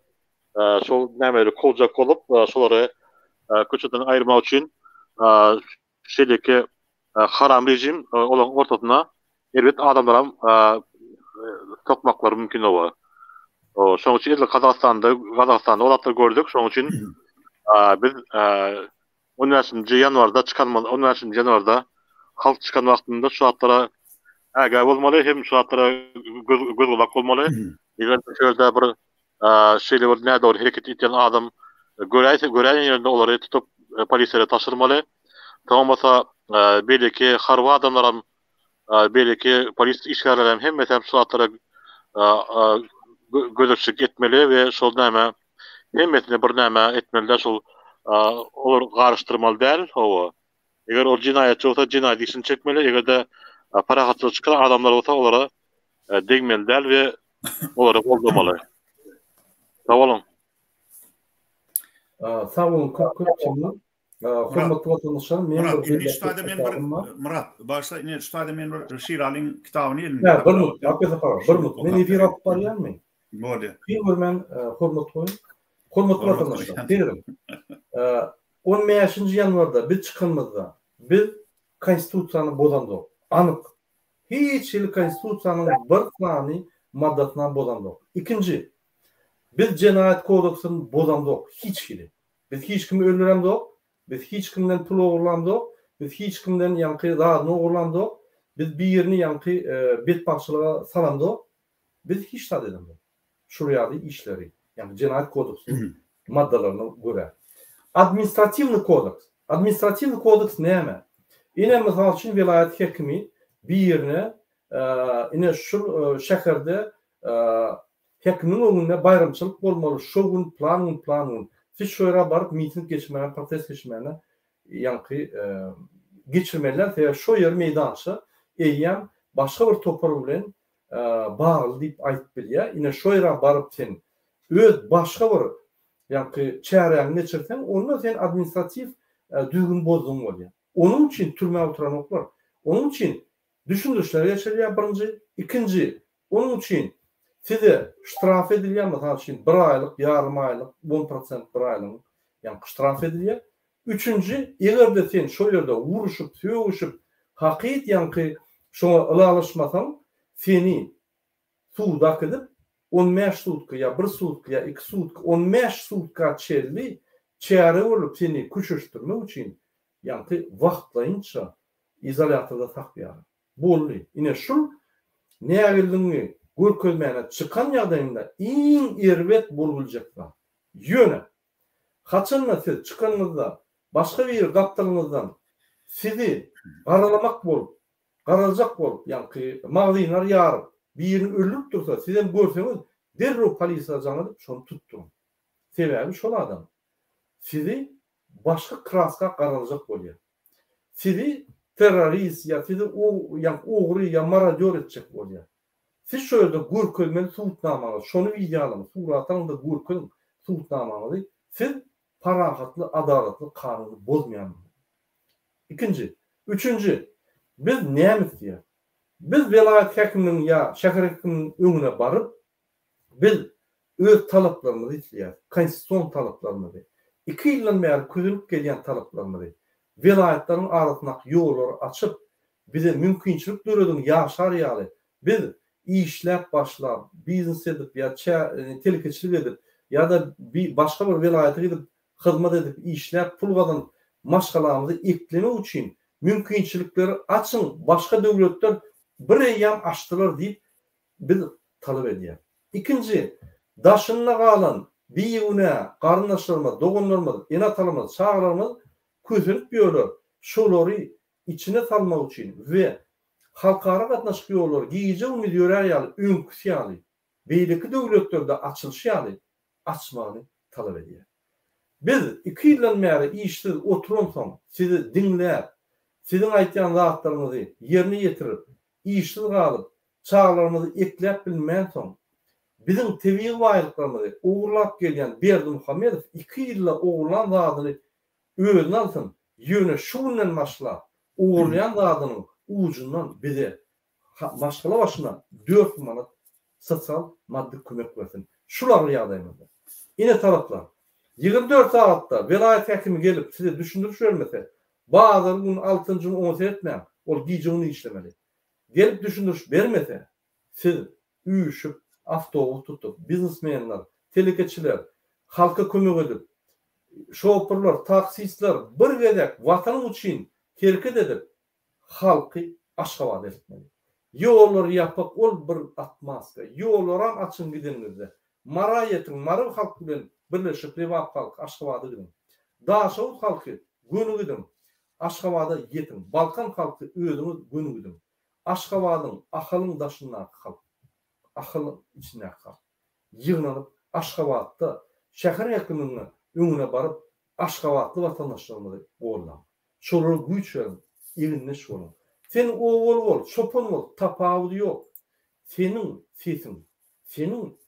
şol nämeleri koljak bolup şolary köçeden aýyrmak üçin şeýleki haram rejim olaň ortasyna elbet adamlaram tokmaklary mümkin olar. Şoň üçin Kazakstanda olatlar gördük. Şoň üçin biz 10 ýanwarda çykan 10 ýanwarda halk çykan wagtynda şu atlara ägä bolmaly hem şu atlara göz gulak bolmaly. Eger şöyle bir şeýle bir näde hereket etýän adam gören ýerde olary tutup polislere taşyrmaly. Tamamasa belki harwa adamlaram belki polis işgärlerim hemmesem şu atlara gözükçük etmeli ve şol näme hemmesine bir näme etmeliler şol olur garıştırmalı däl o. Eger o cinayetçi olsa cinayet işini çekmeli. Eger de parahatçılık çıkan adamlar olsa olara degmeli däl ve olara goldamaly. Sağ olun. Sağ olun. Köpçüğüm. Hormatly vatandaşlarım, men bir Murat, başda ine üstade men bir Şiralin kitabyny elimde. Ya, bir minut, bir minut. Men efir alıp barýarmy? Boldy. Bir men hormatly vatandaşlar, diýerim. 15-nji ýanwarda biz çykymyzda biz konstitusiýany bozandyk. Anyk. Hiç ýyl konstitusiýanyň bir sany maddasyna bozandyk. Ikinji, biz Jenaýat kodeksyny bozandyk. Hiç ýyl. Biz hiç kimi öldürendik. Biz hiç kimden pul oğurlandık. Biz hiç kimden yankı rahatını oğurlandık. Biz bir yerini yankı betbaşçılığa salandık. Biz hiç tadı edemedik. Şuraya da işleri. Yani Cinayet Kodeksi maddelerine göre. Administrativni kodeks. Administrativni kodeks neyme? Yine misal için vilayet hekimi bir yerine yine şu şehirde hekimin önüne bayramçılık olmalı. Şu gün planın. Siz şöyle barıp miting geçirmene, protest geçirmene yankı geçirmeler veya şu yer meydança eyyem başka bir topar bilen bağlı deyip ayıp bilye. Yine şu yere barıp sen öz başka bir yankı çäreňi geçirsen onunla sen administratif düzgün bozduğun oluyor. Onun için türmeye oturan oklar. Onun için düşündürüşler geçirliyor birinci. İkinci, onun için size ştraf edilýär, mesela şimdi 1 aylık, yarım aylık, 10% 1 aylık yani ştraf edilýär. Üçüncü, eger de sen şu yerde vuruşup, söýüşüp, hakykat yankı şoňa ılaşmasaň, seni suwda edip 15 sutka ya 1 sutka ya 2 sutka 15 sutka çelli çäre bolup seni küçüşdirmek üçin yankı wagtlaýynça izolatorda sakýar. Bolly. Ine şu nägeldiňi görkezmäne çıkan ýagdaýynda iň erbet boluljaklar. Ýöne. Haçanla siz çıkanınızda başka bir gaptaryňyzdan sizi garalamak bolup, garalajak bolup, ýa-ni magzynar ýaryp, birini öldürüp dursa, sizden görseňiz derreo polisiýa janyp şonu tutduň. Sebäbi şol adam. Sizi başka kraska garalajak bolýar. Sizi terrorist ýa sizi ogry ýa maradyor etjek bolýar. Siz şöyle görkezmeli suwtnamaly, şonu wideolymy, suratlarynda görkezin suwtnamaly. Siz parahatly, adalatly kanuny bozmaýan. İkinci, üçüncü, biz näme diýär? Biz vilayet hekiminiň ýa şäher hekiminiň öňüne baryp, biz öz talaplarymyzy diýär, konstitusiýon talaplarymyzy, 2 ýyldan beri közülüp gelýän talaplarymyzy, vilayetleriň arasyna ýollar açyp, bize mümkinçilik döredin ýaşar ýaly. Biz işläp başlap, biznes edip ýa telekeçilik edip ýa da başga bir vilayete gidip hyzmat edip işläp pul gazanyp maşgalamyzy eklemek üçin mümkinçilikleri açyň. Başga döwletler bir eýam açdylar diýip biz talap edýär. İkinci, daşynda galan biýüne, garyndaşlarymyz, doganlarymyz, enatalymyz, çağlarymyz kösülüp ýörler. Şolary içine salmak üçin we halkara gatnaşyk ýollar giýje umyt ýörer ýaly öňküsi ýaly beýleki döwletlerde açylyş ýaly açmagy talap edýär. Biz 2 ýyldan beri işsiz oturunsoň sizi dinläp, sizin aýtýan zatlaryňyzy ýerine ýetirip, işsiz galyp, çağlarymyzy eklep bilmän soň bizim tebii waýlyklarymyzy ogurlap gelýän Berdi Muhammedow 2 ýylda ogurlan zadyny özüne alsyn, ýöne şu bilen başlap ogurlayan zadynyň ucundan bize maşgala başına 4 manat sosial maddi kömek versin. Şular ýagdaýymyzda. Ine taraplar. 24 saatta velayet hekimi gelip size düşündürüş vermese, bazıları bunun 6. 10 etmeyen, o gece onu işlemeli. Gelip düşündürüş vermese, siz üyüşüp, avtobu tutup, biznesmenler, telekeçiler, halka kömek edip, şoförler, taksistler bir gedek vatanın için terket edip, halkı Aşgabat etmeli. Yollar yapıp, ol bir atmaska, yollar açın gidenlerde. Marayetin, Marı halkı bilen birleşip Revap halkı Aşgabat'a gidin. Daşavut halkı günü gidin. Aşgabat'a yetin. Balkan halkı özünü günü gidin. Aşgabat'ın akılın daşına kalk. Akılın içine kalk. Yığınlanıp Aşgabat'ta şehir yakınının önüne barıp Aşgabatlı vatandaşlarını oğlan. Şoları güç verin. İlinleş olun. Sen oğul ol, çopan ol, tapavudi yok. Senin sesin, senin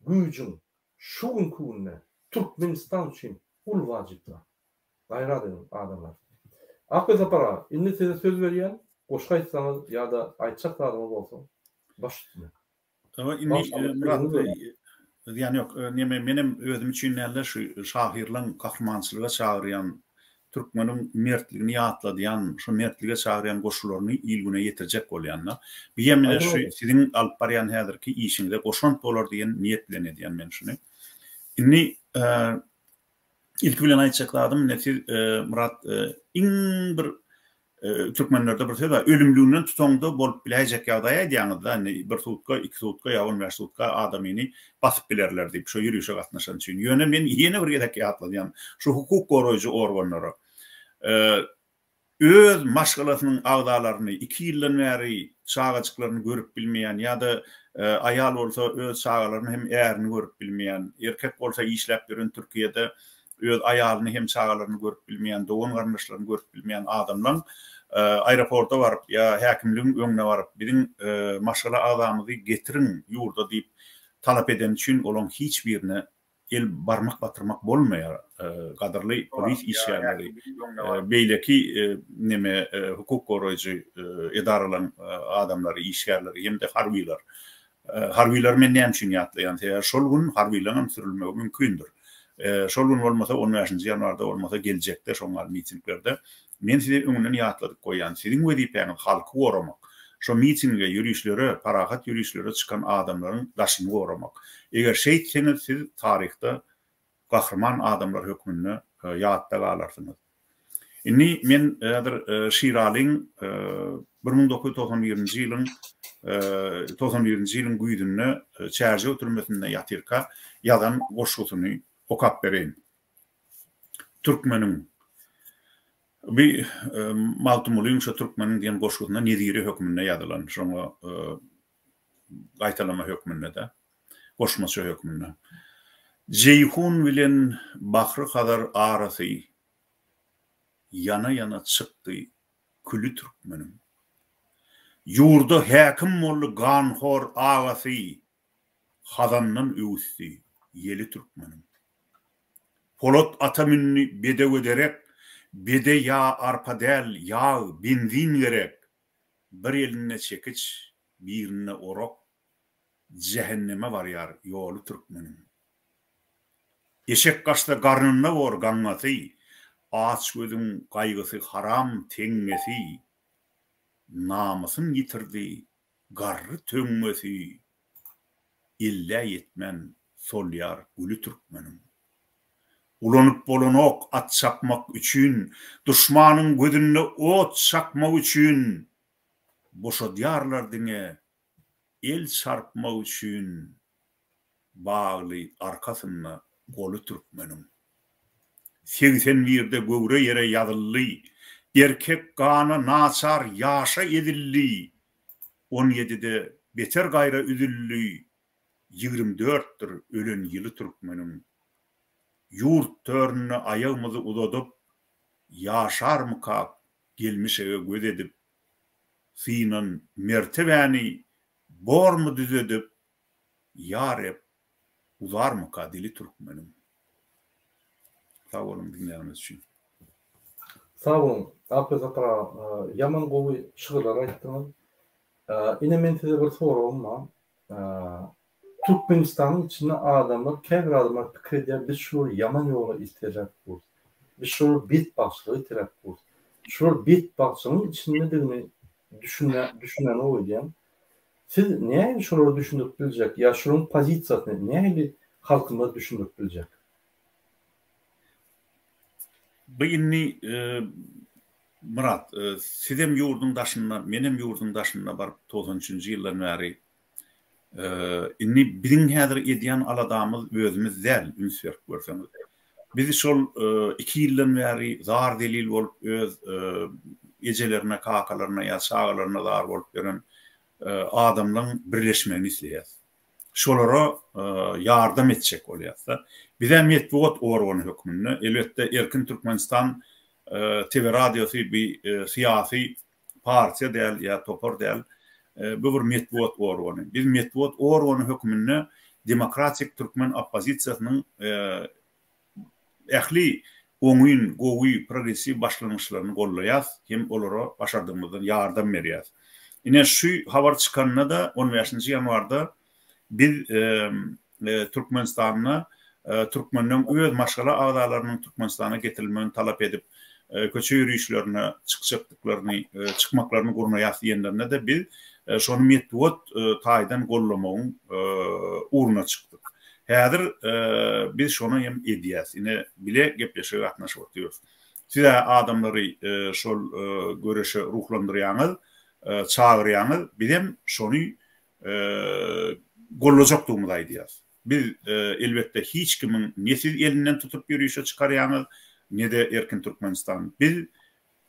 gücün, şu gün kuvunne, Türkmenistan için ul vacipler. Gayrat edin adamlar. Akbet apara, indi size söz veriyen, koşkaysanız ya da aytçak da adamı olsun. Baş tutma. Ama Murat, yani yok, benim özüm için neler şu şahirlan kahramançılığa çağırayan Türkmenin mertligini yatladıyan, şu mertlige çağırayan koşullarını ilgüne yetirecek olayanla. Bir yemine şu sizin alıp barayan häzirki işinde koşant bolar diyen niyetlen diyen men şunu. Inni ilk bilen aytjakladım netir Murat bir Türkmenlerde bir söýda ölümlüğünden tutoňda bolup bilejek ýagdaýa diýýändir. Hani bir sutka, iki sutka ýa-da bir sutka adamyny basyp bilerler diýip şo ýürüýüşe gatnaşan üçin. Ýöne men ýene bir gedek ýatladym. Şu hukuk goraýjy organlary öz maşgalatynyň agdalaryny 2 ýyldan bäri çağaçyklaryny görüp bilmeýän ýa-da aýal bolsa öz çağalaryny hem ärini görüp bilmeýän, erkek bolsa işläp duran Türkiýede öz aýalyny hem çağalaryny görüp bilmeýän, doğum garyndaşlaryny görüp bilmeýän adamlar aeroporta baryp ya häkimligiň öňüne baryp birin maşgala adamyny getirin ýurda diýip talap eden üçin olan hiç birine el barmak batırmak bolmaýar. Gadarly polis işgärleri beýleki neme hukuk goraýjy edaralan adamlary işgärleri hem de harbiýler. Harbiýler men näme üçin ýatlaýan? Şol gün harbiýlerin sürülmegi mümkindir. Şol gün bolmasa 15-nji ýanwarda bolmasa geljekde şoňar mitinglerde men size öňünden ýatladyk goýan. Siziň wezipeňiz halky goramak. Şo mitinge ýürüýüşlere, parahat ýürüýüşlere çykan adamlaryň daşyny goramak. Eger şeýtseniz siz taryhda gahrman adamlar hökmünde ýatda galarsyňyz. Inni men Şiralyň 1991-nji ýylyň güýdünde çärje türmesinde ýatyrka ýadan goşgusyny okap bereň. Türkmenin bir maltumuluyum şu Türkmenin diyen goşgusuna nediri hökmünde ýadylan. Şoňa gaýtalama hökmünde de, goşmasy hökmünde. Ceyhun bilen bahry kadar arasy yana yana çykdy külü Türkmenin. Ýurda häkim bolly ganhor agasy hazandan öwüsdi yeli Türkmenin. Polat atamynny bedew ederek bede ya arpa del ya benzin gerek bir eline çekiç birine orok cehenneme varýar ýoly Türkmenin. Eşek gaşda garnyna bor gaňaty aç gözüň gaýgysy haram teňmesi namusyny ýitirdi garry töňmesi ille ýetmen solýar gülü Türkmenin. Ulanyp bolanok at çapmak üçin, düşmanyň gözüne ot çakmak üçin, boşadýarlar diňe el çarpmak üçin bagly arkasyna golu Türkmenin. 81-de göwre ýere ýazylly, erkek gana naçar ýaşa edilli, 17-de beter gaýra üzülli, 24-dir ölen ýyly Türkmenin. Yurt törnüne ayağımızı uzadıp, yaşarmıka gelmişe göz edip, sinan mertebeni bor mu düz edip, yarep uzarmıka dili Türkmenin. Sağ olun dinleyenimiz için. Sağ olun. Apazapara yaman gowy şygyrlar aýtdyňyz. Ine men size bir sorum var. Türkmenistan'ın içinde adamlar, kevr adamlar fikir ediyor, biz şunu yaman yola isteyecek bu. Biz şunu beatbox'lığı itiraf bu. Şunu beatbox'ın içinde de düşünen o diyen. Siz niye şunu düşünüp bilecek? Ya şunun pozisyonu niye bir halkında düşünüp bilecek? Bu inni Murat, sizem yurdun daşına, menem yurdun daşına barıp 93-nji ýyldan bäri inni biziň häzir edýän aladamyz özümiz däl, ünsüýär görseňiz. Biz şol 2 ýyldan bäri zar delil bolup öz ejelerine, kakalaryna, ýa şagalaryna zar bolup beren adamlaryň birleşmegini isleýär. Şolara ýardam etjek bolýarsa, bize metbuat organy hökmünde elbetde Erkin Türkmenistan TV radyosu bir siyasi partiýa däl ýa topar däl bu bir metbuat organy. Biz metbuat organy hökmünde Demokratik Türkmen opozisiýasynyň ähli oňyn, gowy, progressiw başlanýşlaryny gollaýar, hem olara başardığımızdan ýardam berýär. Ine şu habar çykanyna da 15-nji ýanwarda biz Türkmenistan'a Türkmenlerin öz maşgala agdalarynyň Türkmenistana getirilmegini talap edip köçe ýürüýüşlerine çykjaklyklaryny, çykmaklaryny gurnaýar diýenlerine de biz şonu metbuat taýdan gollamagyň uğruna çykdyk. Häzir biz şonu hem edýäs. Ine bile gepleşip gatnaşyp oturýarys. Siz adamlary şol göreşe ruhlandyrýaňyz, çağırýaňyz, biz hem şonu gollajakdygymyzy aýdýar. Biz elbette hiç kimin ne siz elinden tutup yürüyüşe çıkarýaňyz, ne de Erkin Türkmenistan. Biz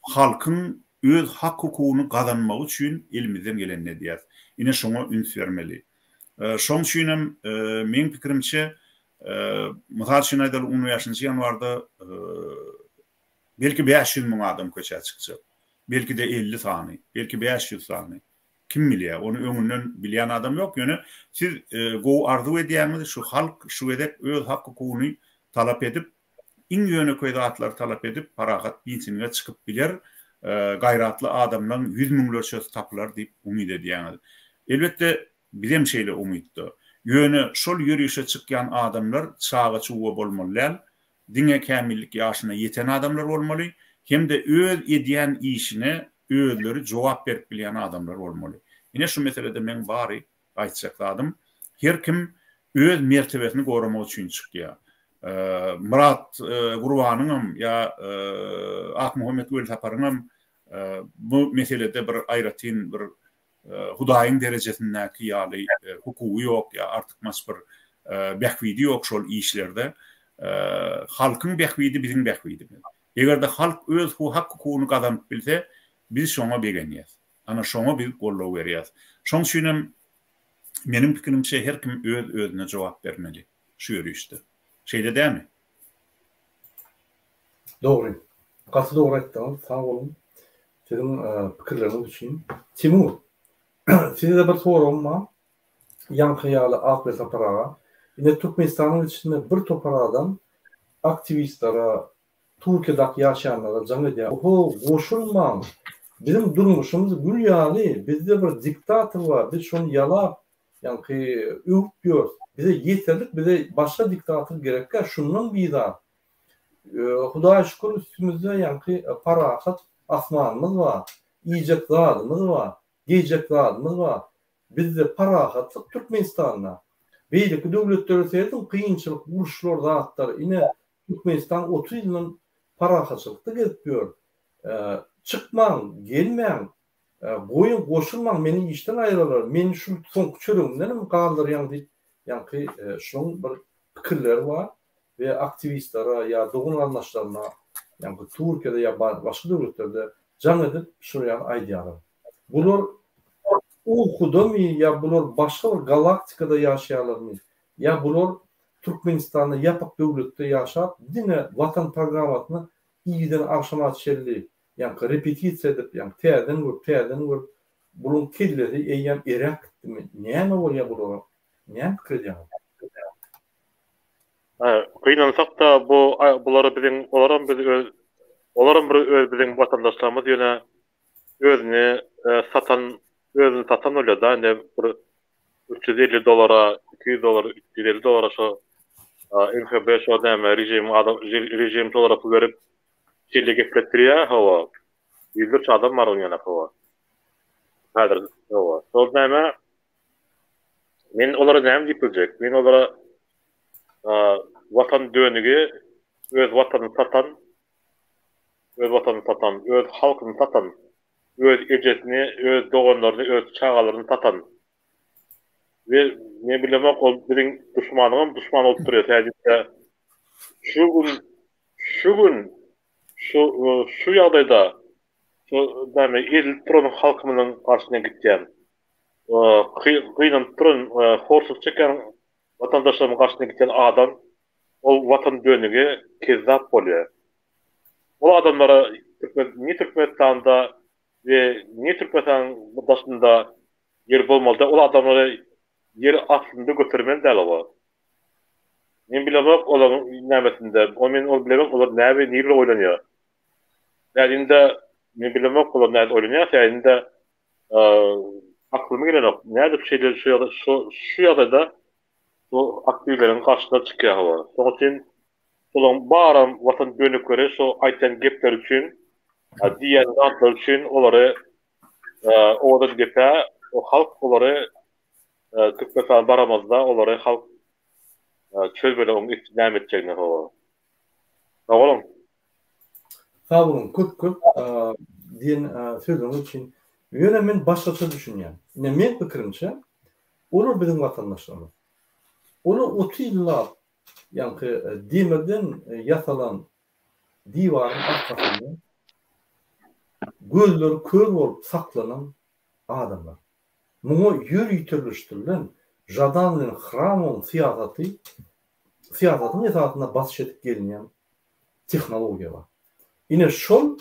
halkın öz hak hukugyny gazanmak üçin elimizden geleni edýär. Ine şoňa üns bermeli. Şoň üçin hem meň pikirimçe Mysal üçin aýdal 10-njy ýanwarda belki 500 000 adam köçe çykjak. Belki de 50 sany, belki 500 sany. Kim bilýär? Onu öňünden bilýän adam ýok. Ýöne siz gowy arzu edýäňiz şu halk şu edep öz hak hukugyny talap edip, iň ýöne atlar talap edip, paragat biçimine çykyp biler, gaýratly adamdan 100 000 tapylar diýip umyd edýäňiz. Elbetde bizem şeýle umyddy. Ýöne şol ýürüýüşe çykýan adamlar çağa çuwa bolmalylar, diňe kämillik ýaşyna ýeten adamlar bolmaly, hem de öz edýän işine özleri jogap berip bilýän adamlar bolmaly. Ine şu meselede men bary aýtjakladym. Her kim öz mertebesini goramak üçin çykýar. Murat Gurbanyň ýa Ahmuhammed Gül Taparyň bu meselede bir aýratyn bir Hudaýyň derejesindäki ýaly hukugy ýok ýa artykmas bir bähwidi ýok şol işlerde. Halkyň bähwidi biziň bähwidi. Egerde halk öz hak hukugyny gazanyp bilse, biz şoňa begenýäs. Ana şoňa biz gollaw berýäs. Şoň üçin menim pikirimçe her kim özüne jogap bermeli şu ýürüýüşde. Şeýle dämi? Dogry. Gasy dogry aýtdyň. Sag bolun. Sizin pikirleriniz üçin. Timur, size bir sorum var. Ýankyýaly Akbes aparaga. Ine Türkmenistanyň içinde bir topar adam aktivistlere, Türkiye'deki yaşayanlara can edýär. Oho, goşulmaň. Bizim durmuşumuz gülýaly. Bizde bir diktator var. Biz şonu yalap, öwüp bize yeterlik, bize başka diktator gerekkä. Şundan biza. Hudaýa şükür üstümizde parahat asmanymız var. Ýiyecek zadymız var. Giýjek zadymız var. Bizde parahatlyk Türkmenistanda. Beýleki döwletler seýdim kynçylyk, uruşlar zatlar. Ine Türkmenistan 30 ýylyň parahatçylykda gelip ýör. Çıkmaň, gelmeň, goýun goşulmaň, meni işden aýralar. Men şu soňky çörüňden galdyrýan diýip, şoň bir pikirler var we aktivistlere ýa dogun alnaşlaryna, Türkiýede ýa başga döwletlerde can edip şuraya aýdýarlar. Bular uhudamy ýa bular başga bir galaktikada ýaşaýarlarmy? Ýa bular Türkmenistanda ýapyk döwletde ýaşap, dine watan programatyny ýygydan aşama çelli, repetisiýa edip, täzeden görüp, bunun kelleri eýýän erek gitdimi? Näme bolýar bular? Näme pikir edýär? Kynansak da bulary biziň olaram bir öz biziň watandaşlarymyz ýöne özüni satan bolýar da, indi bir $350 $200, $350 şo NFB şo däme rejim olarak görüp şeýle gepletdirýär hawa. Ýüzlerçe adam bar ýana hawa. Häzir hawa. Şol däme men olara näme diýiljek? Men olara watan dönügi, öz watanyny satan, öz halkyny satan, öz ejesini, öz doganlaryny, öz çağalaryny satan. Ve ne bilemek ol birin düşmanım düşman olup duruyor. Täzede şu gün şu ýagdaýda şu däme el turan halkymynyň garşyna gitýän kıynan turan horsuz çeken vatandaşlarymyň garşyna gitýän adam ol watan dönügi kezzap bolýar. O adamlara Türkmenistanda ve Türkmenistan başynda yer bolmaly. O adamlara yer aslında götürmen däl. Men bilemek olaryň nämetinde, o men ol bilemek olar näme niýle oýlanýar. Nädinde men bilemek olar näde oýlanýar, nädinde aklyma gelenok. Näde şeýle şu ýagdaýda o aktivleriň garşyna çykýar. Şoň üçin olaň baram watan dönükleri şu aýtan gepler üçin, diýen zatlar üçin olary oda gepe, o halk olary Türkmenistan baramazda olary halk çöl bele onu istinam etjekne hawa. Sağ olun. Sağ olun. Köp diyen sözüňiz üçin ýöne men başgaça düşünýän. Men pikirimçe olar biziň watandaşlarymyz. Onu 30 ýyllap ýa-ni demirden ýasalan diýwaryň arkasynda gözleri kör bolup saklanan adamlar. Muňa ýür ýitirleşdirilen Jadanyň hramyň siýasatyň esasyna basyş edip gelinýän tehnologiýa bar. Ine şol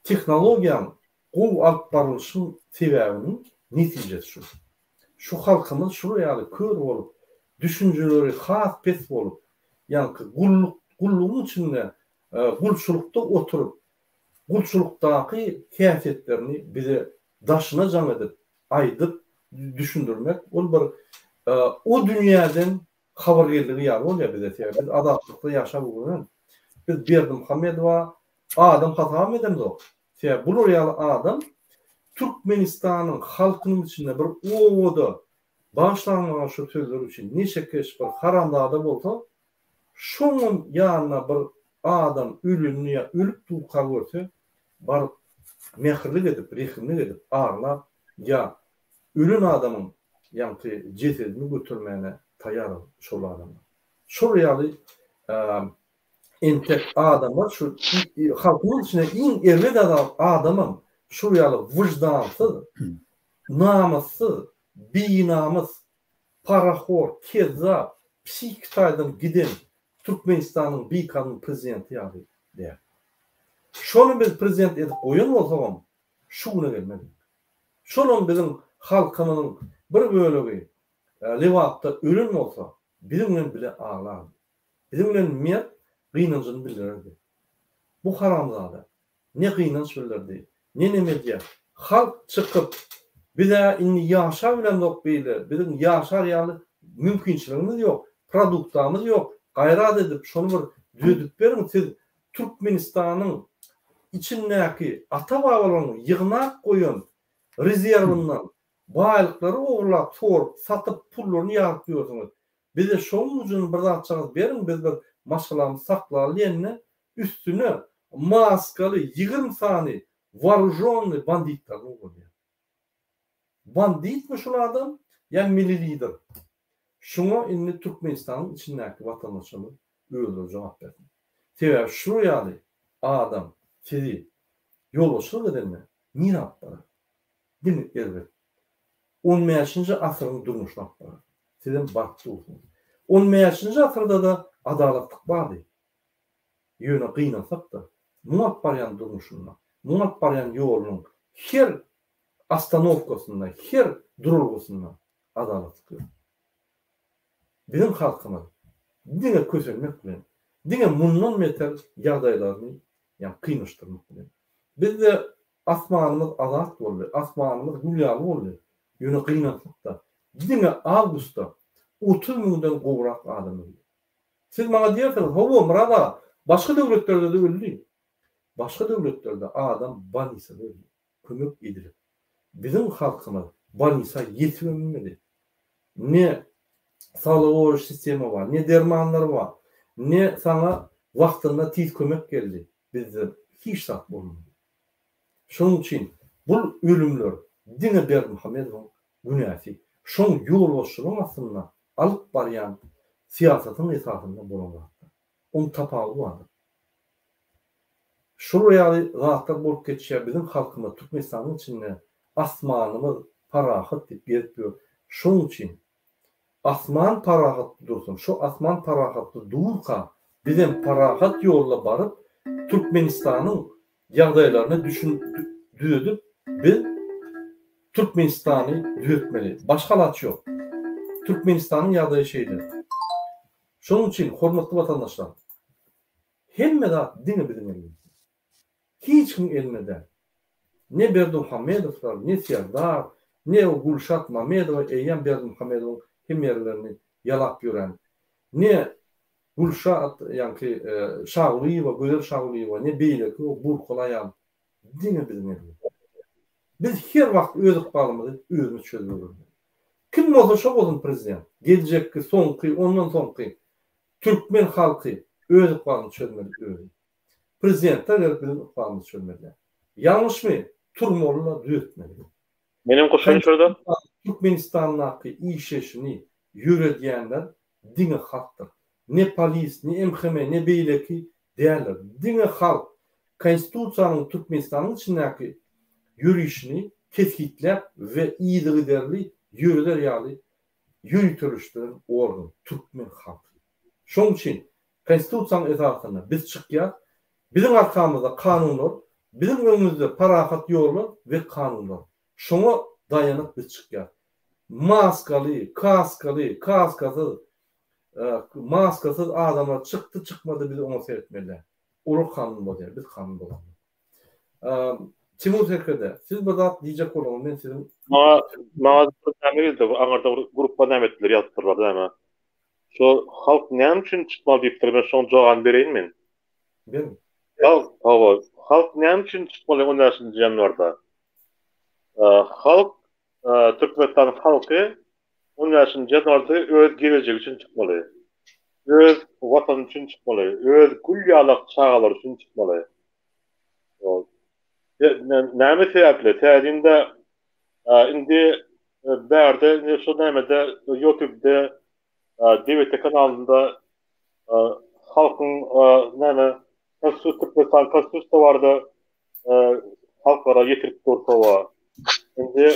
tehnologiýanyň gowy alyp barylyşynyň sebäbini netijesi şu. Şu halkymyz şu ýaly kör bolup, düşünjeleri has pes bolup, ýa-ni gullugyň içinde gulçulukda oturup, gulçulukdaky käfetlerini bize daşyna jam edip, aýdyp düşündirmek, ol bir o dünýäden habargerligi ýaly bolýar bize. Biz adatlykda ýaşap bolýan. Biz Berdim Muhammedowa adam hatam edemzok. Bular ýaly adam Türkmenistanyň halkynyň içinde bir oda başlanmagan şu sözler üçin neçe keş bir haramdada bolsa, şoňun ýanyna bir adam ölüp tuğka görse, bar mehirlik edip, rehimlik edip, ağırlap, ya ölün adamın cesedini götürmeyene tayar şol adamlar. Şol ýaly entek adamlar, şu halkynyň içinde iň erli adamım, şu ýaly wyjdansyz, namussuz, binamız, parahor, kezzap, psihiktaýdan giden Türkmenistanyň beýkanyň prezidenti ýaly diýär. Şonu biz prezident edip goýan bolsam, şuna gelmedi. Şonun bizim halkymyň bir bölegi lewatda ölüm bolsa, bizimle bile ağlar. Bizimle mer gynanjyny bildirdi. Bu haramzada ne gynanç bildirdi, ne medya. Halk çykyp bize inni ýaşar bilen dok beýle, bizim ýaşar ýaly mümkinçiligimiz ýok, produktamyz ýok. Gayrat edip şonu bir düzüp berin, siz Türkmenistanyň içindäki ata-babalaryň ýygnak goýan rezerwyndan baýlyklary oglap, sorup, satyp pullaryny ýagyp ýörsiňiz. Bize şoň üçin bir zat çygyp berin, biz bir maşgalamy saklaly ýene üstüne maskaly 20 sany вооружённый banditlar bolýar. Bandit mi şol adam? Ýa milli lider. Şoňa inni Türkmenistanyň içindäki watandaşymyz özleri jogap berdi. Sebäbi şu ýaly adam sizi ýolbaşçylyk edenler niýe apar? Diňe elbet. 15-nji asyryň durmuşyna apar. Sizin bakty bolsun. 15-nji asyrda da adalatlyk bardy. Ýöne gynansak da, muňap barýan durmuşyna, muňap barýan ýolunyň her astanovkasynda, her durulgusynda adalatlyk ýok. Bizim halkymyz diňe köselmek bilen, diňe mundan meter ýagdaýlaryny kynlaşdyrmak bilen. Bizde asmanymyz azat boldy, asmanymyz gülýaly boldy. Ýöne gynansak da, diňe awgustda 30 miňden gowrak adam öldü. Siz bana diýersiňiz, "Hawa murada başga döwletlerde de öldü." Başga döwletlerde adam banisa öldü. Kömek edilip. Bizim halkymyz banisa ýetmemedi. Ne sağlık oruç sistemi var, ne dermanlar var, ne sana vaktinde tiz kömek geldi. Bizde hiç sat bulunmadı. Şunun için bu ölümler Dine Bermuhamedov'un günahı. Şun yol boşluğun aslında alıp barayan siyasetin esasında bulunmakta. Onun tapağı vardır. Şuraya rahatlar bulup geçiyor bizim halkımız Türkmenistan'ın içinde asmanımız parahat deyip gelip şunun için asman parahatlı dursun. Şu asman parahatlı dururka bizim parahat yolla barıp Türkmenistan'ın ýagdaýlaryny düýdüp biz Türkmenistan'ı düýetmeli. Başka alaç yok. Türkmenistan'ın ýagdaýy şeydir. Şunun için hormatly vatandaşlar hemme de dini bizim elimizde. Hiç kim elmede. Ne Berdimuhamedovlar, ne Serdar, ne o Gulşat Mamedova, Eýýän Berdimuhamedow'un hemýerlerini yalap ýören, ne Gulşat, yani Şaguliýewa, Gözel Şaguliýewa, ne beýleki o burkulayan dini bizim elimizde. Biz her wagt öz ykbalymyzy özümüz çözüyoruz. Kim bolsa şo bolsun prezident, geljekki soňky, ondan soňky Türkmen halky öz ykbalyny çözmeli özü. Prezidentler bizim ykbalymyzy çözmeli. Ýalňyşmy? Turmolla düýetmeli. Benim koşan şurada. Türkmenistan'daki işleşini yürüdiyenler dini halktır. Ne polis, ne MHM, ne beyleki değerler. Dini halk, konstitusiyanın Türkmenistan'ın içindeki yürüyüşünü keskitlep ve iyiliği derli yürüler yani yürütülüştüren organ Türkmen halkı. Şunun için konstitusiyanın esasını biz çıkıyor. Bizim arkamızda kanunlar, bizim önümüzde parahat yolu ve kanunlar. Şuna dayanıp biz çıkıyor. Maskalı, kaskasız, maskasız adamlar çıktı çıkmadı bizi ona seyretmeliler. Onu kanun bozuyor, biz kanun bozuyor. Timur Tekre'de, siz burada diyecek olan ben sizin... Mağazı programı da anarda gruppa nämetler yaztırlar değil mi? Şu halk näme üçin çıkmalı deyip ben şonu jogan bereyim men. Benim. Halk näme üçin çıkmalı 10 yanvarda? Halk Türkmenistan halkı 10 yanvarda öz gelecek için çıkmalı. Öz vatan için çıkmalı. Öz gülýalak çağalar için çıkmalı. Näme sebeple? Täzinde indi bärde şu nämede YouTube'da DVT kanalında halkın näme Türkmenistan konstitusiýasy barda halklara ýetirip dursa. Indi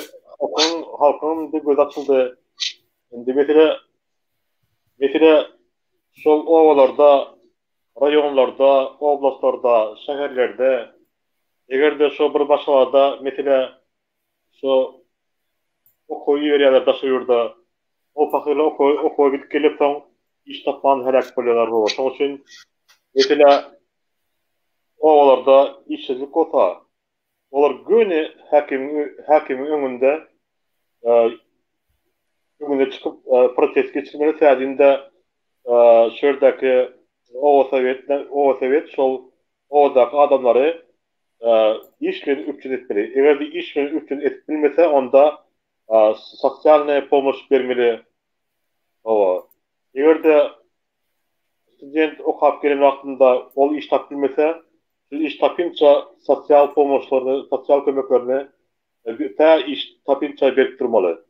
halkın bir göz açıldı. Indi mesela şol owalarda, rayonlarda, oblastlarda, şäherlerde egerde şo bir başlada mesela şo okuwy ýerler daşyrda o fakirler okuwy gidip gelip soň iş tapman helak bolýarlar bu. Şoň üçin mesela owalarda işsizlik bolsa olar göni hakimin öňünde çıkıp protest geçirmeli täzinde şuradaki o sovet şol odak adamları işlerini üpçün etmeli. Eğer bir işlerini üpçün etmilmese onda sosyal pomoş vermeli. Eğer de student okap gelen vaktinde ol iş tapilmese iş tapinça sosyal pomoşlarını, sosyal kömeklerini iş tapinça verip durmalı.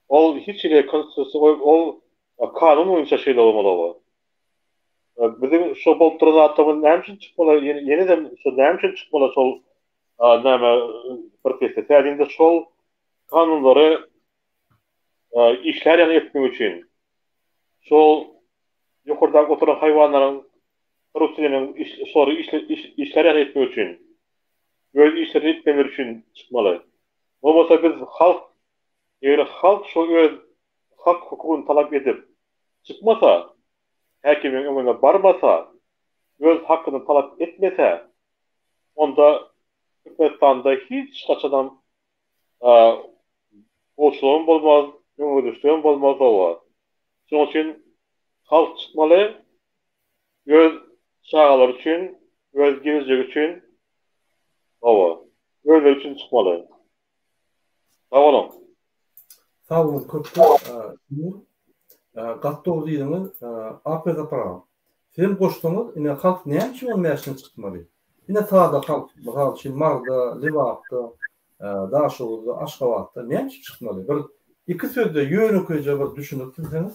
Ol hiç ile konstitusyon ol kanun boyunca şeyler olmalı. Bizim şu bol turan adamın näme üçin çıkmalı? Yeniden şu näme üçin çıkmalı şol näme protest etdiğinde şol kanunları işler ýany etmek üçin. Şol ýokurda oturan hayvanlaryň korrupsiýanyň işler ýany etmek üçin. Öz işlerini etmeler üçin çıkmalı. Bolmasa biz halk şu öz hak hukukyny talap edip çıkmasa hakimin öňüne barmasa, öz hakkını talap etmese, onda Türkmenistan'da hiç kaçadan boşluğun bolmaz, öňüňe bolmaz owa. Şoň üçin halk çıkmaly, öz çağalar üçin, öz gelecek üçin, özler üçin çıkmaly. Sağ olun. Sağ olun, köpçü. Gatda diýdiňiz, apet aparam. Sen goşdyňyz, ine halk näme üçin olmaýasyň çıkmaly? Ine taada halk, halk şi Marda, Liwapda, Daşowda, Aşgabatda näme üçin çıkmaly? Bir iki sözde ýönekeje bir düşünip bilseniz.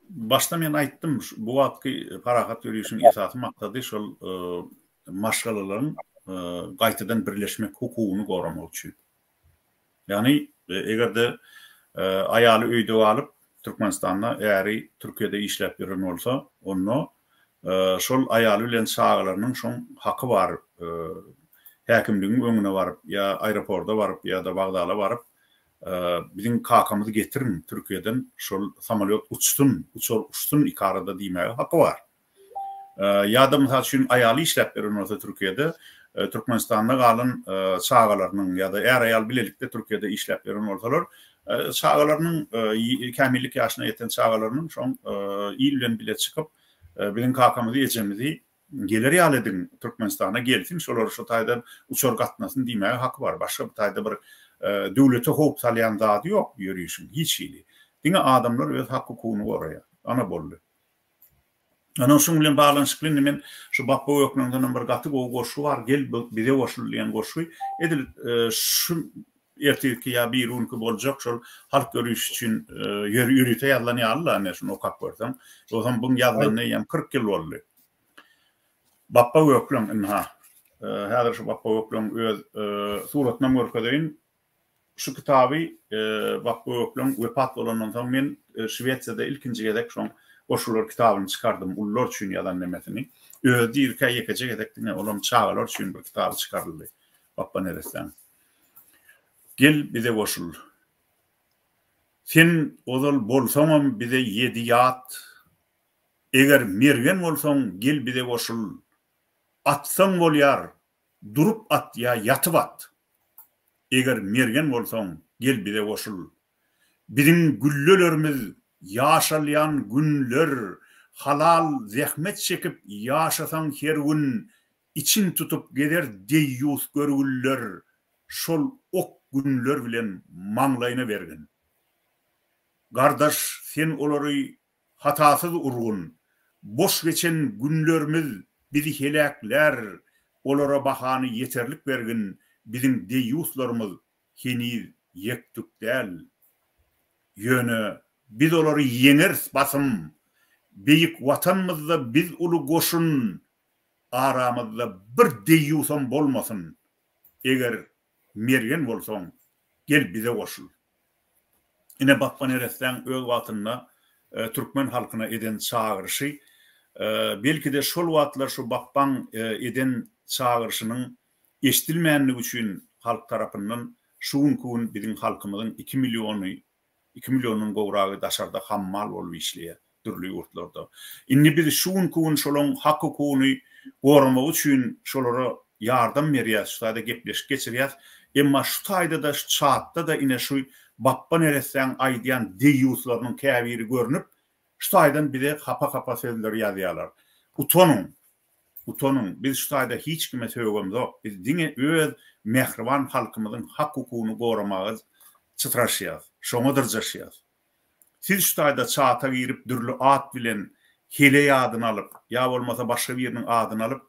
Başta men aýtdym, bu wagtky parahat ýürüýüşiň esasy maksady şol maşgalalaryň gaýtadan birleşmek hukugyny goramak üçin. Ýani egerde aýaly öýde alyp Türkmenistanda äri Türkiýede işläp ýören bolsa, onu şol aýaly bilen çağalarynyň şoň haky bar. Häkimligiň öňüne baryp, ýa aeroportda baryp, ýa da Bagdala baryp, bizim kakamızı getirin Türkiye'den şol samolyot uçsun ikarada diýmäge hakkı var. Ya da mesela şun ayalı işläp beren Türkiye'de Türkmenistan'da galan çağalarynyň ya da er ayal bilelikde Türkiye'de işläp beren bolsalar çağalarynyň kämillik ýaşyna ýeten çağalarynyň şoň il bilen bilet çykyp bizim kakamızı ejemizi gelir ýaledin Türkmenistan'a gelsin şolar şu taýda uçar gatnasyn diýmäge hakkı var. Başga bir taýda bir döwlete hop salyan zady ýok ýörüýüşiň hiç ýyly. Diňe adamlar öz hakkyny goraýar. Ana boldy. Ana şoň bilen balanşykly men şu bappa öýeknänden bir gaty goşu bar gel bize goşulýan goşu edil şu erteki ýa bir unky boljak şol halk görüş üçin ýürüýte ýazlanýar ana şunu okap görsem. O zaman bu ýazlanyny ýam 40 ýyl boldy. Bappa öýeklen inha. Häzir şu bappa öýeklen öz suratna görkezýin şu kitaby bappa öýeklen wepat bolandan soň men Şweýçiýede ilkinji gedek şoň goşular kitabyny çykardım ullar üçin ýadan nemetini. Öz dirkä ýekece gedekdiňe olam çağalar üçin bir kitaby çykaryldy. Bappa neresden? Gel bize goşul. Sen ozal bolsaňam bize ýedi ýat. Eger mergen bolsaň gel bize goşul. Atsaň bolýar, durup at ýa ýatyp at. Eger mergen bolsaň gel bize goşul. Bizim güllelerimiz ýaşalýan günler, halal zähmet çekip ýaşasaň her gün için tutup geder deýýus görgüller, şol ok günler bilen maňlaýyna bergin. Gardaş, sen olary hatasyz urgun, boş geçen günlerimiz bizi helakler, olara bahany yeterlik bergin, bizim deýýuslarymız heniz ýekdük däl. Ýöne biz olary ýener basym, beýik watanmyzda biz uly goşun, aramyzda bir deýýusam bolmasyn. Eger mergen bolsaň, gel bize goşul. Ine bappa neresden öz watynda Türkmen halkyna eden çağırşy, belki de şol wagtlar şu bappaň eden çağırşynyň eşdilmänligi üçin halk tarapyndan şunkun bizim halkymyzyň 2 milyonyň gowragy daşarda hammal bolup işleýär türlü ýurtlarda. Inni biz şunkun şolaň hakkyny goramak üçin şolara ýardam berýär, şuda gepleşip geçirýär. Emma şu taýda da şu çatda da ine şu bappa neresden aýdýan deýýuslarynyň käbiri görünüp, şu taýdan bize hapa sözler ýazýarlar. Utonun, biz şu taýda hiç kime söýgemiz yok. Biz diňe öz mehriban halkymyzyň hakkyny goramagy çıtraşýar, şoňa dyrjaşýar. Siz şu taýda çata girip dürlü at bilen hile ýadyny alyp, ýa bolmasa başga biriniň adyny alyp,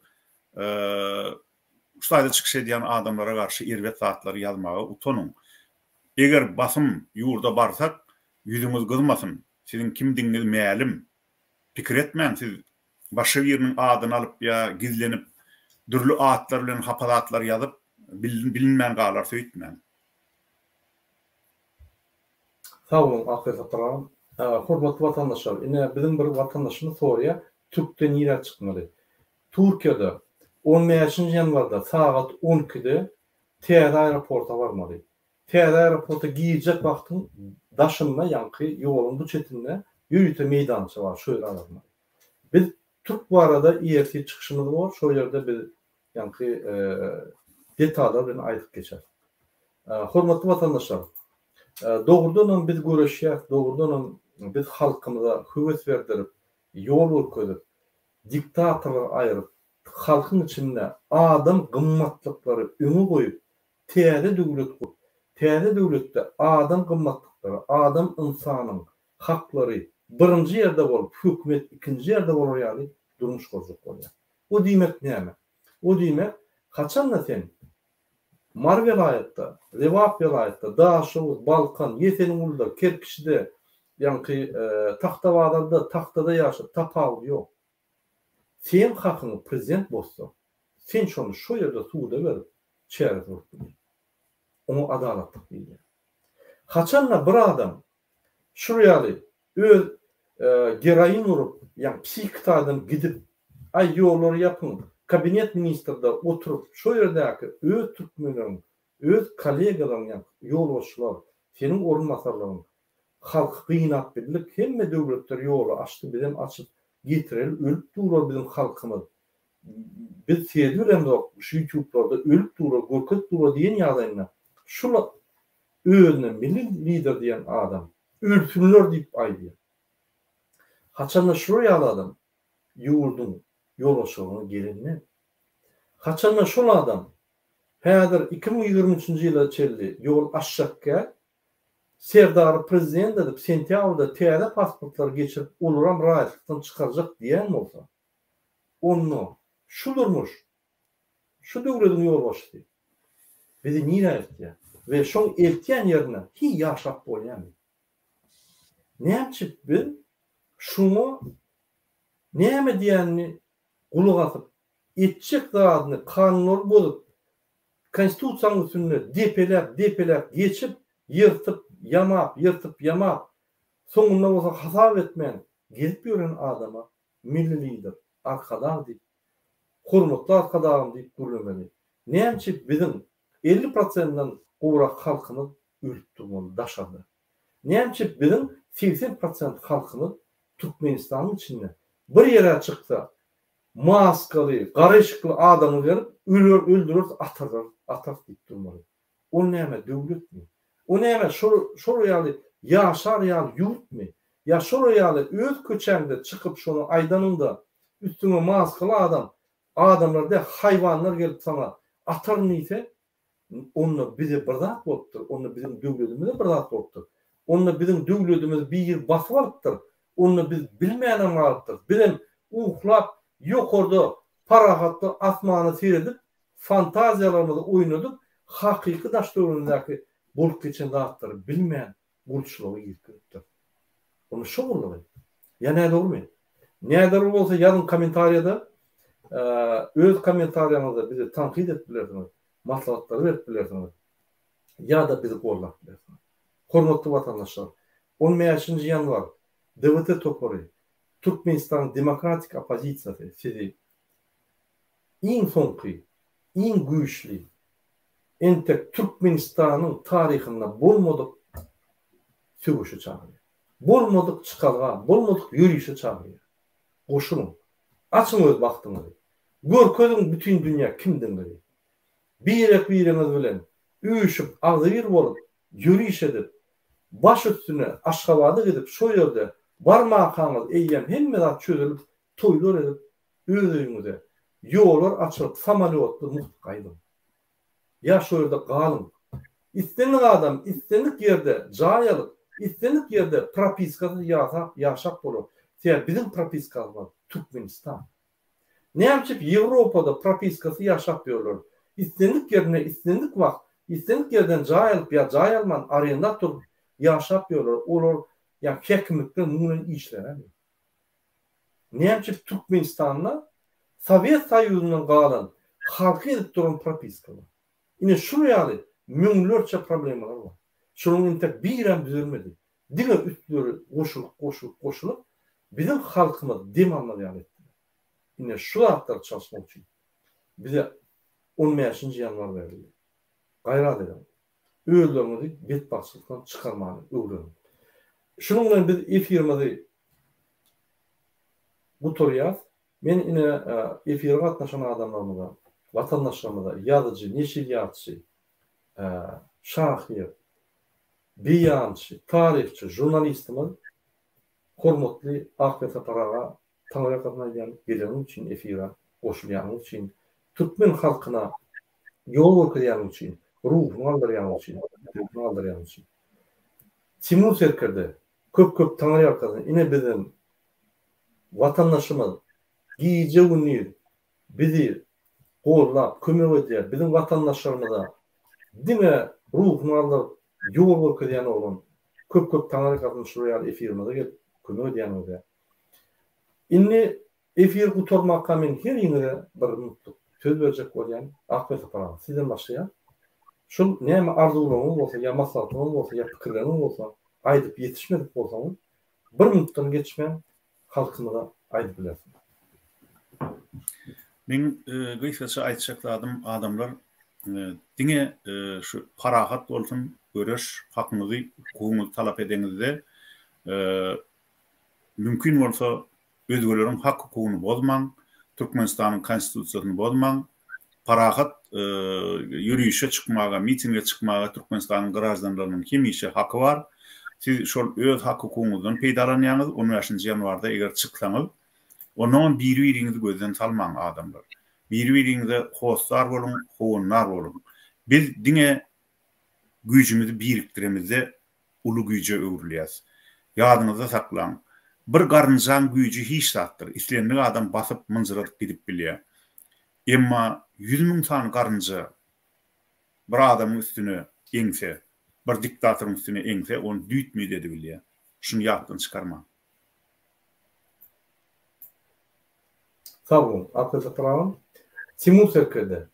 şu taýda çykyş edýän adamlara garşy irwet zatlary ýazmagy utonun. Eger basym ýurda barsak, ýüzüňiz gylmasyn. Sizin kimdiňiz mälim. Pikir etmän, siz başga biriniň adyny alyp ýa gizlenip dürlü atlar bilen hapadatlar ýazyp bilinmän galar söýtmän. Sağ olun, ahmet ataram. Hormatly vatandaşlar, ine bizim bir vatandaşymyz soruyor, Türk'ten ýere çykmaly. Türkiýede 15-nji ýanwarda saat 12'de TR aeroporta barmaly. TR aeroporta giýjek wagtyň daşynma ýanky ýoluň bu çetinde ýürüýte meýdançy bar, şo ýere almaly. Biz Türk barada ýerti çykyşymyz bar, şo ýerde biz ýanky detallar bilen aýdyp geçer. Hormatly vatandaşlar, Doğrudan biz göreşýär, doğrudan biz halkymyza höwes berdirip, ýol örkezip, diktatorlar aýryp, halkyň içinde adam gymmatlyklary öňe goýup, täze döwlet kurup, täze döwletde adam gymmatlyklary, adam insanyň haklary birinji ýerde bolup, hökümet ikinji ýerde bolar ýaly durmuş gozuk bolýar. O diýmek näme? O diýmek, kaçanla sen Mar vilayetde, Rewap vilayetde, Daşow, Balkan, Ýesenulda, Kerkişde, ýa-ni Taxtawada, Taxtada ýaşap tapagy ýok. Sen hakyny prezident bolsa, sen şonu şu ýerde suwda berip, çäret urupdy. Onu adalatlyk diýilýär. Kaçanla bir adam şurýaly öz geroin urup, ýa-ni psihikatadan gidip, ay ýolary ýapyň, kabinet ministrde oturup, şu ýerdäki öz türkmenleriň, öz kollegalaryň, ýolbaşçylar, senin orunmasarlaryň, halk gynap bilip, hemme döwletler ýoly açdy, bilen açyp getiril, ölüp durar bizim halkymyz. Biz sezdiremdik, şu YouTube'larda ölüp durar, gorkut durar diýen ýagdaýynda, şular özüne milli lider diýen adam, ölsünler diýip aýdýar. Haçanda şu ýaly adam, ýurdun ýolbaşçylygyna gelenler. Haçanda şol adam, häzir 2023-nji ýyla çeldi, ýol aşşakka, Serdar prezident edip sentýabrda täze pasportlar geçirip oluram raýatlykdan çykarjak diýen bolsa, onu şu durmuş, şu döwletiň ýolbaşçysy bizi nire etdi ve şoň eltýän ýerine hi ýaşap bolýan. Näçip biz şunu näme diýenini gulak atyp, etjek zadyny kanunlar bozup, konstitusiýanyň üstünde depelep geçip, yırtıp yamap, soňunda bolsa hasap etmän, gelip ýören adama milli lider, arkadaş diýip, hormatly arkadaşym diýip gurulmaly. Näçip bizim 50%-dan gowrak halkymyz ölüp durmaly, daşady. Näçip bizim 80% halkymyz Türkmenistanyň içinde bir ýere çyksa, maskaly, garaşykly adamy berip, öldürür, atar diýip durmaly. O näme döwletmi? O näme şol ýaly ýaşar ýaly ýurtmy? Ya şol ýaly öz köçende çykyp şonu aýdanynda üstüne maskaly adamlar da hayvanlar gelip sana atar niýse, onu bize birdat bolupdyr, onu bizim döwletimize birdat bolupdyr. Onu bizim döwletimiz bir ýer basyp alypdyr. Onu biz bilmeýän alypdyr. Bilen uhlap ýokarda parahatly asmany seyredip, fantaziýalarymyzy oýnadyp, hakyky daş döwründäki bolup geçen zatları bilmeýän gulçylygy ýetiripdir. Onu şu bolmaly. Ýa-ni dogry? Näder bolsa ýazın kommentariýada öz kommentariýanyňyza bizi tanqid edip bilersiňiz, maslahatlar berip bilersiňiz. Ýa-da bizi gollap bilersiňiz. Hormatly watandaşlar, 15-nji ýanwar DWT topary, Türkmenistan demokratik opozisiýasy sizi iň soňky, iň güýçli entek Türkmenistanyň taryhynda bolmadyk sögüşe çağırýar. Bolmadyk çykalga, bolmadyk ýürüýüşe çağırýar. Goşuň, açyň öz bagtyňyzy. Görkezin bütün dünýä kimden biri. Birek-biremiz bilen üýüşüp, agzyr bolup, ýürüýüş edip, baş üstüne Aşgabatda gidip, şo ýerde barmakaňyz eýýän hemme zat çözülüp, toýlar edip, öz öýüňize ýollar açyp, samolyotly mutgaýdyň. Ya şo ýerde galyň. İstenlik adam, istenlik ýerde jaý alyp, istenlik ýerde propiskasy ýaşap bolur. Sen bizim propiskabız Türkmenistan. Näçip Ýewropada propiskasy ýaşap ýörler. İstenlik ýerine, istenlik wagt, istenlik ýerden jaý alyp ýa jaý alman arendator ýaşap ýörler. Olar ýa hekimlikde muňun işler. Näçip Türkmenistanda Sovet Soýuzynyň galan halky edip duran propiska bar. Ine şu ýaly müňlerçe problemler bar. Şonuň tek birem düzelmedi. Diňe üstleri goşulup bizim halkymyz demamlar ýaly. Ine şu wagtlar çalışmak üçin bize 15-nji ýanwar berildi. Gaýrat edin. Öýlerini betbaşlykdan çykarmaly öwren. Şunuň bilen biz efirimizi bu torýas. Men ine efirge gatnaşan adamlarymyza, watandaşlarymyza, ýazyjy, neşir ýazçy, şahyr, beýançy, tarihçi, jurnalistimiz hormatly Ahmet Aparaga taňyrakatna gelýän üçin efira goşulýan üçin türkmen halkyna ýol görýän üçin, ruhuny aldyrýan üçin. Timur Serkerde köp taňyrakatna ine biziň vatandaşymyz giýje günü bizi gollap kömek edýär. Biziň vatandaşlarymyza dime ruhuny aldyp ýol görýän bolan köp taňyrakatna şurýa efirimizde gelip kömek edýän. Inni efir gutarmakka men her ýere bir mutluluk söz berjek bolýan Ahmet Apara. Sizden başlaýan. Şol näme arzularyňyz bolsa, ýa maslahatyňyz bolsa, ýa pikirleriňiz bolsa, aýdyp ýetişmedik bolsaňyz, bir minutdan geçmän halkymyza aýdyp bilersiň. Men gysgaça aýtjakladym adamlar diňe şu parahat bolsun, göreş hakymyzy, hukukyny talap edeňizde mümkin bolsa özgörleriň hak hukukyny bozmaň, Türkmenistanyň konstitusiýasyny bozmaň, parahat ýürüýüşe çykmaga, mitinge çykmaga Türkmenistanyň garaşdanlarynyň hemişe haky bar. Siz şol öz hak hukukyňyzdan peýdalanýaňyz 15-nji ýanwarda eger çyksaňyz, onuň bir-biriňizi gözden salmaň adamlar. Bir-biriňize hostar bolun, howunlar bolun. Biz diňe güýjümizi birikdiremizde uly güýje öwrülýäs. Ýadyňyzda saklaň. Bir garynjan güýji hiç zatdyr. Islendik adam basyp mınjyradyp gidip bilýär. Emma 100.000 san garynja bir adamyň üstüne eňse, bir diktatoryň üstüne eňse, onu düýtmedi dedi bilýär. Şunu ýakdan çykarma. Sağ olun. Ahmet Apara. Timur Serkerde,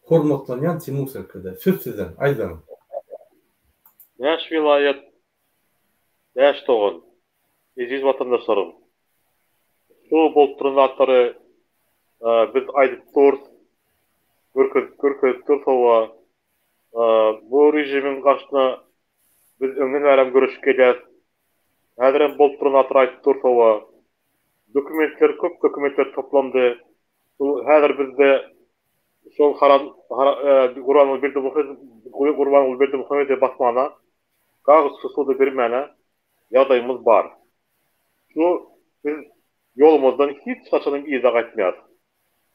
hormatlanýan Timur Serkerde, söz sizden, aýdanyň. Näş vilayet, näş toğun, eziz vatandaşlarım. Şu bolturan atlary biz aýdyp durýar, görkezip dursawa, bu rejimiň garşyna biz öňden bäri görüşip gelýär. Häzir bolturan atlary aýdyp dursawa, köp dokumentler toplandy. Häzir bizde şol Gurbanul Berdimuhamedov basmana gagys susudy bermäne ýagdaýymyz bar. Şu biz ýolumuzdan hiç saçanyň ýyza gaýtmaýar.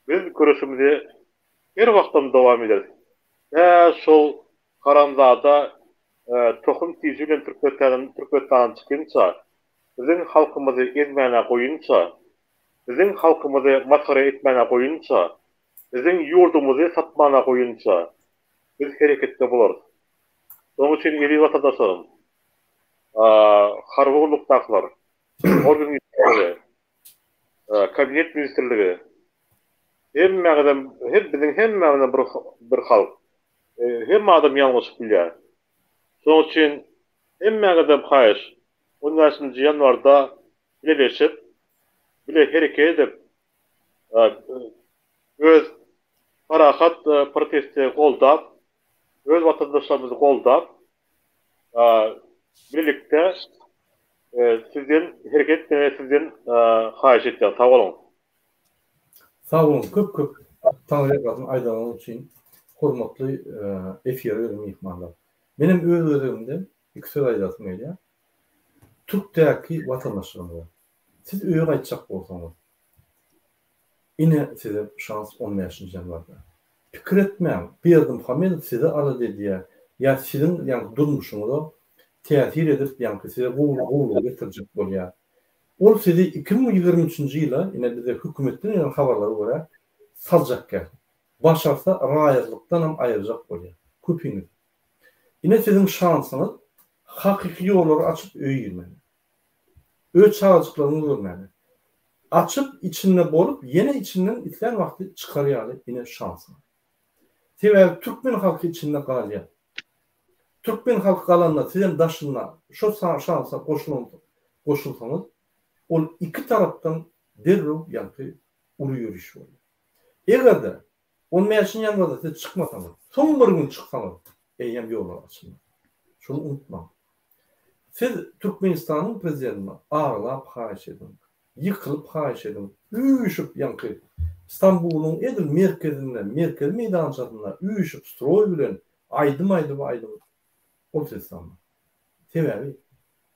Biz görüşimizi her wagtdan dowam ederiz. Şol karamzada tohum tijülen Türkmenistan çykynça, biziň halkymyzy ezmäne goýunça, biziň halkymyzy masgara etmäne goýunça, biziň ýurdumuzy satmana goýunça biz hereketde bolarys. Şoň üçin eziz vatandaşlarym, harwagulukdakylar, organizatsiýalar, kabinet ministrligi, biziň hemmäňe bir halk, hemme adam ýalňyş bilýär. Şoň üçin hemmäňe haýyş, 15-nji ýanwarda birleşip, hereket edip, öz parahat protesti goldap, öz vatandaşlarymyzy goldap, birlikde sizden hereket etmeni sizden haýyş etýär. Sag bolun. Sağ olun. Köp taňyrakatyn aýdanyň üçin hormatly efir mehmanlar. Menim öz-özümden iki söz aýdasym gelýär. Türkdäki vatandaşlarymyza siz öýe gaýtjak bolsaňyz, ine size şans 15-nji ýanwarda. Pikir etmäň, Berdimuhamedov size arad edýär, ýa sizin durmuşuňyza täsir edip, size gowul getirjek bolýar. Ol sizi 2023-nji ýyla ine bize hökümetden habarlary görä saljak. Başarsa raýatlykdan hem aýyrjak bolýar. Köpüňiz. Ine sizin şansyňyz hakyky ýolları açyp öýürmeli. Öz çağırjyklaryny görmeli. Açyp içinde bolup yine içinden itlen wagty çykarýaly ine şansy. Sebäbi türkmen halky içinde galýar. Türkmen halky galanda sizin daşyna şo şansa goşulsaňyz, ol iki tarapdan derrew uly ýürüş bolýar. Egerde 15-nji ýanwarda siz çykmasaňyz, soň bir gün çyksaňyz, eýem ýollar açylmaz. Şunu unutmaň. Siz Türkmenistanyň prezidentine ağlap haýyş edin, ýykylyp haýyş edin, üýüşüp İstanbulyň edil merkezinde, merkez meýdançasynda üýüşüp stroy bilen aýdym. Ol siz sanma. Sebebi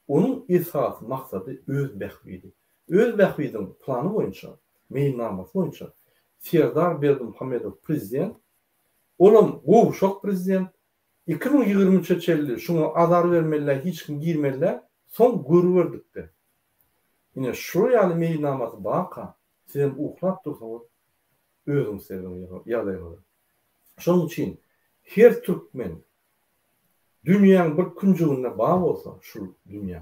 onun esasy maksady öz behwidi. Öz behwidin plany boýunça, meýilnamasy boýunça Serdar Berdimuhammedow prezident, olam gowşak prezident 2023 ýylda şoňa azar bermeler, hiç kim girmeler, son görüwerdikde. Ine şu ýaly meýilnamasy baka, sen uhlap dursaňyz özüň sevdiň ýaly. Şoň üçin her türkmen dünýäň bir künjüğüne bağ bolsa, şu dünýä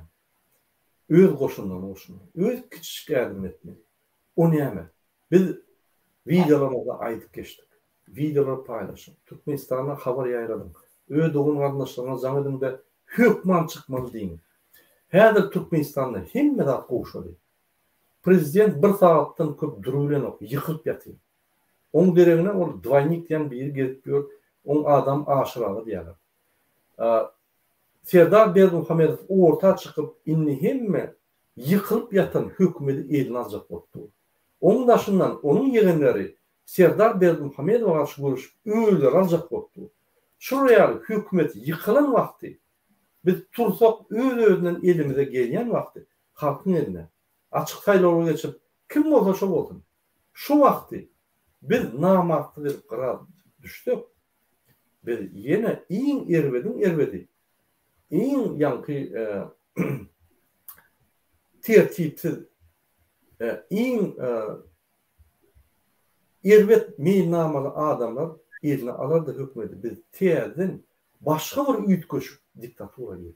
öz goşundan olsun, öz kiçik ýardım etmeli. O näme? Biz videolarymyzda aýdyp geçdik. Videolar paylaşyp, Türkmenistana habar ýaýradym. Öz dogun gardaşlaryna zaňydynda hökman çykmaly diýin. Häzir Türkmenistanda hemme zat gowşady. Prezident bir saatdan köp durulanok, ýykyp ýatyr. Oň deregine ol dwaynik diýen biri gelip ýör, oň adam aşyraly diýerler. Serdar Berdimuhammedow orta çıkıp inni hemme yıkılıp yatan hükümeti eline alacak oldu. Onun daşından onun yeğenleri Serdar Berdimuhammedow'a karşı görüşüp öğüler alacak oldu. Şuraya hükümet yıkılan vakti biz tursak öz-özünden elimize gelen vakti halkın eline açık sayılara geçip kim olsa çok olsun. Şu vakti biz namartlı bir karar düştük. Biz yine iyi ervedi. İyi yankı tertipsiz iyi ervet meýilnamaly adamlar eline alar da hükmedi. Biz tezden başka bir üýtgeç diktatura geldi.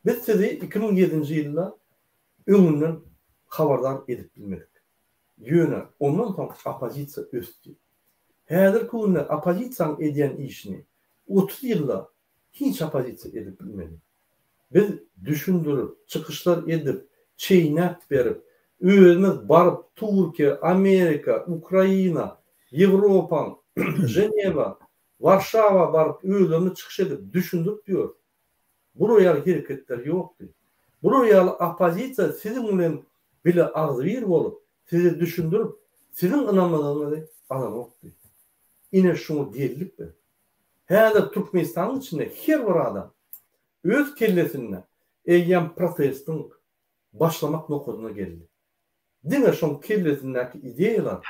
Biz sizi 2007 ýylda öňünden habardar edip bilmedik. Ýöne ondan soň opozisiýa ösdi. Häzir günde opozisiýaň edýän işini 30 ýylda hiç opozisiýa edip bilmedi. Biz düşündürüp, çıkışlar edip, çeýnäp berip, özümüz barıp Türkiýe, Amerika, Ukraina, Ýewropa, Ženeva, Warşawa barıp özümüz çıkış edip düşündürüp diyor. Bu roýal hereketler ýokdy. Bu roýal opozisiýa sizin bilen bile agzybir bolup, sizi düşündürüp, sizin ynanmagyňyzy alanokdy. Ine şunu diýelikdi. Häzir Türkmenistanyň içinde her bir adam öz kellesinde eýýän protestin başlamak noktasyna geldi. Diňe şoň kellesindäki ideýalar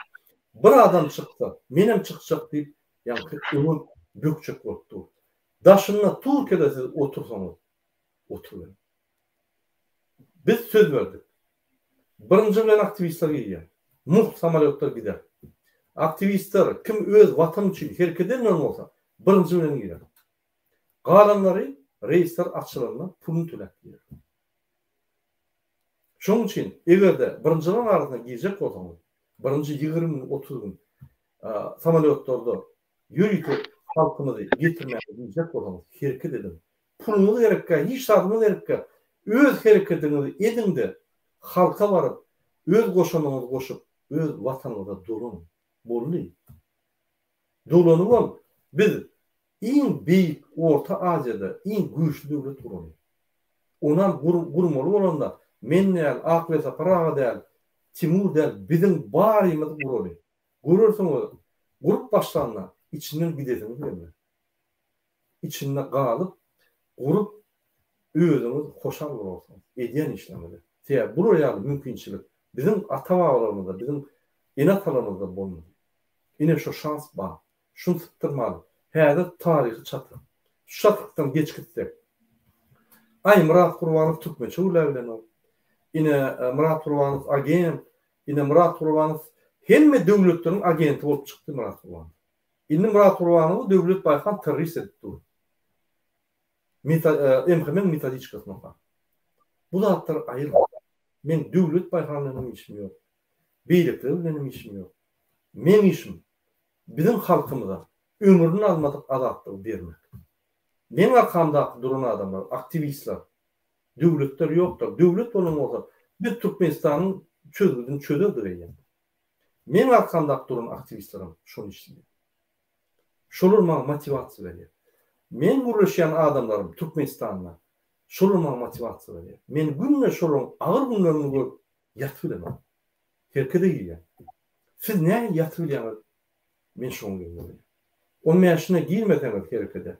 bir adam çyksa, menem çykjak diýip, ýa-ni öňün bökjek bolupdy. Daşyna Türkiýede siz otursaňyz, oturun. Biz söz verdik. Birinji bilen aktivistler gelýär. Muht samolyotlar gider. Aktivistler kim öz watan üçin hereket eden bolsa, birinji bilen gider. Galanlary reisler açylandan pulun töläpdir. Şoň üçin egerde birinjiň arasyna girecek bolsaňyz, birinji 20-30 gün samolyotlarda ýürüýüp halkymyzy getirmäge girecek bolsaňyz, hereket edin. Pulunuňy gerekkä, hiç sadyňyz gerekkä, öz hereketiňizi edinde halka baryp, öz goşanyňyzy goşup, öz watanyňyza durun. Bolly. Dolanyň biz iň beýik Orta Aziýada iň güýçlü döwlet bolýar. Onan gurmaly bolanda men näl, Akbesa Praga däl, Timur däl biziň barymyzy guraly. Görürseňiz, gurup başlanlar içinden gidesiňiz gelmez. İçinde galyp, gurup özüňiz hoşal bolsaňyz, edýän işlemede. Täze bu roýal mümkinçilik biziň ata-babalarymyzda, biziň enatalarymyzda bolmaly. Ine şu şans bar. Şunu tutturmaly. Häzir taryhy çatyr. Şu çatykdan geç gitsek. Ay Murat Gurbanow Türkmençe ulanýar. Ine Murat Gurbanow agent, ine Murat Gurbanow hemme döwletleriň agenti bolup çykdy Murat Gurbanow. Ine Murat Gurbanow döwlet baýkan terrorist etdi. Emhemen metodiçkasyna bar. Bu zatlar aýyl. Men döwlet baýkanlygynyň işim ýok. Beýlikler bilen işim ýok. Men işim bizim halkımıza ömrünü almadık azatlığı vermek. Men arkamda duran adamlar, aktivistler, döwletler yoktur. Döwlet bolan bolsa biz Türkmenistanyň çözüldüğünü çözüldü diýen. Men arkamda duran aktivistlerim şonu işleýär. Şolar maňa motivasiýa berýär. Men gurulýan adamlarym Türkmenistanda şolar maňa motivasiýa berýär. Men günne şolaryň agyr günlerini görüp ýatyp bilemem. Herkede giýär. Siz ne ýatyp bilemem? Men şonu görýän. O meşine girmeden herkede.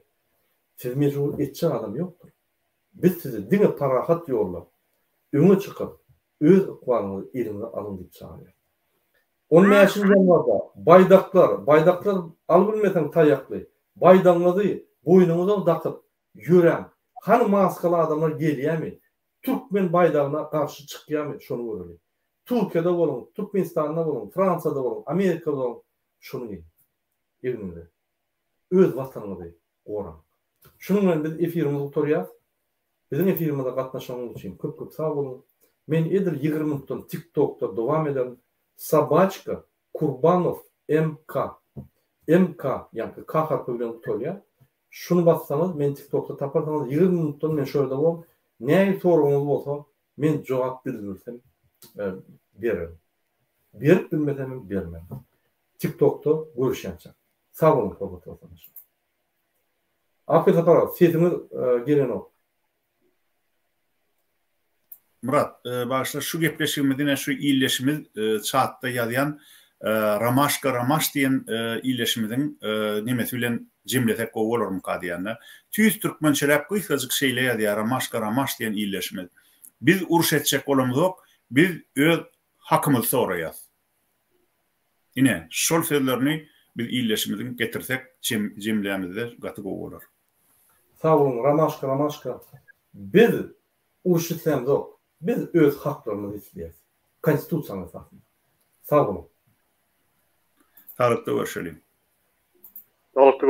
Siz mecbur etçi adam yoktur. biz sizi dine parahat yolla öňe çykyp öz ykbalyňyzy elinize alın diýip çağırýar. 10 ýaşyň ýanlarda baydaklar albilmesen taýakly, baydaňyzy boýnuňyza takyp ýören, han maskaly adamlar gelýärmi? Türkmen baydagyna karşı çykýarmy? Şonu göreli. Türkiýede bolun, Türkmenistanda bolun, Fransada bolun, Amerikada bolun, şonu gelin. Elinize. Öz watanyňyzy goran. Şunun bilen biz efirimizi tutarýar. Bizim efirimizde gatnaşmagyňyz üçin köp sag bolun. Men edir 20 minutdan TikTok'ta dowam eden Sabaçka Kurbanov MK. MK yani K harfi bilen tutarýar. Şunu bassanız men TikTok'ta taparsanız 20 minutdan men şöyle bol. Näme soruňyz bolsa men jogap berdirsem bererim. Berip bilmesem bermem. TikTok'ta görüşýänçä. Sag bolun kopatasynız. Afet apara setimiz gelen o. Murat, başta şu gepleşigimizden şu illeşimiz chatda ýazýan Ramaş diýen illeşimizin nemesi bilen jemletek gowalarym kadýanna. Tüýs türkmençelep gysgaçyk şeýle ýazýar Ramaş diýen illeşimiz. Biz uruş etjek bolamyzok, biz öz hakymyzy soraýas. Ine şol sözlerini biz illeşimizin getirsek jemleýämizde gaty gowalar. Sağ olun Ramaşka. Biz uruş etjekmizok. Biz öz haklarymyzy isleýäs. Konstitusiýany sakly. Sağ olun. Tarykda görüşelim. Sağlıklı